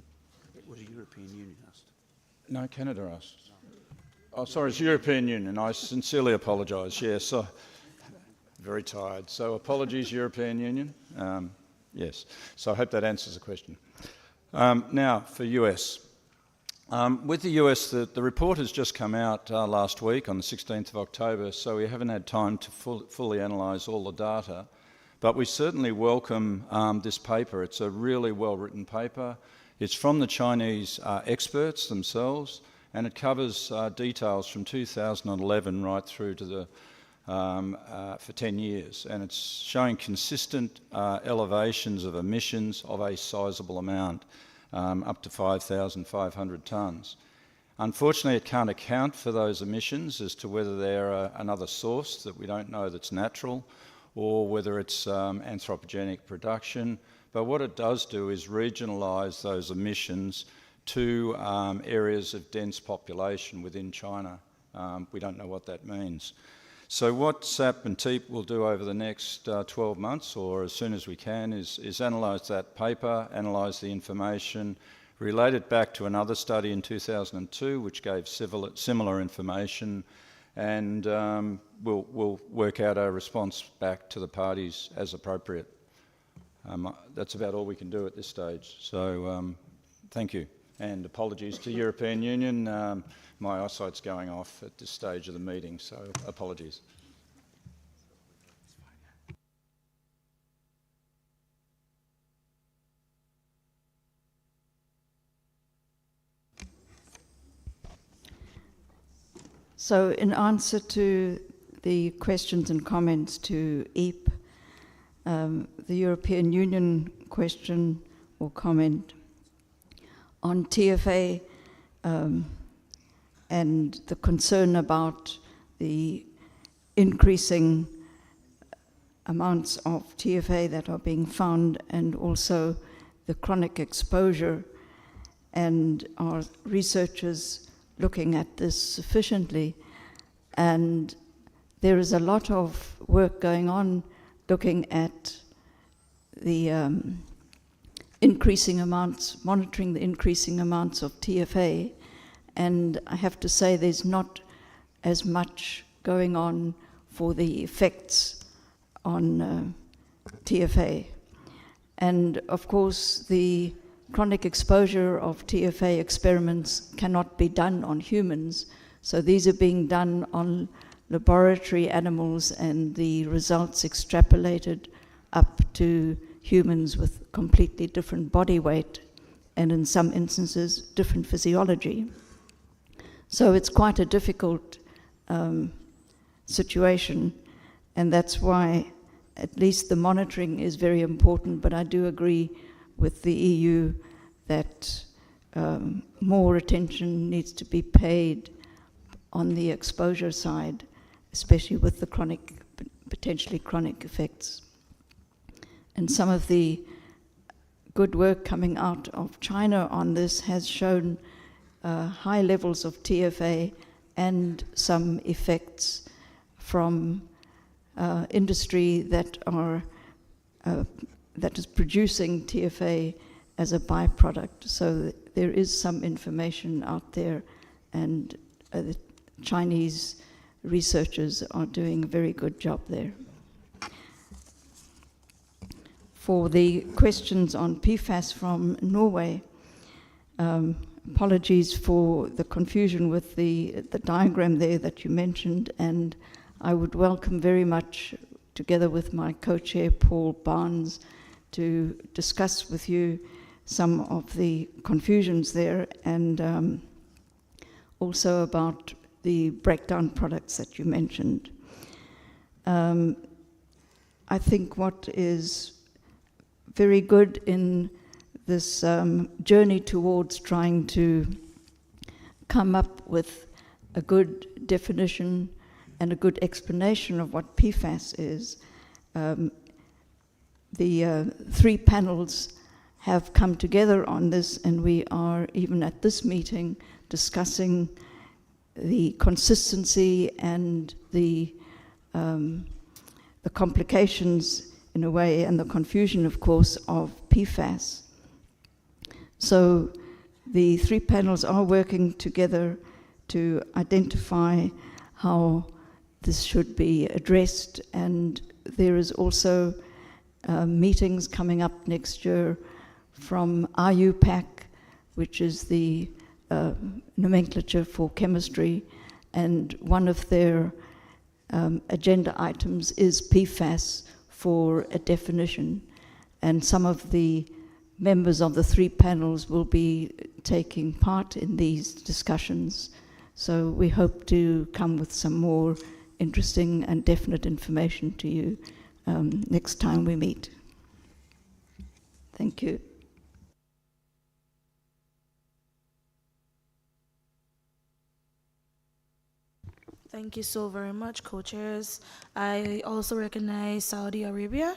[SPEAKER 5] It was a European Union asked.
[SPEAKER 17] No, Canada asked. Oh, sorry, it's European Union. I sincerely apologise. Yes, very tired. So apologies, European Union. Yes. So I hope that answers the question. Now for US. With the US, the report has just come out last week on the 16th of October, so we haven't had time to fully analyse all the data. But we certainly welcome this paper. It's a really well-written paper. It's from the Chinese experts themselves, and it covers details from 2011 right through to the for 10 years. And it's showing consistent elevations of emissions of a sizable amount, up to 5,500 tonnes. Unfortunately, it can't account for those emissions as to whether they're another source that we don't know that's natural, or whether it's anthropogenic production. But what it does do is regionalise those emissions to areas of dense population within China. We don't know what that means. So what SAP and TEEP will do over the next 12 months, or as soon as we can, is analyse that paper, analyse the information, relate it back to another study in 2002 which gave similar information, and we'll work out our response back to the parties as appropriate. That's about all we can do at this stage. So thank you. And apologies to European Union. My eyesight's going off at this stage of the meeting, so apologies.
[SPEAKER 9] So in answer to the questions and comments to EAP, the European Union question or comment on TFA and the concern about the increasing amounts of TFA that are being found, and also the chronic exposure, and our researchers looking at this sufficiently. And there is a lot of work going on looking at the increasing amounts, monitoring the increasing amounts of TFA. And I have to say there's not as much going on for the effects on TFA. And of course, the chronic exposure of TFA experiments cannot be done on humans. So these are being done on laboratory animals, and the results extrapolated up to humans with completely different body weight, and in some instances, different physiology. So it's quite a difficult situation, and that's why at least the monitoring is very important. But I do agree with the EU that more attention needs to be paid on the exposure side, especially with the chronic, potentially chronic effects. And some of the good work coming out of China on this has shown high levels of TFA and some effects from industry that are that is producing TFA as a byproduct. So there is some information out there, and the Chinese researchers are doing a very good job there. For the questions on PFAS from Norway, apologies for the confusion with the diagram there that you mentioned, and I would welcome very much, together with my co-chair Paul Barnes, to discuss with you some of the confusions there, and also about the breakdown products that you mentioned. I think what is very good in this journey towards trying to come up with a good definition and a good explanation of what PFAS is. The three panels have come together on this, and we are, even at this meeting, discussing the consistency and the complications, in a way, and the confusion, of course, of PFAS. So the three panels are working together to identify how this should be addressed, and there is also meetings coming up next year from RUPAC, which is the nomenclature for chemistry, and one of their agenda items is PFAS for a definition, and some of the members of the three panels will be taking part in these discussions. So we hope to come with some more interesting and definite information to you next time we meet. Thank you.
[SPEAKER 6] Thank you so very much, co-chairs. I also recognize Saudi Arabia.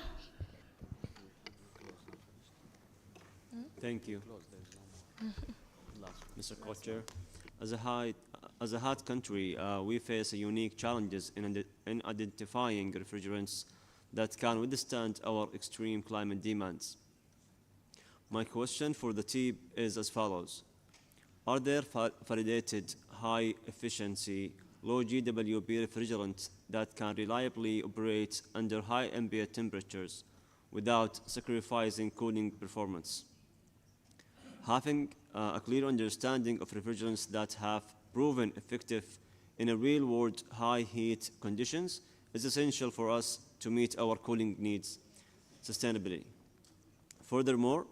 [SPEAKER 18] Thank you. Mr. Co-Chair, as a hot country, we face unique challenges in identifying refrigerants that can withstand our extreme climate demands. My question for the team is as follows. Are there validated high-efficiency, low GWP refrigerants that can reliably operate under high ambient temperatures without sacrificing cooling performance? Having a clear understanding of refrigerants that have proven effective in a real-world high heat conditions is essential for us to meet our cooling needs sustainably. Furthermore,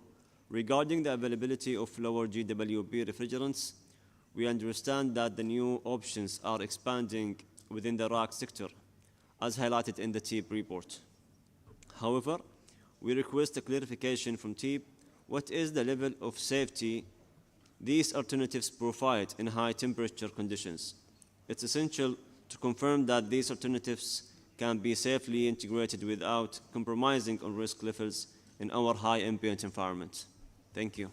[SPEAKER 18] regarding the availability of lower GWP refrigerants, we understand that the new options are expanding within the RAC sector, as highlighted in the TEEP report. However, we request a clarification from TEEP. What is the level of safety these alternatives provide in high temperature conditions? It's essential to confirm that these alternatives can be safely integrated without compromising on risk levels in our high ambient environment. Thank you.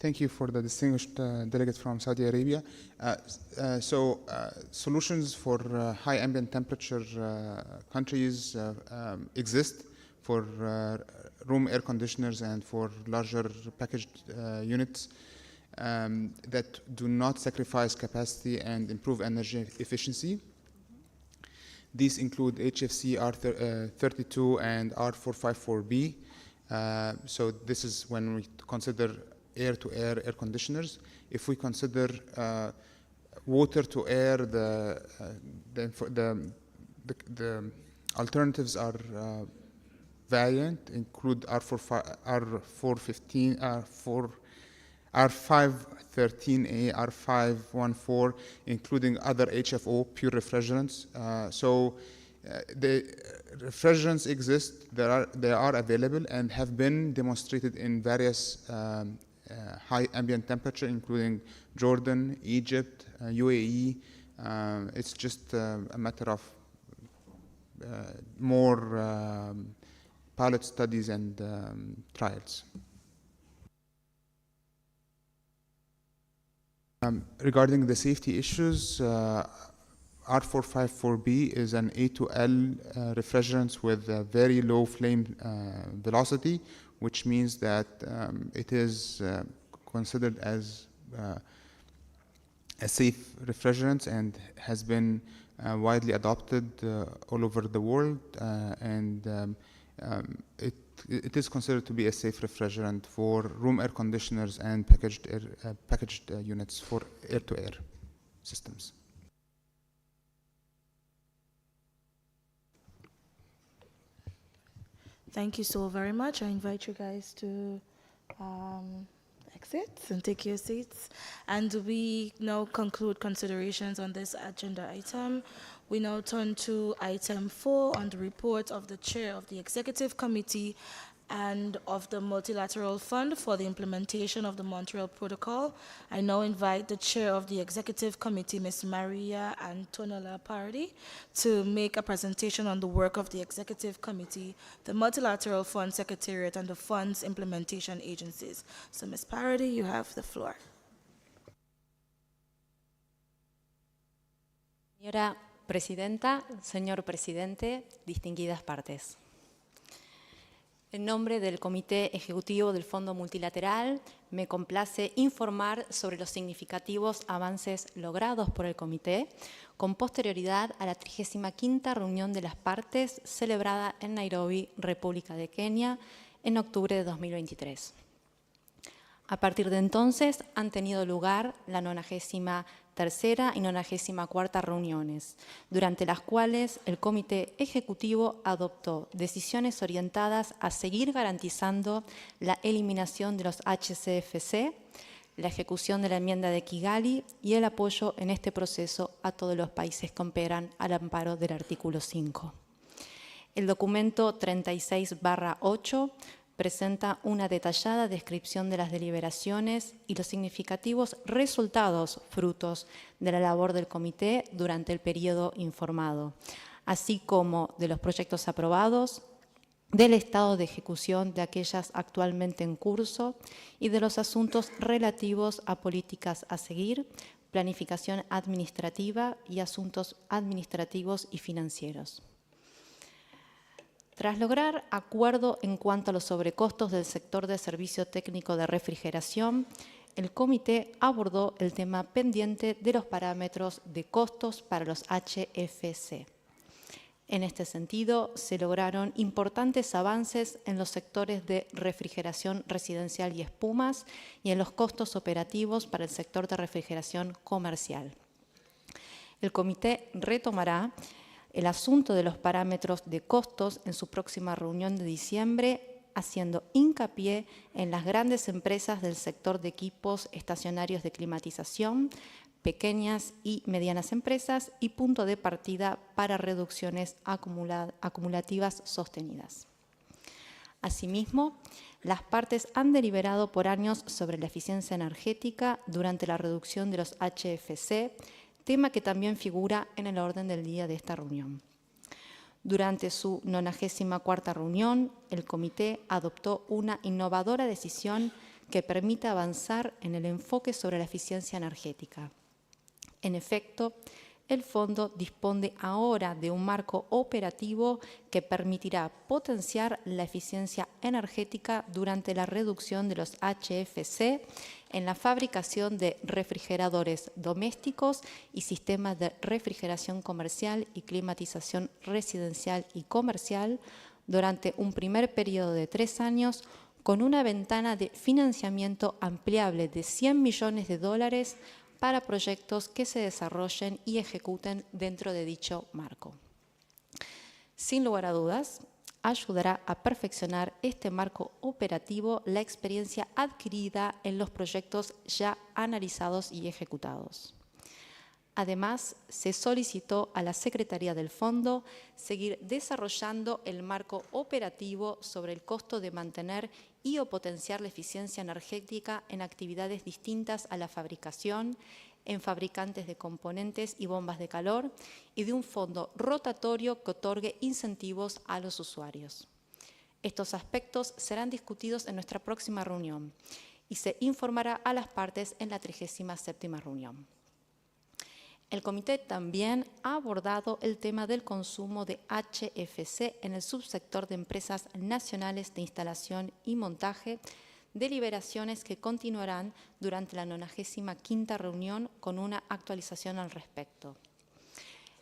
[SPEAKER 19] Thank you for the distinguished delegate from Saudi Arabia. Solutions for high ambient temperature countries exist for room air conditioners and for larger packaged units that do not sacrifice capacity and improve energy efficiency. These include HFC R32 and R454B. So this is when we consider air-to-air air conditioners. If we consider water-to-air, the alternatives are variant, include R413A, R514, including other HFO pure refrigerants. The refrigerants exist, they are available and have been demonstrated in various high ambient temperature, including Jordan, Egypt, UAE. It's just a matter of more pilot studies and trials. Regarding the safety issues, R454B is an A2L refrigerant with a very low flame velocity, which means that it is considered as a safe refrigerant and has been widely adopted all over the world, and it is considered to be a safe refrigerant for room air conditioners and packaged units for air-to-air systems.
[SPEAKER 6] Thank you so very much. I invite you guys to exit and take your seats. And we now conclude considerations on this agenda item. We now turn to item 4 on the report of the Chair of the Executive Committee and of the Multilateral Fund for the implementation of the Montreal Protocol. I now invite the Chair of the Executive Committee, Ms. Maria Antonella Parody, to make a presentation on the work of the Executive Committee, the Multilateral Fund Secretariat, and the Fund's implementation agencies. So, Ms. Parody, you have the floor.
[SPEAKER 20] Señora Presidenta, señor Presidente, distinguidas partes. En nombre del Comité Ejecutivo del Fondo Multilateral, me complace informar sobre los significativos avances logrados por el Comité con posterioridad a la 35ª reunión de las partes celebrada en Nairobi, República de Kenia, en octubre de 2023. A partir de entonces han tenido lugar la 93ª y 94ª reuniones, durante las cuales el Comité Ejecutivo adoptó decisiones orientadas a seguir garantizando la eliminación de los HCFC, la ejecución de la enmienda de Kigali y el apoyo en este proceso a todos los países que operan al amparo del artículo 5. El documento 36/8 presenta una detallada descripción de las deliberaciones y los significativos resultados frutos de la labor del Comité durante el periodo informado, así como de los proyectos aprobados, del estado de ejecución de aquellas actualmente en curso y de los asuntos relativos a políticas a seguir, planificación administrativa y asuntos administrativos y financieros. Tras lograr acuerdo en cuanto a los sobrecostos del sector de servicio técnico de refrigeración, el Comité abordó el tema pendiente de los parámetros de costos para los HFC. En este sentido, se lograron importantes avances en los sectores de refrigeración residencial y espumas y en los costos operativos para el sector de refrigeración comercial. El Comité retomará el asunto de los parámetros de costos en su próxima reunión de diciembre, haciendo hincapié en las grandes empresas del sector de equipos estacionarios de climatización, pequeñas y medianas empresas y punto de partida para reducciones acumulativas sostenidas. Asimismo, las partes han deliberado por años sobre la eficiencia energética durante la reducción de los HFC, tema que también figura en el orden del día de esta reunión. Durante su 94ª reunión, el Comité adoptó una innovadora decisión que permite avanzar en el enfoque sobre la eficiencia energética. En efecto, el Fondo dispone ahora de un marco operativo que permitirá potenciar la eficiencia energética durante la reducción de los HFC en la fabricación de refrigeradores domésticos y sistemas de refrigeración comercial y climatización residencial y comercial durante un primer periodo de 3 años con una ventana de financiamiento ampliable de $100 millones para proyectos que se desarrollen y ejecuten dentro de dicho marco. Sin lugar a dudas, ayudará a perfeccionar este marco operativo la experiencia adquirida en los proyectos ya analizados y ejecutados. Además, se solicitó a la Secretaría del Fondo seguir desarrollando el marco operativo sobre el costo de mantener y o potenciar la eficiencia energética en actividades distintas a la fabricación, en fabricantes de componentes y bombas de calor, y de un fondo rotatorio que otorgue incentivos a los usuarios. Estos aspectos serán discutidos en nuestra próxima reunión y se informará a las partes en la 37ª reunión. El Comité también ha abordado el tema del consumo de HFC en el subsector de empresas nacionales de instalación y montaje, deliberaciones que continuarán durante la 95ª reunión con una actualización al respecto.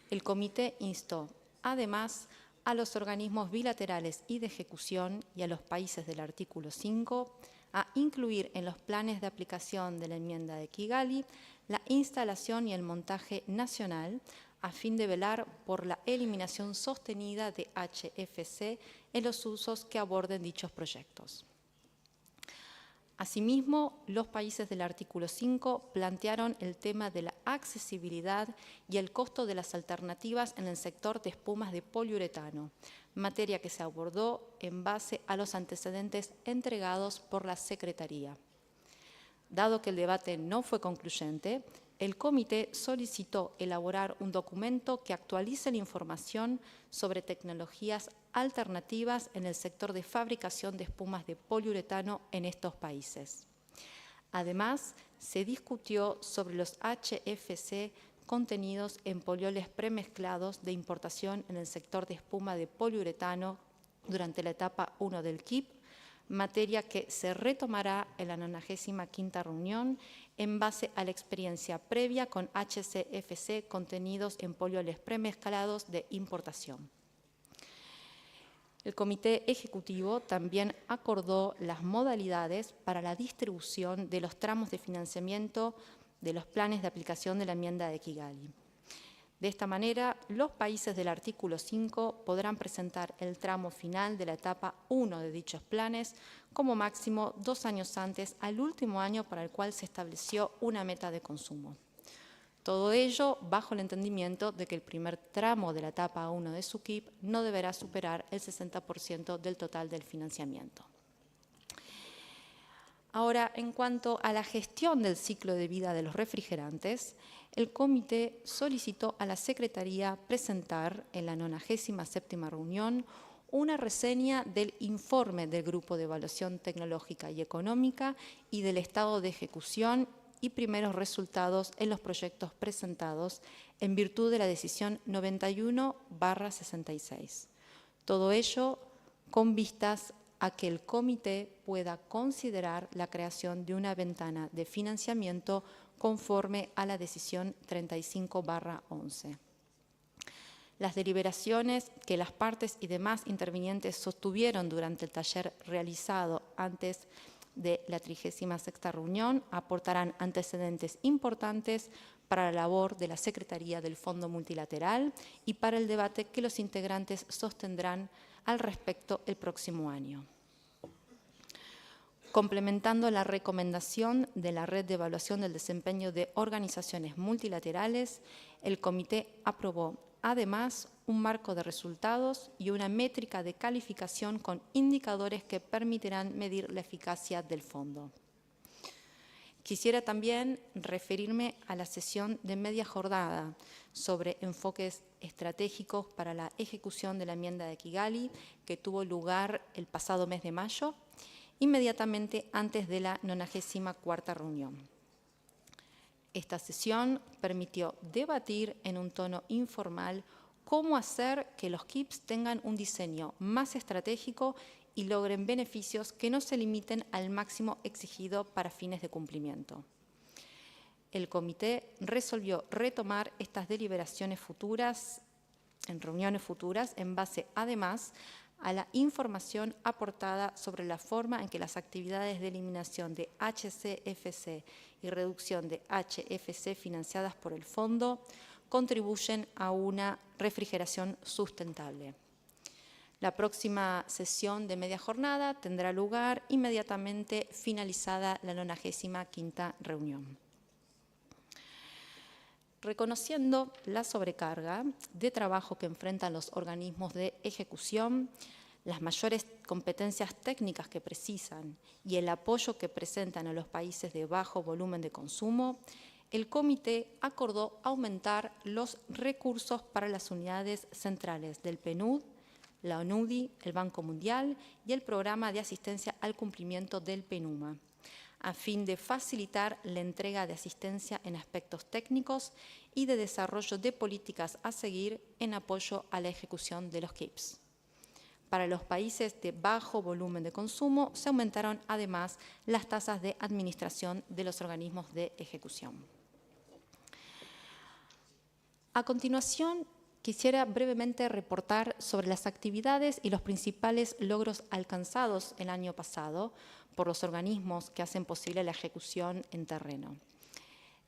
[SPEAKER 20] El Comité instó, además, a los organismos bilaterales y de ejecución y a los países del artículo 5 a incluir en los planes de aplicación de la enmienda de Kigali la instalación y el montaje nacional a fin de velar por la eliminación sostenida de HFC en los usos que aborden dichos proyectos. Asimismo, los países del artículo 5 plantearon el tema de la accesibilidad y el costo de las alternativas en el sector de espumas de poliuretano, materia que se abordó en base a los antecedentes entregados por la Secretaría. Dado que el debate no fue concluyente, el comité solicitó elaborar un documento que actualice la información sobre tecnologías alternativas en el sector de fabricación de espumas de poliuretano en estos países. Además, se discutió sobre los HFC contenidos en polioles premezclados de importación en el sector de espuma de poliuretano durante la etapa 1 del KIP, materia que se retomará en la 95ª reunión en base a la experiencia previa con HCFC contenidos en polioles premezclados de importación. El Comité Ejecutivo también acordó las modalidades para la distribución de los tramos de financiamiento de los planes de aplicación de la enmienda de Kigali. De esta manera, los países del artículo 5 podrán presentar el tramo final de la etapa 1 de dichos planes como máximo 2 años antes al último año para el cual se estableció una meta de consumo. Todo ello bajo el entendimiento de que el primer tramo de la etapa 1 de su KIP no deberá superar el 60% del total del financiamiento. Ahora, en cuanto a la gestión del ciclo de vida de los refrigerantes, el comité solicitó a la Secretaría presentar en la 97ª reunión una reseña del informe del Grupo de Evaluación Tecnológica y Económica y del estado de ejecución y primeros resultados en los proyectos presentados en virtud de la decisión 91/66. Todo ello con vistas a que el comité pueda considerar la creación de una ventana de financiamiento conforme a la decisión 35/11. Las deliberaciones que las partes y demás intervinientes sostuvieron durante el taller realizado antes de la 36ª reunión aportarán antecedentes importantes para la labor de la Secretaría del Fondo Multilateral y para el debate que los integrantes sostendrán al respecto el próximo año. Complementando la recomendación de la Red de Evaluación del Desempeño de Organizaciones Multilaterales, el Comité aprobó además un marco de resultados y una métrica de calificación con indicadores que permitirán medir la eficacia del fondo. Quisiera también referirme a la sesión de media jornada sobre enfoques estratégicos para la ejecución de la enmienda de Kigali, que tuvo lugar el pasado mes de mayo, inmediatamente antes de la 94ª reunión. Esta sesión permitió debatir en un tono informal cómo hacer que los KIPs tengan un diseño más estratégico y logren beneficios que no se limiten al máximo exigido para fines de cumplimiento. El comité resolvió retomar estas deliberaciones futuras, en reuniones futuras, en base además a la información aportada sobre la forma en que las actividades de eliminación de HCFC y reducción de HFC financiadas por el fondo contribuyen a una refrigeración sustentable. La próxima sesión de media jornada tendrá lugar inmediatamente finalizada la 95ª reunión. Reconociendo la sobrecarga de trabajo que enfrentan los organismos de ejecución, las mayores competencias técnicas que precisan y el apoyo que presentan a los países de bajo volumen de consumo, el comité acordó aumentar los recursos para las unidades centrales del PNUD, la ONUDI, el Banco Mundial y el Programa de Asistencia al Cumplimiento del PNUMA, a fin de facilitar la entrega de asistencia en aspectos técnicos y de desarrollo de políticas a seguir en apoyo a la ejecución de los KIPs. Para los países de bajo volumen de consumo se aumentaron además las tasas de administración de los organismos de ejecución. A continuación, quisiera brevemente reportar sobre las actividades y los principales logros alcanzados el año pasado por los organismos que hacen posible la ejecución en terreno.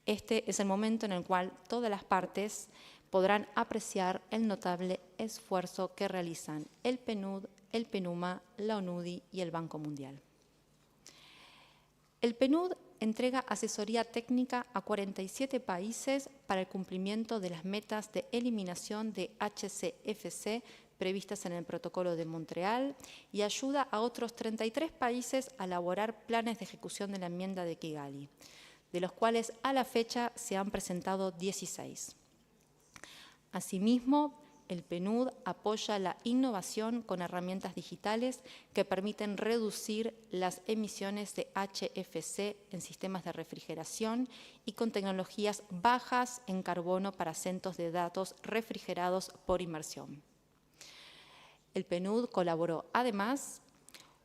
[SPEAKER 20] Este es el momento en el cual todas las partes podrán apreciar el notable esfuerzo que realizan el PNUD, el PNUMA, la ONUDI y el Banco Mundial. El PNUD entrega asesoría técnica a 47 países para el cumplimiento de las metas de eliminación de HCFC previstas en el Protocolo de Montreal y ayuda a otros 33 países a elaborar planes de ejecución de la enmienda de Kigali, de los cuales a la fecha se han presentado 16. Asimismo, el PNUD apoya la innovación con herramientas digitales que permiten reducir las emisiones de HFC en sistemas de refrigeración y con tecnologías bajas en carbono para centros de datos refrigerados por inmersión. El PNUD colaboró además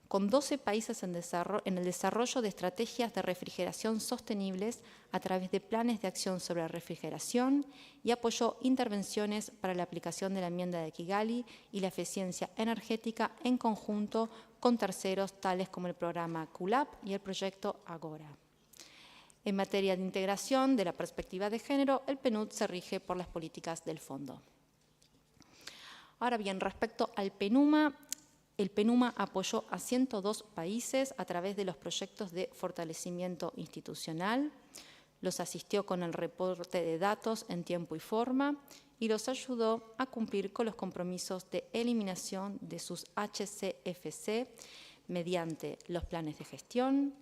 [SPEAKER 20] con 12 países en el desarrollo de estrategias de refrigeración sostenibles a través de planes de acción sobre la refrigeración y apoyó intervenciones para la aplicación de la enmienda de Kigali y la eficiencia energética en conjunto con terceros tales como el programa QLAP y el proyecto Agora. En materia de integración de la perspectiva de género, el PNUD se rige por las políticas del fondo. Ahora bien, respecto al PNUMA, el PNUMA apoyó a 102 países a través de los proyectos de fortalecimiento institucional, los asistió con el reporte de datos en tiempo y forma y los ayudó a cumplir con los compromisos de eliminación de sus HCFC mediante los planes de gestión,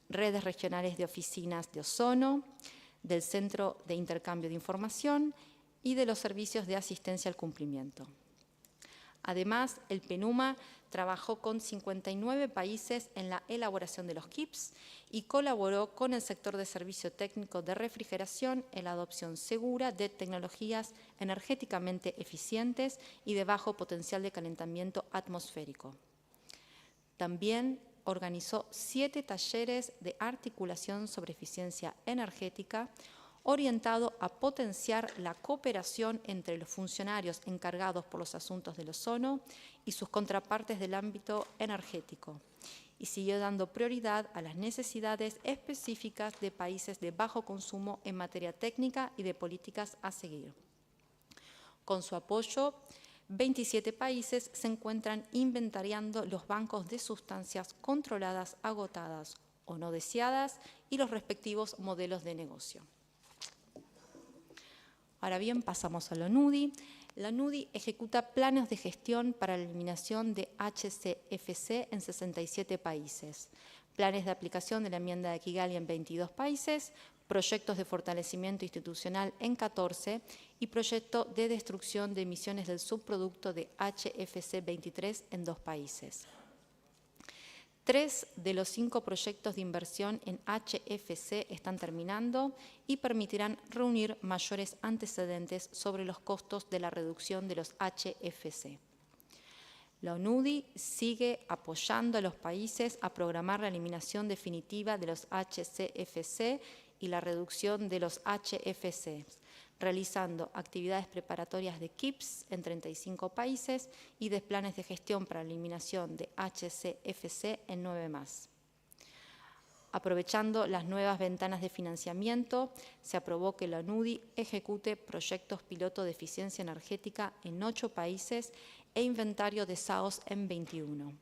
[SPEAKER 20] redes regionales de oficinas de ozono, del Centro de Intercambio de Información y de los servicios de asistencia al cumplimiento. Además, el PNUMA trabajó con 59 países en la elaboración de los KIPs y colaboró con el sector de servicio técnico de refrigeración en la adopción segura de tecnologías energéticamente eficientes y de bajo potencial de calentamiento atmosférico. También organizó 7 talleres de articulación sobre eficiencia energética, orientado a potenciar la cooperación entre los funcionarios encargados por los asuntos del ozono y sus contrapartes del ámbito energético, y siguió dando prioridad a las necesidades específicas de países de bajo consumo en materia técnica y de políticas a seguir. Con su apoyo, 27 países se encuentran inventariando los bancos de sustancias controladas, agotadas o no deseadas y los respectivos modelos de negocio. Ahora bien, pasamos a la NUDI. La NUDI ejecuta planes de gestión para la eliminación de HCFC en 67 países, planes de aplicación de la enmienda de Kigali en 22 países, proyectos de fortalecimiento institucional en 14 y proyecto de destrucción de emisiones del subproducto de HFC 23 en 2 países. 3 de los 5 proyectos de inversión en HFC están terminando y permitirán reunir mayores antecedentes sobre los costos de la reducción de los HFC. La ONUDI sigue apoyando a los países a programar la eliminación definitiva de los HCFC y la reducción de los HFC, realizando actividades preparatorias de KIPs en 35 países y de planes de gestión para la eliminación de HCFC en 9 más. Aprovechando las nuevas ventanas de financiamiento, se aprobó que la NUDI ejecute proyectos piloto de eficiencia energética en 8 países e inventario de SAOS en 21.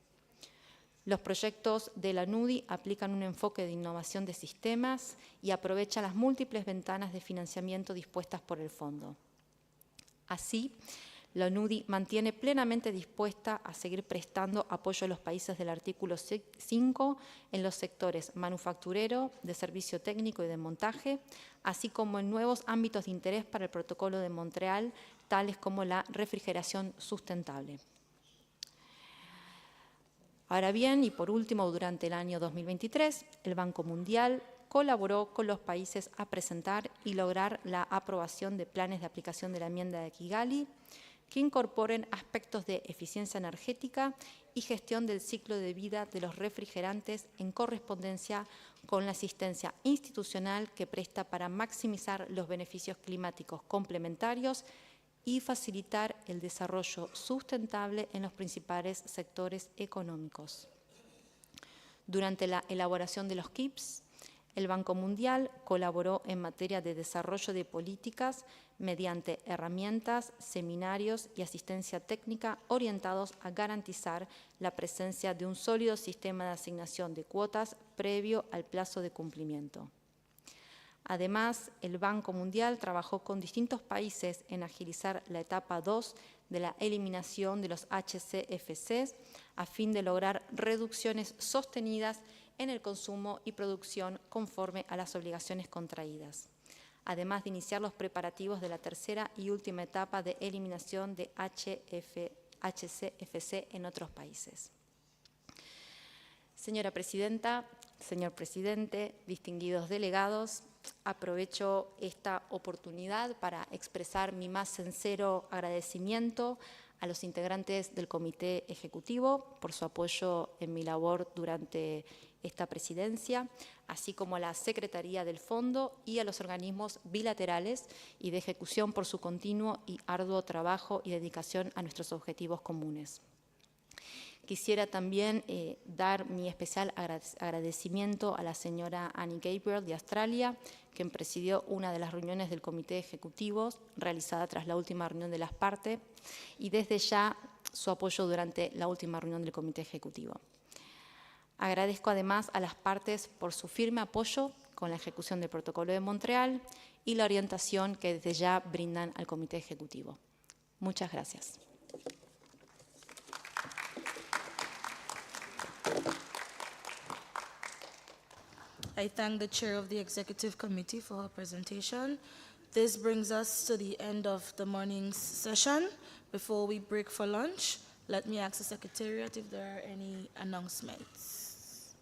[SPEAKER 20] Los proyectos de la NUDI aplican un enfoque de innovación de sistemas y aprovechan las múltiples ventanas de financiamiento dispuestas por el fondo. Así, la NUDI mantiene plenamente dispuesta a seguir prestando apoyo a los países del artículo 5 en los sectores manufacturero, de servicio técnico y de montaje, así como en nuevos ámbitos de interés para el Protocolo de Montreal, tales como la refrigeración sustentable. Ahora bien, y por último, durante el año 2023, el Banco Mundial colaboró con los países a presentar y lograr la aprobación de planes de aplicación de la enmienda de Kigali que incorporen aspectos de eficiencia energética y gestión del ciclo de vida de los refrigerantes en correspondencia con la asistencia institucional que presta para maximizar los beneficios climáticos complementarios y facilitar el desarrollo sustentable en los principales sectores económicos. Durante la elaboración de los KIPs, El Banco Mundial colaboró en materia de desarrollo de políticas mediante herramientas, seminarios y asistencia técnica orientados a garantizar la presencia de un sólido sistema de asignación de cuotas previo al plazo de cumplimiento. Además, el Banco Mundial trabajó con distintos países en agilizar la etapa 2 de la eliminación de los HCFCs a fin de lograr reducciones sostenidas en el consumo y producción conforme a las obligaciones contraídas, además de iniciar los preparativos de la tercera y última etapa de eliminación de HCFC en otros países. Señora Presidenta, señor Presidente, distinguidos delegados, aprovecho esta oportunidad para expresar mi más sincero agradecimiento a los integrantes del Comité Ejecutivo por su apoyo en mi labor durante esta presidencia, así como a la Secretaría del Fondo y a los organismos bilaterales y de ejecución por su continuo y arduo trabajo y dedicación a nuestros objetivos comunes. Quisiera también dar mi especial agradecimiento a la señora Annie Gabriel de Australia, quien presidió una de las reuniones del Comité Ejecutivo realizada tras la última reunión de las partes y desde ya su apoyo durante la última reunión del Comité Ejecutivo. Agradezco además a las partes por su firme apoyo con la ejecución del Protocolo de Montreal y la orientación que desde ya brindan al Comité Ejecutivo. Muchas gracias.
[SPEAKER 6] I thank the chair of the executive committee for her presentation. This brings us to the end of the morning's session. Before we break for lunch, let me ask the secretariat if there are any announcements.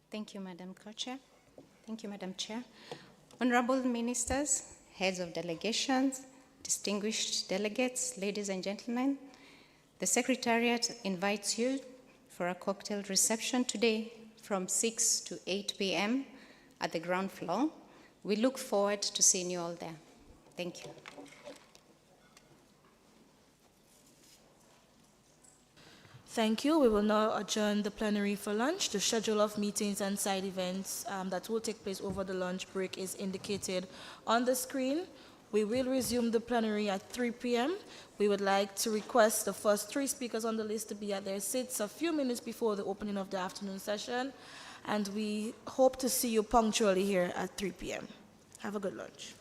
[SPEAKER 21] Thank you, Madam Co-Chair. Thank you, Madam Chair. Honorable ministers, heads of delegations, distinguished delegates, ladies and gentlemen, the Secretariat invites you for a cocktail reception today from 6 to 8 p.m. at the ground floor. We look forward to seeing you all there. Thank you.
[SPEAKER 6] Thank you. We will now adjourn the plenary for lunch. The schedule of meetings and side events that will take place over the lunch break is indicated on the screen. We will resume the plenary at 3 p.m. We would like to request the first 3 speakers on the list to be at their seats a few minutes before the opening of the afternoon session, and we hope to see you punctually here at 3 p.m. Have a good lunch.